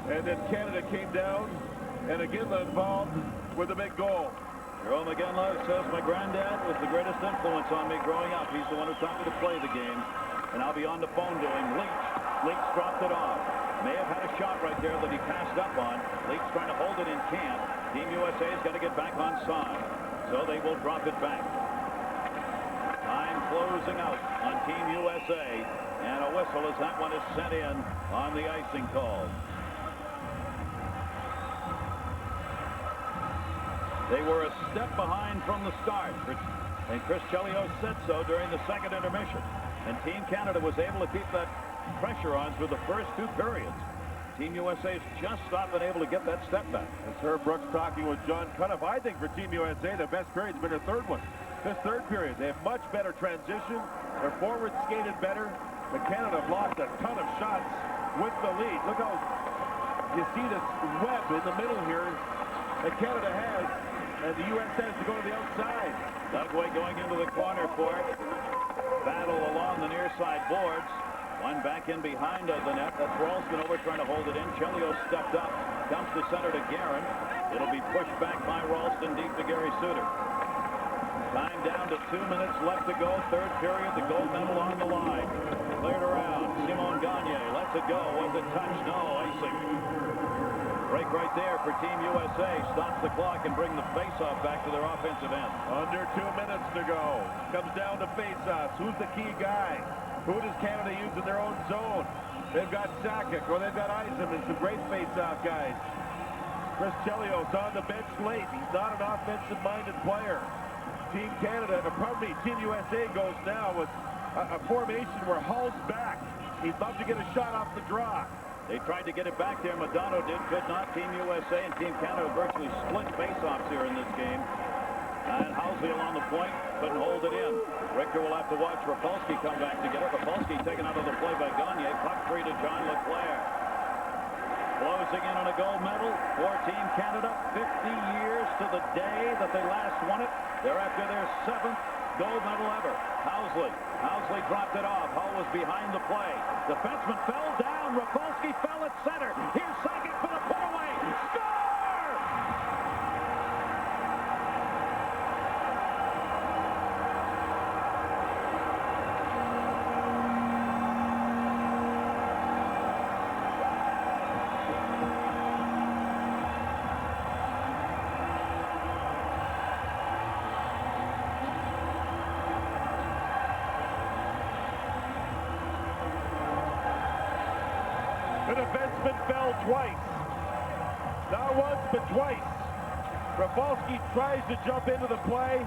and then Canada came down, and again involved with a big goal. Jarome Iginla says, my granddad was the greatest influence on me growing up. He's the one who taught me to play the game. And I'll be on the phone to him. Leach dropped it off. May have had a shot right there that he passed up on. Leach trying to hold it in camp. Team USA's got to get back on side. So they will drop it back. Time closing out on Team USA. And a whistle as that one is sent in on the icing call. They were a step behind from the start. And Chris Chelios said so during the second intermission. And Team Canada was able to keep that pressure on through the first 2 periods. Team USA's just not been able to get that step back. As Herb Brooks talking with John Cutoff, I think for Team USA, the best period's been their third one. This third period, they have much better transition. Their forwards skated better. But Canada have lost a ton of shots with the lead. Look how you see this web in the middle here that Canada has, and the U.S. has to go to the outside. Dugway going into the corner for it. Battle along the near side boards. One back in behind the net. That's Ralston over trying to hold it in. Chelios stepped up. Comes to center to Guerin. It'll be pushed back by Ralston deep to Gary Suter. Time down to 2 minutes left to go. Third period. The gold medal on the line. Cleared around. Simon Gagne lets it go. Was it touched? No. Icing. Break right there for Team USA. Stops the clock and bring the face-off back to their offensive end. Under 2 minutes to go. Comes down to face-offs. Who's the key guy? Who does Canada use in their own zone? They've got Sakic, or they've got Yzerman, some great face-off guys. Chris Chelios on the bench late. He's not an offensive-minded player. Team Canada, pardon me, Team USA goes now with a formation where Hull's back. He'd love to get a shot off the draw. They tried to get it back there. Madonna did, could not. Team USA and Team Canada virtually split face-offs here in this game. And Housley along the point, couldn't hold it in. Richter will have to watch Rapolsky come back to get it. Rapolsky taken out of the play by Gagne. Puck free to John LeClaire. Closing in on a gold medal for Team Canada. 50 years to the day that they last won it. They're after their 7th gold medal ever. Housley dropped it off. Hull was behind the play. Defenseman fell down. Rapolsky fell at center. Here's Sakic for the put-away. Score! The defenseman fell twice. Not once, but twice. Rapolsky tries to jump into the play.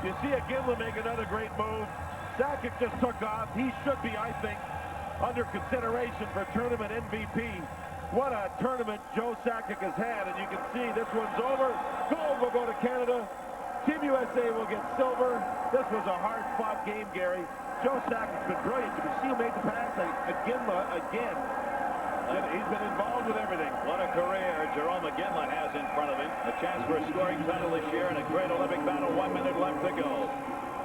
You see Iginla make another great move. Sakic just took off. He should be, I think, under consideration for tournament MVP. What a tournament Joe Sakic has had, and you can see this one's over. Gold will go to Canada. Team USA will get silver. This was a hard-fought game, Gary. Joe Sakic's been brilliant. You can see him make the pass. Iginla again. He's been involved with everything. What a career Jarome Iginla has in front of him. A chance for a scoring title this year and a great Olympic battle. 1 minute left to go.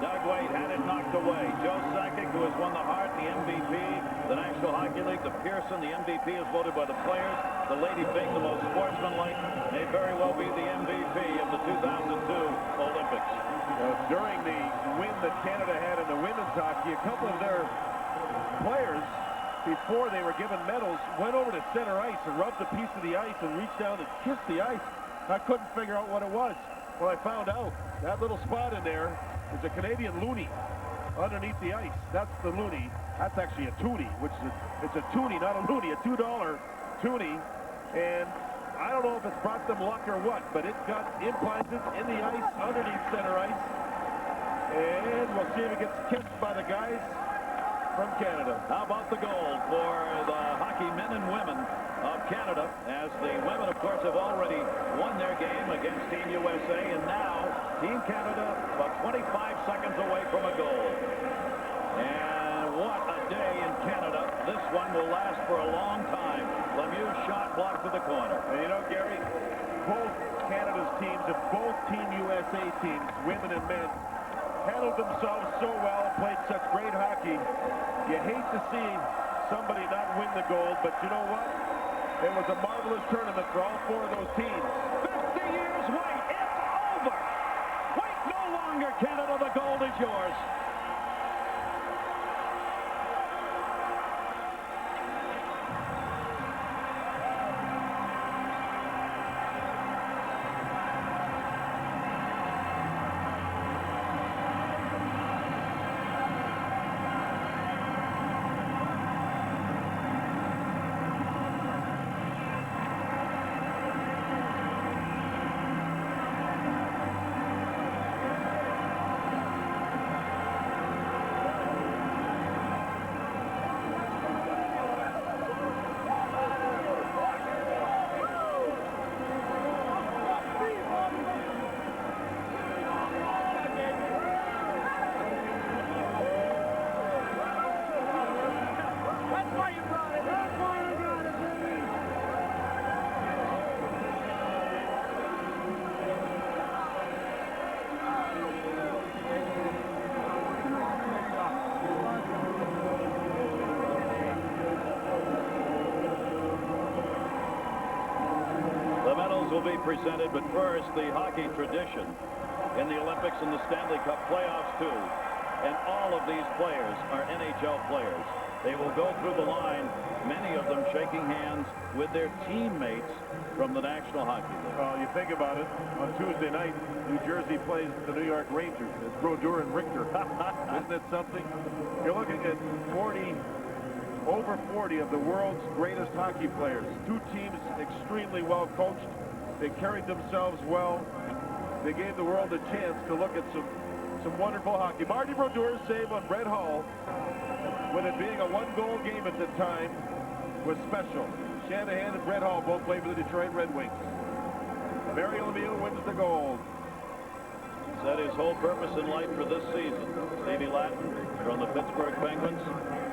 Doug Wade had it knocked away. Joe Sakic, who has won the Hart, the MVP, the National Hockey League, the Pearson, the MVP is voted by the players. The Lady Byng, the most sportsmanlike, may very well be the MVP of the 2002 Olympics. During the win that Canada had in the women's hockey, a couple of their players, before they were given medals, went over to center ice and rubbed a piece of the ice and reached down and kissed the ice. I couldn't figure out what it was. Well, I found out that little spot in there is a Canadian loonie underneath the ice. That's the loonie. That's actually a toonie, which is it's a toonie, not a loonie, a $2 toonie. And I don't know if it's brought them luck or what, but it got implanted in the ice underneath center ice. And we'll see if it gets kissed by the guys from Canada. How about the gold for the hockey men and women of Canada, as the women, of course, have already won their game against Team USA, and now Team Canada about 25 seconds away from a goal. And what a day in Canada. This one will last for a long time. Lemieux shot blocked to the corner. And you know, Gary, both Canada's teams and both Team USA teams, women and men, handled themselves so well, played such great hockey. You hate to see somebody not win the gold, but you know what? It was a marvelous tournament for all 4 of those teams. 50 years wait, it's over. Wait no longer, Canada, the gold is yours. will be presented, but first, the hockey tradition in the Olympics and the Stanley Cup playoffs, too. And all of these players are NHL players. They will go through the line, many of them shaking hands with their teammates from the National Hockey League. Well, you think about it, on Tuesday night, New Jersey plays the New York Rangers. It's Brodeur and Richter. Isn't it something? You're looking at over 40 of the world's greatest hockey players. Two teams extremely well coached. They carried themselves well. They gave the world a chance to look at some wonderful hockey. Marty Brodeur's save on Brett Hull, with it being a one-goal game at the time, was special. Shanahan and Brett Hull both played for the Detroit Red Wings. Mario Lemieux wins the gold. Said his whole purpose in life for this season. Stevie Lattin from the Pittsburgh Penguins.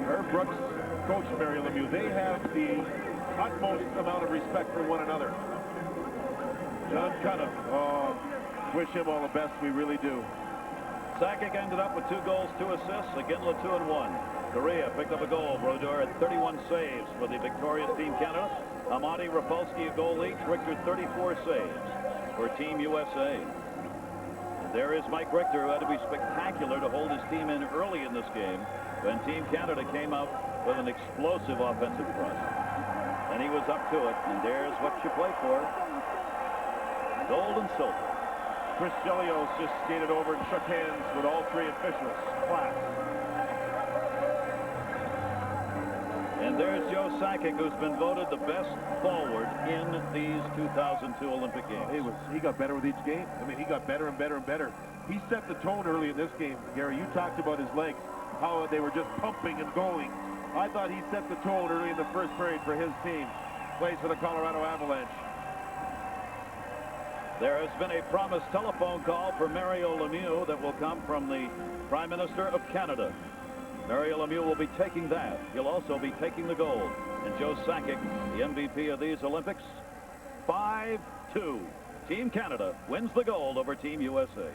Herb Brooks coached Mario Lemieux. They have the utmost amount of respect for one another. John Cunningham, wish him all the best. We really do. Sakic ended up with 2 goals, 2 assists. Iginla 2 and 1. Korea picked up a goal. Brodeur had 31 saves for the victorious Team Canada. Amati, Rapolsky a goal each. Richter 34 saves for Team USA. And there is Mike Richter, who had to be spectacular to hold his team in early in this game when Team Canada came out with an explosive offensive thrust. And he was up to it. And there's what you play for. Gold and silver. Chris Chelios just skated over and shook hands with all 3 officials. Class. And there's Joe Sakic, who's been voted the best forward in these 2002 Olympic Games. He got better with each game. I mean, he got better and better and better. He set the tone early in this game. Gary, you talked about his legs, how they were just pumping and going. I thought he set the tone early in the first period for his team. Plays for the Colorado Avalanche. There has been a promised telephone call for Mario Lemieux that will come from the Prime Minister of Canada. Mario Lemieux will be taking that. He'll also be taking the gold. And Joe Sakic, the MVP of these Olympics, 5-2. Team Canada wins the gold over Team USA.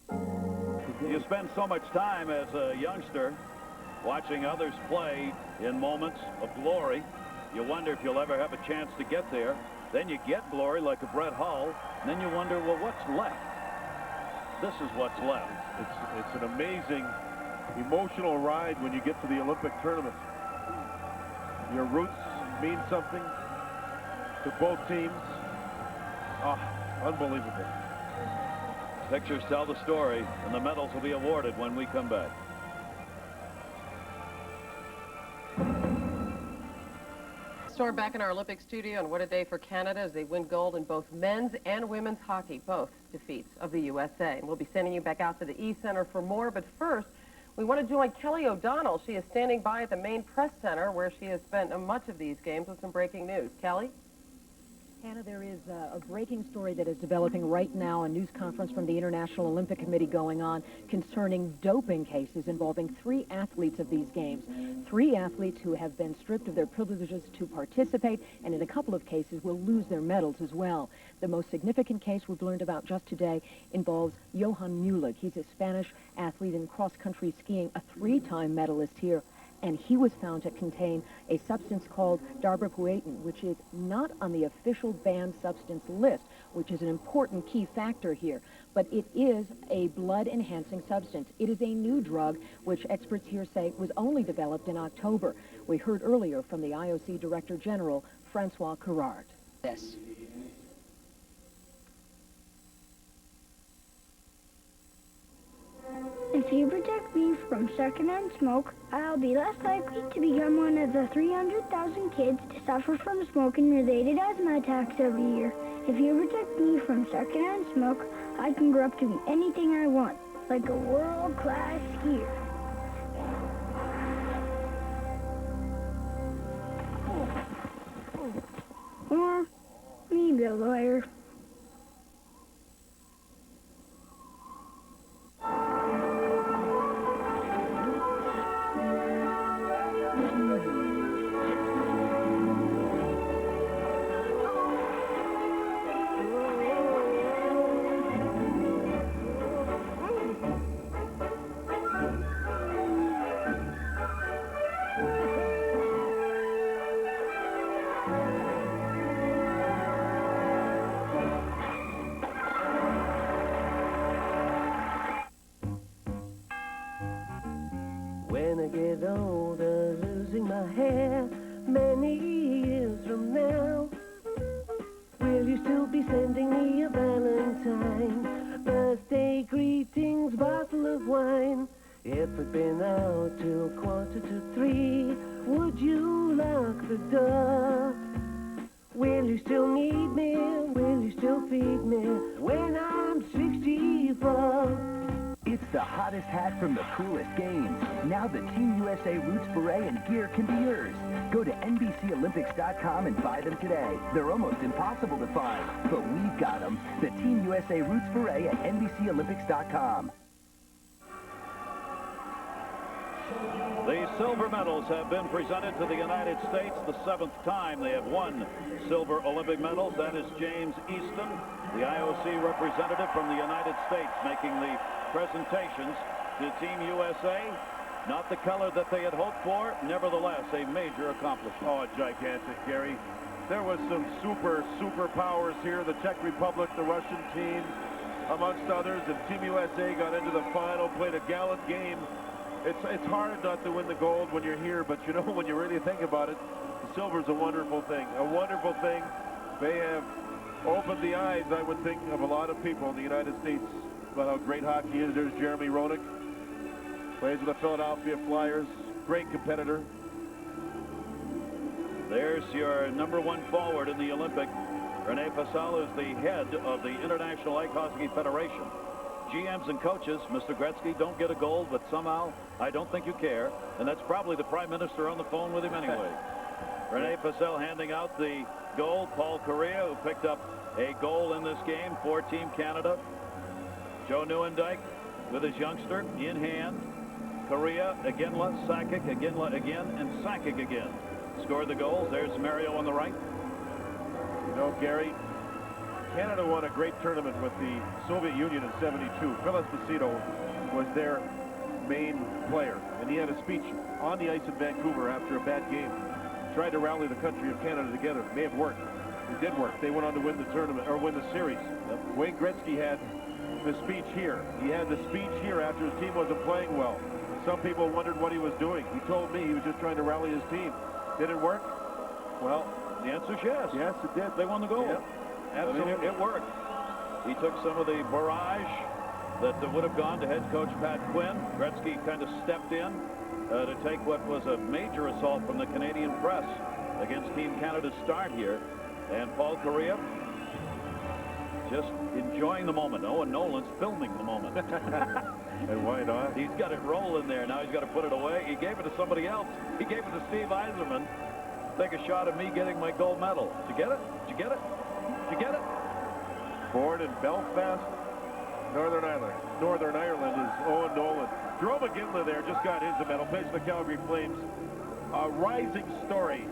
You spend so much time as a youngster watching others play in moments of glory. You wonder if you'll ever have a chance to get there. Then you get glory like a Brett Hull. And then you wonder, well, what's left? This is what's left. It's an amazing, emotional ride when you get to the Olympic tournament. Your roots mean something to both teams. Unbelievable. Pictures tell the story, and the medals will be awarded when we come back. Storm back in our Olympic studio, and what a day for Canada as they win gold in both men's and women's hockey, both defeats of the USA. And we'll be sending you back out to the E-Center for more, but first, we want to join Kelly O'Donnell. She is standing by at the main press center where she has spent much of these games with some breaking news. Kelly? Hannah, there is a breaking story that is developing right now, a news conference from the International Olympic Committee going on concerning doping cases involving 3 athletes of these games. 3 athletes who have been stripped of their privileges to participate, and in a couple of cases will lose their medals as well. The most significant case we've learned about just today involves Johan Mulig. He's a Spanish athlete in cross-country skiing, a 3-time medalist here. And he was found to contain a substance called darbepoetin, which is not on the official banned substance list, which is an important key factor here. But it is a blood-enhancing substance. It is a new drug, which experts here say was only developed in October. We heard earlier from the IOC Director General, Francois Courard. Yes. If you protect me from secondhand smoke, I'll be less likely to become one of the 300,000 kids to suffer from smoking-related asthma attacks every year. If you protect me from secondhand smoke, I can grow up to be anything I want, like a world-class skier. Or maybe a lawyer. When I get older, losing my hair, many years from now, will you still be sending me a Valentine? Birthday greetings, bottle of wine. If we'd been out till 2:45, would you lock the door? Will you still need me? Will you still feed me when I'm 64? It's the hottest hat from the coolest games. Now the Team USA Roots Beret and gear can be yours. Go to NBCOlympics.com and buy them today. They're almost impossible to find, but we've got them. The Team USA Roots Beret at NBCOlympics.com. The silver medals have been presented to the United States the 7th time they have won silver Olympic medals. That is James Easton, the IOC representative from the United States, making the presentations to Team USA. Not the color that they had hoped for, nevertheless a major accomplishment. Oh, gigantic, Gary. There was some super powers here, the Czech Republic, the Russian team, amongst others, and Team USA got into the final, played a gallant game. It's hard not to win the gold when you're here, but you know, when you really think about it, the silver's a wonderful thing. A wonderful thing. They have opened the eyes, I would think, of a lot of people in the United States about how great hockey is. There's Jeremy Roenick. Plays with the Philadelphia Flyers. Great competitor. There's your #1 forward in the Olympic. Rene Passal is the head of the International Ice Hockey Federation. GMs and coaches, Mr. Gretzky, don't get a gold, but somehow I don't think you care. And that's probably the Prime Minister on the phone with him anyway. Rene Passal handing out the gold. Paul Kariya, who picked up a goal in this game for Team Canada. Joe Nieuwendyk with his youngster in hand. Kariya, Iginla, Sakic, Iginla again, and Sakic again. Scored the goals. There's Mario on the right. You know, Gary, Canada won a great tournament with the Soviet Union in '72. Phil Esposito was their main player, and he had a speech on the ice in Vancouver after a bad game. Tried to rally the country of Canada together. It may have worked. It did work. They went on to win the tournament, or win the series. Yep. Wayne Gretzky had the speech here. He had the speech here after his team wasn't playing well. Some people wondered what he was doing. He told me he was just trying to rally his team. Did it work? Well, the answer is yes. Yes, it did. They won the gold. Yep. Absolutely. I mean, it worked. He took some of the barrage that would have gone to head coach Pat Quinn. Gretzky kind of stepped in to take what was a major assault from the Canadian press against Team Canada's start here. And Paul Kariya just enjoying the moment. Owen Nolan's filming the moment. And why not? He's got it rolling there. Now he's got to put it away. He gave it to somebody else. He gave it to Steve Yzerman. Take a shot at me getting my gold medal. Did you get it? Did you get it? Did you get it? Born in Belfast, Northern Ireland is Owen Nolan. Jerome Iginla there just got his medal. Plays for the Calgary Flames. A rising story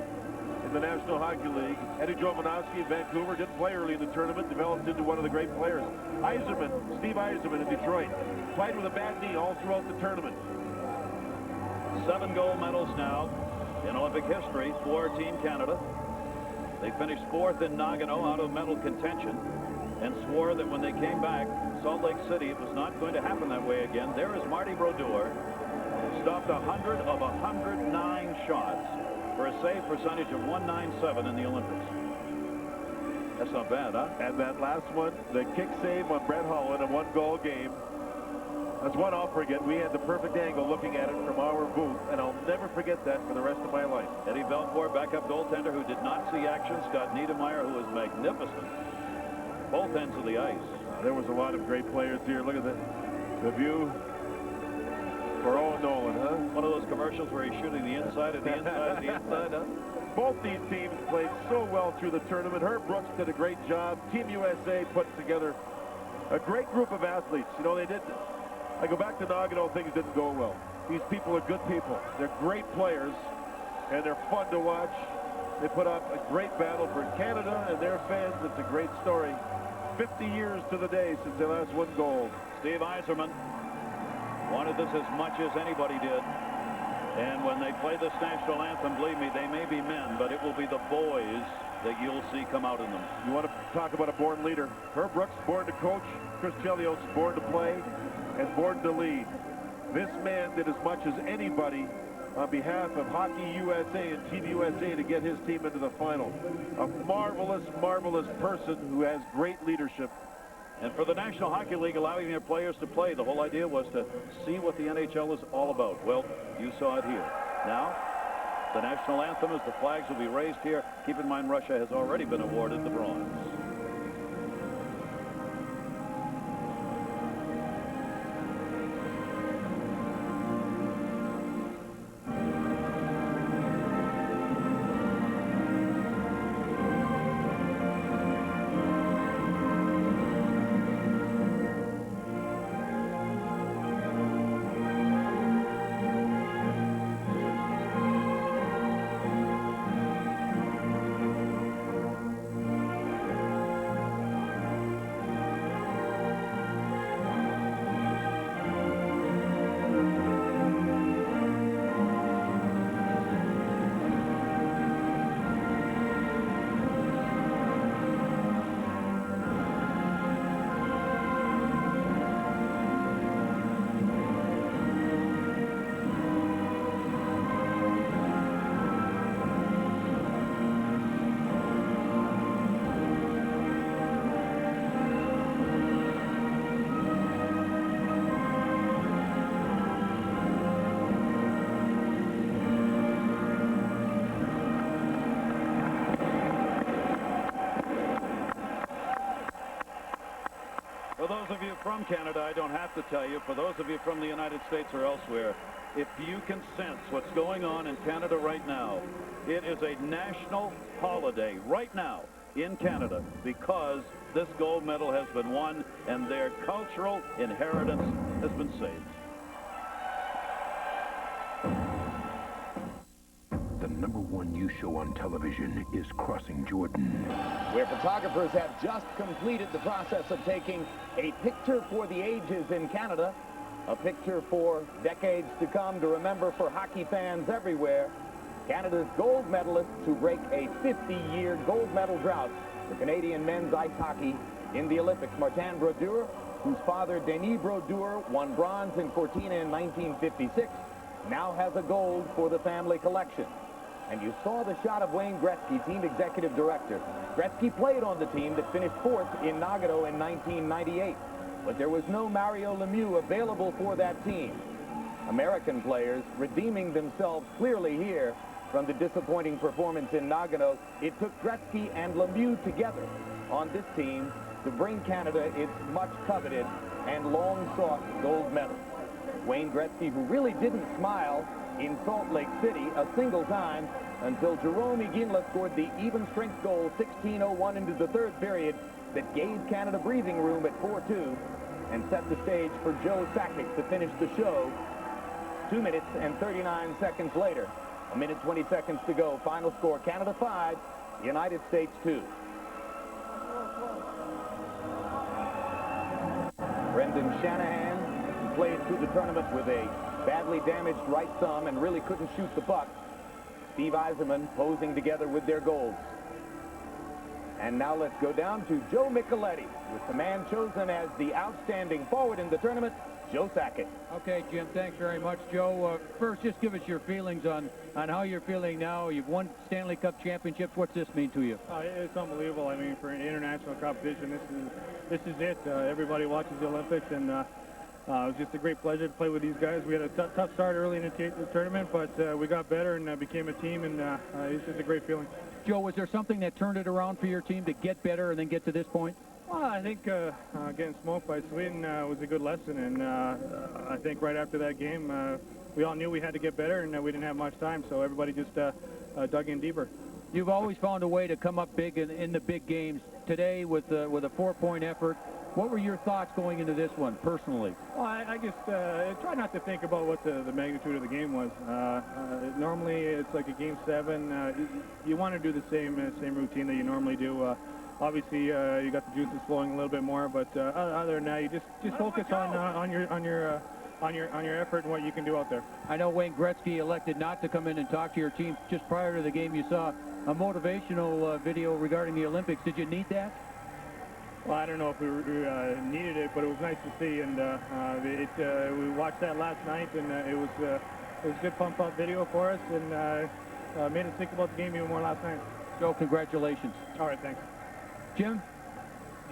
in the National Hockey League. Eddie Jovanovski in Vancouver didn't play early in the tournament, developed into one of the great players. Yzerman, Steve Yzerman in Detroit, played with a bad knee all throughout the tournament. 7 gold medals now in Olympic history for Team Canada. They finished 4th in Nagano out of medal contention and swore that when they came back to Salt Lake City, it was not going to happen that way again. There is Marty Brodeur, stopped 100 of 109 shots for a save percentage of .197 in the Olympics. That's not bad, huh? And that last one, the kick save on Brett Hull in a 1-goal game. That's one I'll forget. We had the perfect angle looking at it from our booth, and I'll never forget that for the rest of my life. Eddie Belfour, backup goaltender, who did not see action. Scott Niedermayer, who was magnificent. Both ends of the ice. There was a lot of great players here. Look at the view for Owen Nolan, huh? One of those commercials where he's shooting the inside of the inside of the inside, huh? Both these teams played so well through the tournament. Herb Brooks did a great job. Team USA put together a great group of athletes. You know, they did. I go back to Nagano, things didn't go well. These people are good people. They're great players, and they're fun to watch. They put up a great battle for Canada and their fans. It's a great story. 50 years to the day since they last won gold. Steve Yzerman wanted this as much as anybody did. And when they play this national anthem, believe me, they may be men, but it will be the boys that you'll see come out in them. You want to talk about a born leader? Herb Brooks, born to coach. Chris Chelios, born to play and born to lead. This man did as much as anybody on behalf of Hockey USA and Team USA to get his team into the final. A marvelous, marvelous person who has great leadership. And for the National Hockey League allowing their players to play, the whole idea was to see what the NHL is all about. Well, you saw it here. Now, the national anthem as the flags will be raised here. Keep in mind, Russia has already been awarded the bronze. For those of you from Canada, I don't have to tell you, for those of you from the United States or elsewhere, if you can sense what's going on in Canada right now, it is a national holiday right now in Canada because this gold medal has been won and their cultural inheritance has been saved. The #1 news show on television is Crossing Jordan, where photographers have just completed the process of taking a picture for the ages in Canada, a picture for decades to come to remember for hockey fans everywhere. Canada's gold medalists who break a 50-year gold medal drought for Canadian men's ice hockey in the Olympics. Martin Brodeur, whose father Denis Brodeur won bronze in Cortina in 1956, now has a gold for the family collection. And you saw the shot of Wayne Gretzky, team executive director. Gretzky played on the team that finished 4th in Nagano in 1998. But there was no Mario Lemieux available for that team. American players redeeming themselves clearly here from the disappointing performance in Nagano. It took Gretzky and Lemieux together on this team to bring Canada its much-coveted and long-sought gold medal. Wayne Gretzky, who really didn't smile in Salt Lake City a single time until Jerome Iginla scored the even-strength goal 16:01 into the third period that gave Canada breathing room at 4-2 and set the stage for Joe Sakic to finish the show 2 minutes and 39 seconds later. 1 minute 20 seconds to go. Final score, Canada 5, United States 2. Brendan Shanahan, who played through the tournament with a badly damaged right thumb and really couldn't shoot the puck. Steve Yzerman posing together with their goals. And now let's go down to Joe Micheletti with the man chosen as the outstanding forward in the tournament, Joe Sakic. Okay, Jim, thanks very much, Joe. First, just give us your feelings on how you're feeling now. You've won Stanley Cup championships. What's this mean to you? It's unbelievable. I mean, for an international competition, this is it. Everybody watches the Olympics, and it was just a great pleasure to play with these guys. We had a tough start early in the tournament, but we got better and became a team, and it's just a great feeling. Joe, was there something that turned it around for your team to get better and then get to this point? Well, I think getting smoked by Sweden was a good lesson, and I think right after that game, we all knew we had to get better, and we didn't have much time, so everybody just dug in deeper. You've always found a way to come up big in the big games. Today, with a 4-point effort, what were your thoughts going into this one, personally? Well, I just try not to think about what the magnitude of the game was. Normally, it's like a Game 7. You want to do the same routine that you normally do. Obviously, you got the juices flowing a little bit more, but other than that, you just focus on your effort and what you can do out there. I know Wayne Gretzky elected not to come in and talk to your team just prior to the game. You saw a motivational video regarding the Olympics. Did you need that? Well, I don't know if we needed it, but it was nice to see, and we watched that last night, and it was a good pump-up video for us, and made us think about the game even more last night. Joe, congratulations. All right, thanks. Jim?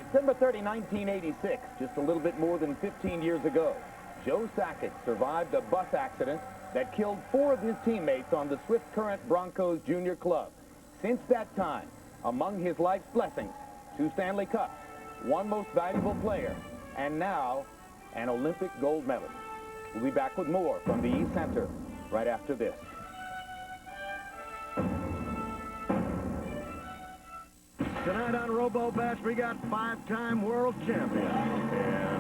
December 30, 1986, just a little bit more than 15 years ago, Joe Sakic survived a bus accident that killed 4 of his teammates on the Swift Current Broncos Junior Club. Since that time, among his life's blessings, 2 Stanley Cups, 1 Most Valuable Player, and now an Olympic gold medalist. We'll be back with more from the East Center right after this. Tonight on Robo-Bash, we got 5-time world champion and Victor.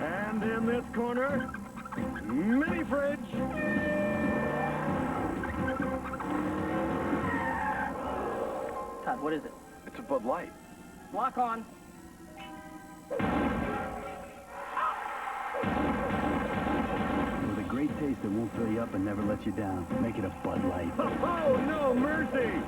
And in this corner, Mini Fridge. Todd, what is it? It's a Bud Light. Lock on. With a great taste that won't fill you up and never let you down. Make it a Bud Light. Oh, no mercy!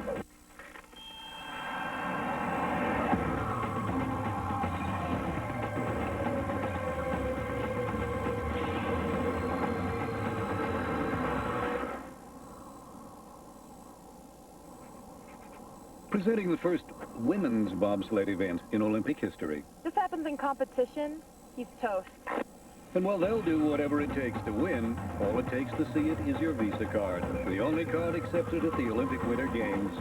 Presenting the first women's bobsled event in Olympic history. This happens in competition. He's toast. And while they'll do whatever it takes to win, all it takes to see it is your Visa card. The only card accepted at the Olympic Winter Games.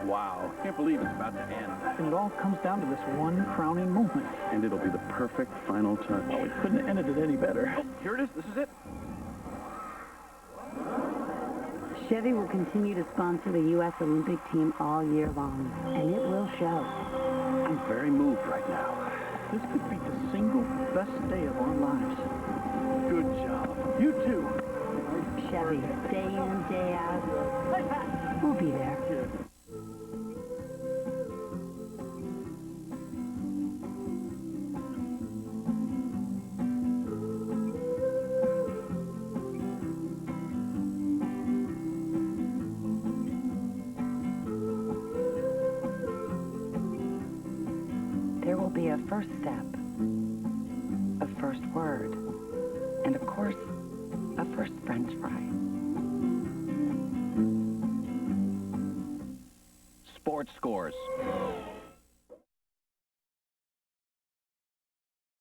Wow. Can't believe it's about to end. And it all comes down to this one crowning moment. And it'll be the perfect final touch. Oh, we couldn't have ended it any better. Oh, here it is. This is it. Chevy will continue to sponsor the U.S. Olympic team all year long, and it will show. I'm very moved right now. This could be the single best day of our lives. Good job. You too. Chevy, day in, day out. We'll be there. There will be a first step, a first word, and of course, a first French fry. Sports Scores.